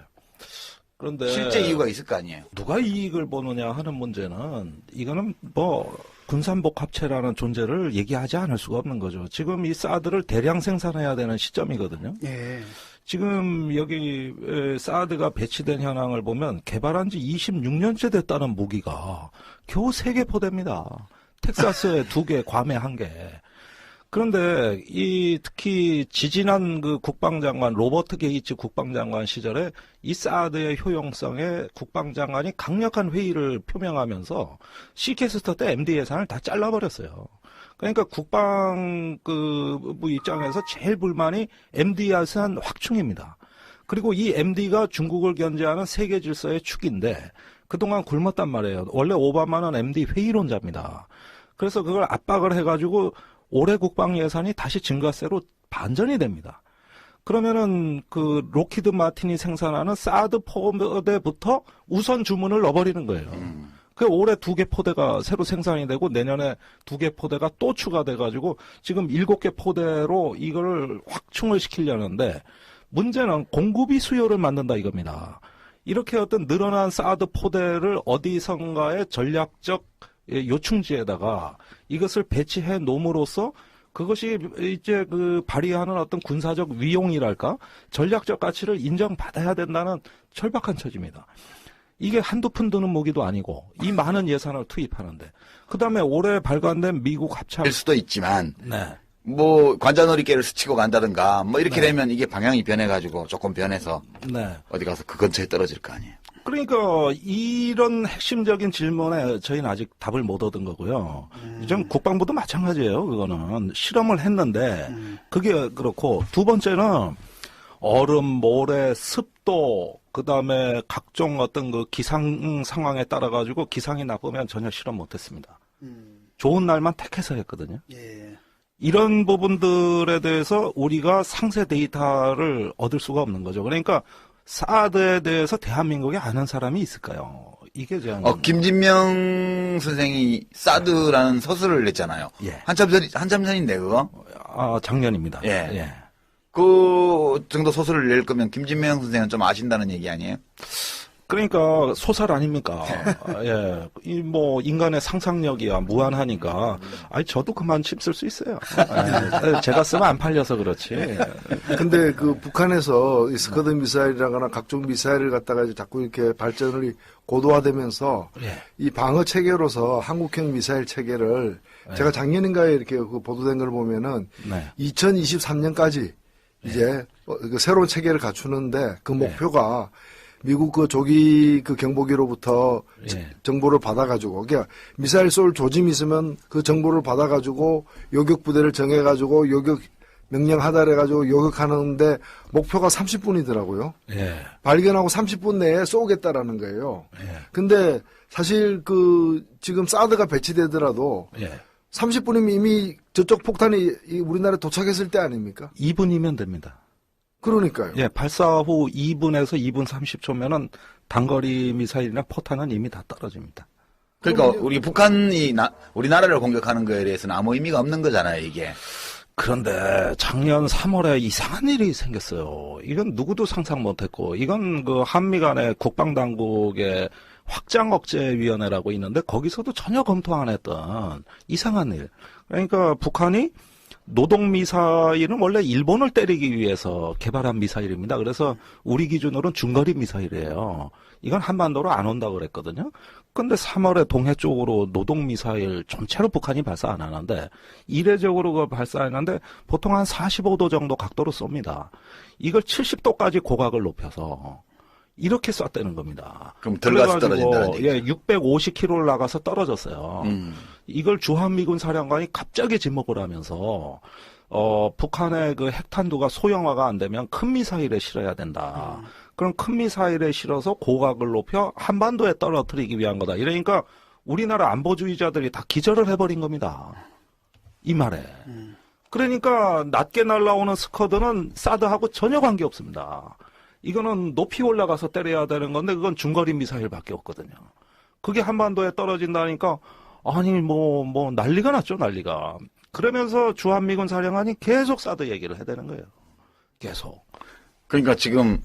그런데 실제 이유가 있을 거 아니에요. 누가 이익을 보느냐 하는 문제는 이거는 뭐 군산복합체라는 존재를 얘기하지 않을 수가 없는 거죠. 지금 이 사드를 대량 생산해야 되는 시점이거든요. 예. 지금 여기 사드가 배치된 현황을 보면 개발한 지 26년째 됐다는 무기가 겨우 3개 포대입니다. 텍사스에 2개, 괌에 1개. 그런데 이 특히 지지난 그 국방장관 로버트 게이츠 국방장관 시절에 이 사드의 효용성에 국방장관이 강력한 회의를 표명하면서 시캐스터 때 MD 예산을 다 잘라버렸어요. 그러니까 국방부 입장에서 제일 불만이 MD 예산 확충입니다. 그리고 이 MD가 중국을 견제하는 세계 질서의 축인데 그동안 굶었단 말이에요. 원래 오바마는 MD 회의론자입니다. 그래서 그걸 압박을 해가지고 올해 국방 예산이 다시 증가세로 반전이 됩니다. 그러면은 그 로키드 마틴이 생산하는 사드 포대부터 우선 주문을 넣어버리는 거예요. 그 올해 2개 포대가 새로 생산이 되고 내년에 2개 포대가 또 추가돼가지고 지금 7개 포대로 이걸 확충을 시키려는데 문제는 공급이 수요를 만든다 이겁니다. 이렇게 어떤 늘어난 사드 포대를 어디선가의 전략적 요충지에다가 이것을 배치해 놓음으로써 그것이 이제 그 발휘하는 어떤 군사적 위용이랄까 전략적 가치를 인정받아야 된다는 절박한 처지입니다. 이게 한두 푼 드는 무기도 아니고 이 많은 예산을 투입하는데 그다음에 올해 발간된 미국 합참 될 수도 있지만 네. 뭐 관자놀이개를 스치고 간다든가 뭐 이렇게 되면 이게 방향이 변해가지고 조금 변해서 네. 어디 가서 그 근처에 떨어질 거 아니에요. 그러니까 이런 핵심적인 질문에 저희는 아직 답을 못 얻은 거고요. 좀 국방부도 마찬가지예요. 그거는 실험을 했는데 그게 그렇고 두 번째는 얼음, 모래, 습도 그다음에 각종 어떤 그 기상 상황에 따라 가지고 기상이 나쁘면 전혀 실험 못 했습니다. 좋은 날만 택해서 했거든요. 예. 이런 부분들에 대해서 우리가 상세 데이터를 얻을 수가 없는 거죠. 그러니까 사드에 대해서 대한민국에 아는 사람이 있을까요? 이게 제가 김진명 선생이 사드라는 서술을 냈잖아요. 예. 한참 전인데 그거. 작년입니다. 예. 그 정도 소설을 낼 거면 김진명 선생은 좀 아신다는 얘기 아니에요? 그러니까 소설 아닙니까? 예. 이 뭐 인간의 상상력이야 무한하니까. 아니 저도 그만 침 쓸 수 있어요. 예. 제가 쓰면 안 팔려서 그렇지. 근데 그 북한에서 이 스커드 미사일이라거나 각종 미사일을 갖다가 이제 자꾸 이렇게 발전을 고도화되면서 예. 이 방어 체계로서 한국형 미사일 체계를 제가 작년인가에 이렇게 그 보도된 걸 보면은 네. 2023년까지 이제 그 새로운 체계를 갖추는데 그 목표가 미국 그 조기 그 경보기로부터 예. 정보를 받아가지고, 그러니까 미사일 쏠 조짐이 있으면 그 정보를 받아가지고 요격 부대를 정해가지고 요격 명령 하달해가지고 요격하는데 목표가 30분이더라고요. 예. 발견하고 30분 내에 쏘겠다라는 거예요. 예. 근데 사실 그 지금 사드가 배치되더라도 예. 30분이면 이미 저쪽 폭탄이 우리나라에 도착했을 때 아닙니까? 2분이면 됩니다. 그러니까요. 예, 발사 후 2분에서 2분 30초면은 단거리 미사일이나 포탄은 이미 다 떨어집니다. 그러니까 우리 북한이 우리나라를 공격하는 거에 대해서는 아무 의미가 없는 거잖아요, 이게. 그런데 작년 3월에 이상한 일이 생겼어요. 이건 누구도 상상 못했고, 이건 그 한미 간의 국방당국의 확장억제위원회라고 있는데 거기서도 전혀 검토 안 했던 이상한 일. 그러니까 북한이 노동미사일은 원래 일본을 때리기 위해서 개발한 미사일입니다. 그래서 우리 기준으로는 중거리 미사일이에요. 이건 한반도로 안 온다고 그랬거든요. 근데 3월에 동해 쪽으로 노동미사일 전체로 북한이 발사 안 하는데 이례적으로 그걸 발사했는데 보통 한 45도 정도 각도로 쏩니다. 이걸 70도까지 고각을 높여서 이렇게 쐈다는 겁니다. 그럼 들어가서 떨어진다는 얘기죠. 예, 650km를 나가서 떨어졌어요. 이걸 주한미군 사령관이 갑자기 지목을 하면서 북한의 그 핵탄두가 소형화가 안 되면 큰 미사일에 실어야 된다. 그럼 큰 미사일에 실어서 고각을 높여 한반도에 떨어뜨리기 위한 거다. 이러니까 우리나라 안보주의자들이 다 기절을 해버린 겁니다. 이 말에. 그러니까 낮게 날아오는 스커드는 사드하고 전혀 관계없습니다. 이거는 높이 올라가서 때려야 되는 건데 그건 중거리 미사일밖에 없거든요. 그게 한반도에 떨어진다니까 아니 뭐 난리가 났죠, 난리가. 그러면서 주한미군 사령관이 계속 사드 얘기를 해야 되는 거예요. 계속. 그러니까 지금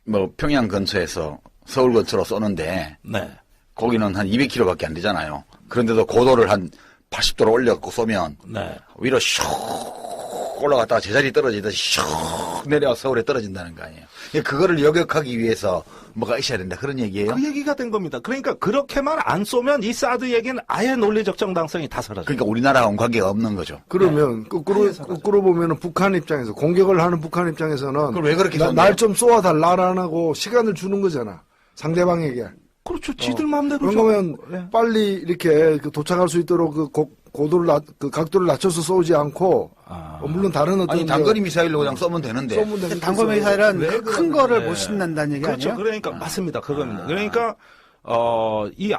뭐 평양 근처에서 서울 근처로 쏘는데 네. 거기는 한 200km밖에 안 되잖아요. 그런데도 고도를 한 80도로 올려갖고 쏘면 네. 위로 슉 올라갔다가 제자리 떨어지듯이 슉 내려와 서울에 떨어진다는 거 아니에요. 그거를 여격하기 위해서 뭐가 있어야 된다 그런 얘기예요. 그 얘기가 된 겁니다. 그러니까 그렇게만 안 쏘면 이 사드 얘기는 아예 논리적 정당성이 다 사라져요. 그러니까 우리나라하고는 관계가 없는 거죠. 그러면 거꾸로 보면은 북한 입장에서 공격을 하는 북한 입장에서는 그걸 왜 그렇게 쏘나요? 날 좀 쏘아달라라고 시간을 주는 거잖아. 상대방에게. 그렇죠. 지들 마음대로. 그러면 예. 빨리 이렇게 도착할 수 있도록 고도를 각도를 낮춰서 쏘지 않고 물론 다른 어떤 아니 단거리 미사일로 그냥 쏘면 되는데. 쏘면 되는 단거 미사일은 큰 거를 네. 못 쏜다는 얘기 그렇죠. 아니에요? 그러니까 맞습니다. 그겁니다. 그러니까 이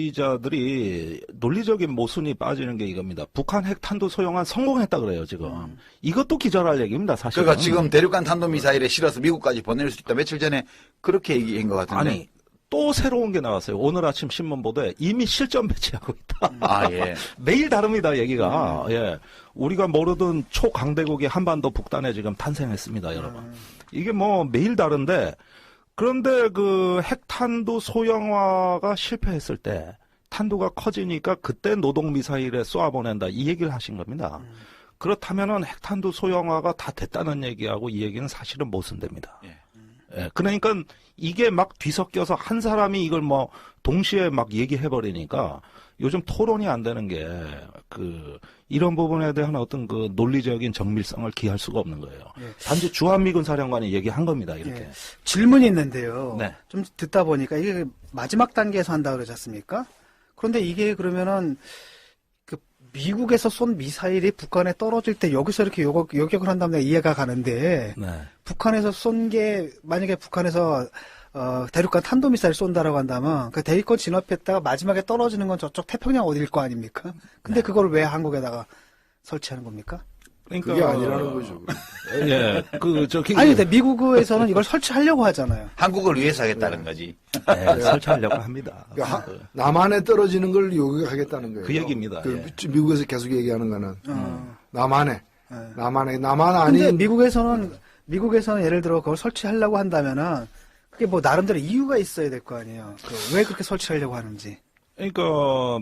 안보주의자들이 논리적인 모순이 빠지는 게 이겁니다. 북한 핵탄두 소형안 성공했다 그래요, 지금. 이것도 기절할 얘기입니다, 사실. 그러니까 지금 대륙간 탄도미사일에 실어서 미국까지 보낼 수 있다. 며칠 전에 그렇게 얘기한 것 같은데. 아니, 또 새로운 게 나왔어요. 오늘 아침 신문 보도에 이미 실전 배치하고 있다. 아, 예. 매일 다릅니다, 얘기가. 예. 우리가 모르던 초강대국이 한반도 북단에 지금 탄생했습니다, 여러분. 이게 뭐 매일 다른데, 그런데 그 핵탄두 소형화가 실패했을 때, 탄두가 커지니까 그때 노동미사일에 쏘아보낸다. 이 얘기를 하신 겁니다. 그렇다면은 핵탄두 소형화가 다 됐다는 얘기하고 이 얘기는 사실은 모순됩니다. 예. 예, 그러니까 이게 막 뒤섞여서 한 사람이 이걸 뭐 동시에 막 얘기해버리니까 요즘 토론이 안 되는 게 이런 부분에 대한 어떤 그 논리적인 정밀성을 기할 수가 없는 거예요. 예. 단지 주한미군 사령관이 얘기한 겁니다. 이렇게. 예. 질문이 있는데요. 네. 좀 듣다 보니까 이게 마지막 단계에서 한다 그러지 않습니까? 그런데 이게 그러면은 그 미국에서 쏜 미사일이 북한에 떨어질 때 여기서 이렇게 요격을 한다면 이해가 가는데 네. 북한에서 쏜 게 만약에 북한에서 대륙간 탄도미사일 쏜다라고 한다면 그 대륙권 진압했다가 마지막에 떨어지는 건 저쪽 태평양 어디일 거 아닙니까? 근데 그걸 왜 한국에다가 설치하는 겁니까? 그러니까 그게 아니라는 거죠. 예, 아니, 근데 미국에서는 이걸 설치하려고 하잖아요. 한국을 위해서 하겠다는 거지. 예, 설치하려고 합니다. 그러니까 남한에 떨어지는 걸 요격하겠다는 거예요. 그 얘기입니다. 예. 미국에서 계속 얘기하는 거는 남한에 네. 남한 근데 아닌 미국에서는 예를 들어 그걸 설치하려고 한다면은 그게 뭐 나름대로 이유가 있어야 될 거 아니에요. 왜 그렇게 설치하려고 하는지. 그러니까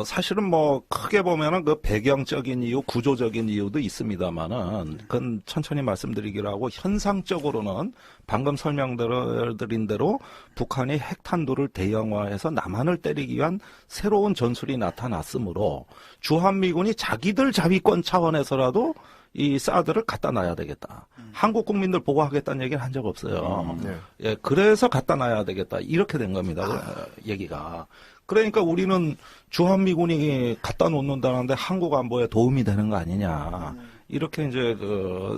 사실은 뭐 크게 보면은 그 배경적인 이유, 구조적인 이유도 있습니다만은 그건 천천히 말씀드리기로 하고 현상적으로는 방금 설명드린 대로 북한이 핵탄두를 대형화해서 남한을 때리기 위한 새로운 전술이 나타났으므로 주한미군이 자기들 자위권 차원에서라도 이 사드를 갖다 놔야 되겠다. 한국 국민들 보호하겠다는 얘기는 한 적 없어요. 네. 예, 그래서 갖다 놔야 되겠다. 이렇게 된 겁니다. 얘기가. 그러니까 우리는 주한미군이 갖다 놓는다는데 한국 안보에 도움이 되는 거 아니냐. 이렇게 이제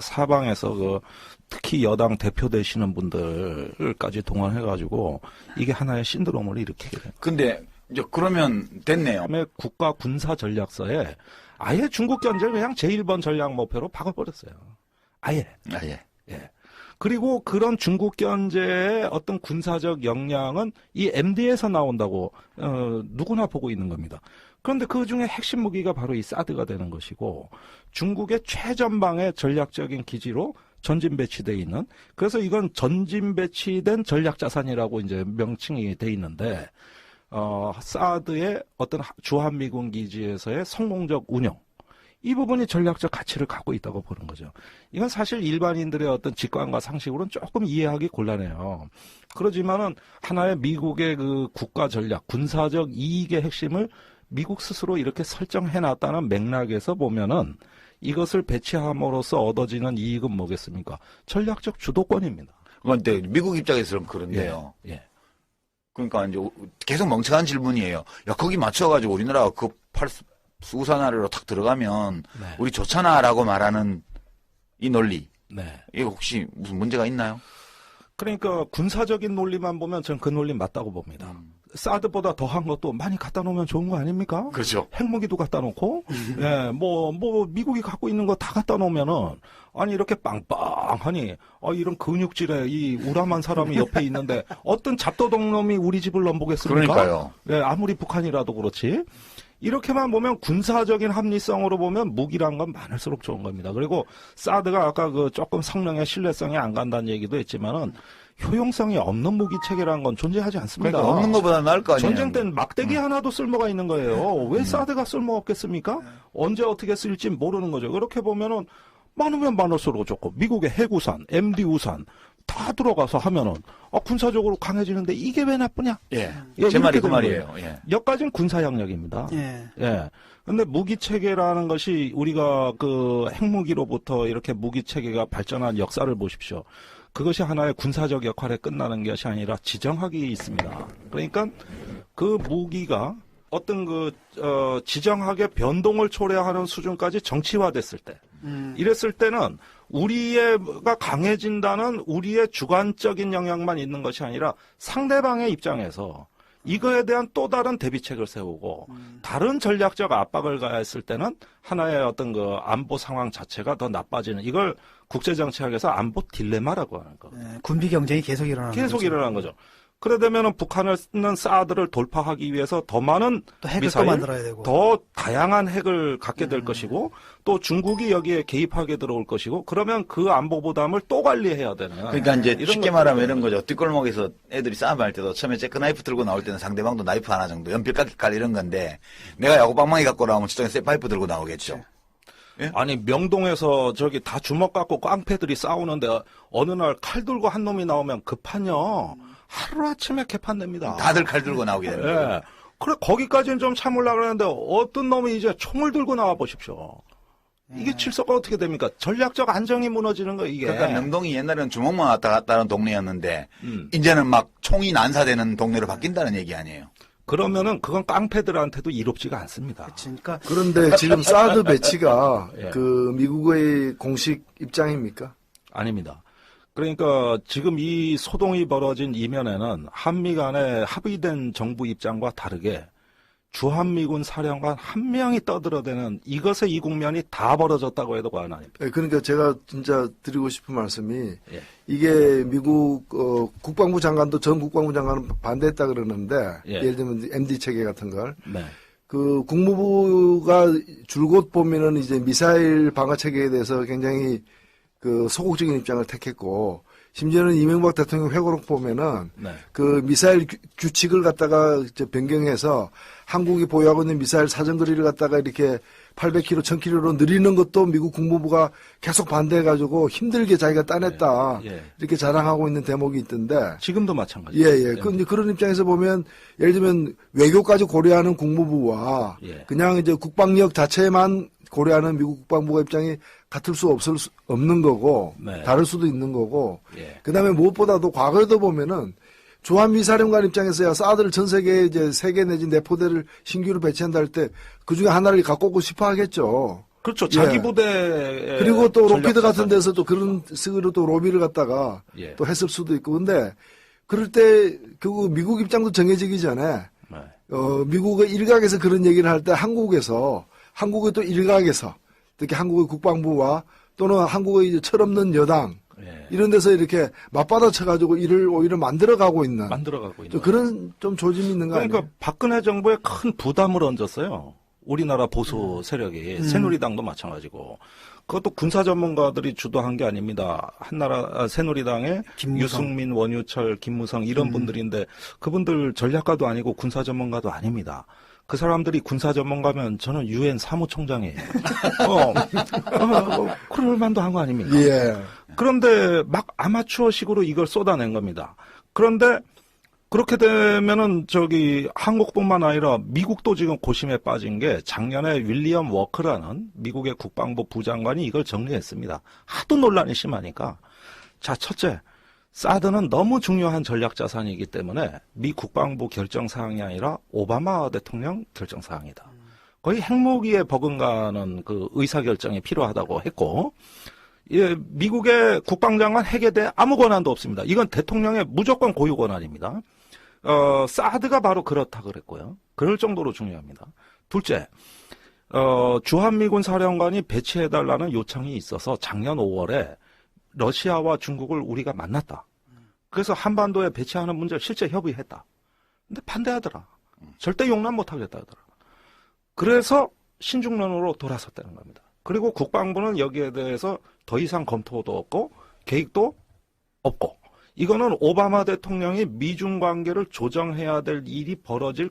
사방에서 특히 여당 대표 되시는 분들까지 동원해가지고 이게 하나의 신드롬을 일으키게 됩니다. 근데 이제 그러면 됐네요. 그다음에 국가 군사 전략서에 아예 중국 견제를 그냥 제1번 전략 목표로 박아버렸어요. 아예. 아, 예. 예. 그리고 그런 중국 견제의 어떤 군사적 역량은 이 MD에서 나온다고 누구나 보고 있는 겁니다. 그런데 그 중에 핵심 무기가 바로 이 사드가 되는 것이고 중국의 최전방의 전략적인 기지로 전진 배치돼 있는 그래서 이건 전진 배치된 전략 자산이라고 이제 명칭이 돼 있는데 사드의 어떤 주한미군 기지에서의 성공적 운영 이 부분이 전략적 가치를 갖고 있다고 보는 거죠. 이건 사실 일반인들의 어떤 직관과 상식으로는 조금 이해하기 곤란해요. 그러지만은 하나의 미국의 그 국가 전략, 군사적 이익의 핵심을 미국 스스로 이렇게 설정해놨다는 맥락에서 보면은 이것을 배치함으로써 얻어지는 이익은 뭐겠습니까? 전략적 주도권입니다. 그런데 미국 입장에서는 그런데요. 예. 그러니까 이제 계속 멍청한 질문이에요. 야, 거기 맞춰가지고 우리나라가 그 수산 아래로 탁 들어가면 네. 우리 좋잖아라고 말하는 이 논리. 네. 이거 혹시 무슨 문제가 있나요? 그러니까 군사적인 논리만 보면 전 그 논리 맞다고 봅니다. 사드보다 더한 것도 많이 갖다 놓으면 좋은 거 아닙니까? 그렇죠. 핵무기도 갖다 놓고, 예, 뭐, 미국이 갖고 있는 거 다 갖다 놓으면은, 아니, 이렇게 빵빵하니, 이런 근육질에 이 우람한 사람이 옆에 있는데, 어떤 잡도둑 놈이 우리 집을 넘보겠습니까? 그러니까요. 예, 아무리 북한이라도 그렇지. 이렇게만 보면 군사적인 합리성으로 보면 무기란 건 많을수록 좋은 겁니다. 그리고 사드가 아까 조금 성능의 신뢰성이 안 간다는 얘기도 했지만은, 효용성이 없는 무기 체계라는 건 존재하지 않습니다. 그러니까 없는 것보다 나을 거 아니에요. 전쟁 때는 막대기 하나도 쓸모가 있는 거예요. 왜 사드가 쓸모 없겠습니까? 언제 어떻게 쓸지 모르는 거죠. 그렇게 보면은 많으면 많을수록 좋고 미국의 핵우산, MD 우산 다 들어가서 하면은 군사적으로 강해지는데 이게 왜 나쁘냐? 예. 예, 제 말이 이렇게 그 말이에요. 예. 여기까지는 군사 영역입니다. 예. 예. 근데 무기 체계라는 것이 우리가 그 핵무기로부터 이렇게 무기 체계가 발전한 역사를 보십시오. 그것이 하나의 군사적 역할에 끝나는 것이 아니라 지정학이 있습니다. 그러니까 그 무기가 어떤 지정학의 변동을 초래하는 수준까지 정치화됐을 때, 이랬을 때는 우리가 강해진다는 우리의 주관적인 영향만 있는 것이 아니라 상대방의 입장에서 이거에 대한 또 다른 대비책을 세우고 다른 전략적 압박을 가했을 때는 하나의 어떤 안보 상황 자체가 더 나빠지는 이걸 국제정치학에서 안보 딜레마라고 하는 거. 예, 군비 경쟁이 계속 일어나는 계속 거죠. 일어나는 거죠. 그래 되면은 북한은 사드를 돌파하기 위해서 더 많은 또 핵을 미사일, 또 만들어야 되고. 더 다양한 핵을 갖게 될 것이고 또 중국이 여기에 개입하게 들어올 것이고 그러면 그 안보 부담을 또 관리해야 되는. 그러니까 이제 이런 쉽게 것들이 말하면 이런 거죠. 뒷골목에서 애들이 싸움할 때도 처음에 재크나이프 들고 나올 때는 상대방도 나이프 하나 정도 연필 깎이깔 이런 건데 내가 야구방망이 갖고 나오면 저쪽에 쇠파이프 들고 나오겠죠. 예? 아니 명동에서 저기 다 주먹 갖고 깡패들이 싸우는데 어느 날 칼 들고 한 놈이 나오면 그 판요 하루 아침에 개판됩니다. 다들 칼 들고 나오게 되는 거예요. 예. 그래 거기까지는 좀 참으려고 그러는데 어떤 놈이 이제 총을 들고 나와 보십시오. 이게 질서가 어떻게 됩니까? 전략적 안정이 무너지는 거 이게. 그러니까 명동이 옛날에는 주먹만 왔다 갔다 하는 동네였는데 음. 이제는 막 총이 난사되는 동네로 바뀐다는 얘기 아니에요. 그러면은 그건 깡패들한테도 이롭지가 않습니다. 그러니까 그런데 지금 사드 배치가 예. 그 미국의 공식 입장입니까? 아닙니다. 그러니까 지금 이 소동이 벌어진 이면에는 한미 간의 합의된 정부 입장과 다르게 주한미군 사령관 한 명이 떠들어대는 이것의 이 국면이 다 벌어졌다고 해도 과언 아닙니다. 예, 그러니까 제가 진짜 드리고 싶은 말씀이 예. 이게 미국 국방부 장관도 전 국방부 장관은 반대했다 그러는데 예. 예를 들면 MD 체계 같은 걸 네. 그 국무부가 줄곧 보면은 이제 미사일 방어 체계에 대해서 굉장히 그 소극적인 입장을 택했고 심지어는 이명박 대통령 회고록 보면은 네. 그 미사일 규칙을 갖다가 이제 변경해서 한국이 보유하고 있는 미사일 사정거리를 갖다가 이렇게 800km, 1000km로 늘리는 것도 미국 국무부가 계속 반대해가지고 힘들게 자기가 따냈다. 예. 이렇게 자랑하고 있는 대목이 있던데. 지금도 마찬가지. 예, 예. 그런 입장에서 보면 예를 들면 외교까지 고려하는 국무부와 예. 그냥 이제 국방력 자체만 고려하는 미국 국방부가 입장이 같을 수 없는 거고 네. 다를 수도 있는 거고 예. 그다음에 무엇보다도 과거에도 보면은 주한미사령관 입장에서야 사드를 전 세계에 이제 3개 내지 4포대를 신규로 배치한다 할 때 그중에 하나를 갖고 오고 싶어 하겠죠. 그렇죠. 자기 예. 부대 그리고 또 로피드 같은 데서도 그런 식으로 또 로비를 갖다가 예. 또 했을 수도 있고 근데 그럴 때 결국 미국 입장도 정해지기 전에 네. 미국의 일각에서 그런 얘기를 할 때 한국의 또 일각에서 특히 한국의 국방부와 또는 한국의 이제 철없는 여당 예. 이런 데서 이렇게 맞받아 쳐가지고 일을 오히려 만들어가고 있는 만들어가고 있는 좀 그런 좀 조짐이 있는 거 그러니까 아니에요? 박근혜 정부에 큰 부담을 얹었어요. 우리나라 보수 세력이 새누리당도 마찬가지고 그것도 군사 전문가들이 주도한 게 아닙니다. 한나라 새누리당의 김무성. 유승민, 원유철, 김무성 이런 분들인데 그분들 전략가도 아니고 군사 전문가도 아닙니다. 그 사람들이 군사 전문가면 저는 유엔 사무총장이에요. 그럴 만도 한 거 아닙니까? 예. 그런데 막 아마추어식으로 이걸 쏟아낸 겁니다. 그런데 그렇게 되면은 한국뿐만 아니라 미국도 지금 고심에 빠진 게 작년에 윌리엄 워크라는 미국의 국방부 부장관이 이걸 정리했습니다. 하도 논란이 심하니까. 자, 첫째, 사드는 너무 중요한 전략 자산이기 때문에 미 국방부 결정 사항이 아니라 오바마 대통령 결정 사항이다. 거의 핵무기에 버금가는 그 의사 결정이 필요하다고 했고, 예, 미국의 국방장관 핵에 대해 아무 권한도 없습니다. 이건 대통령의 무조건 고유 권한입니다. 사드가 바로 그렇다 그랬고요. 그럴 정도로 중요합니다. 둘째, 주한미군 사령관이 배치해달라는 요청이 있어서 작년 5월에 러시아와 중국을 우리가 만났다. 그래서 한반도에 배치하는 문제를 실제 협의했다. 근데 반대하더라. 절대 용납 못하겠다 하더라. 그래서 신중론으로 돌아섰다는 겁니다. 그리고 국방부는 여기에 대해서 더 이상 검토도 없고 계획도 없고 이거는 오바마 대통령이 미중 관계를 조정해야 될 일이 벌어질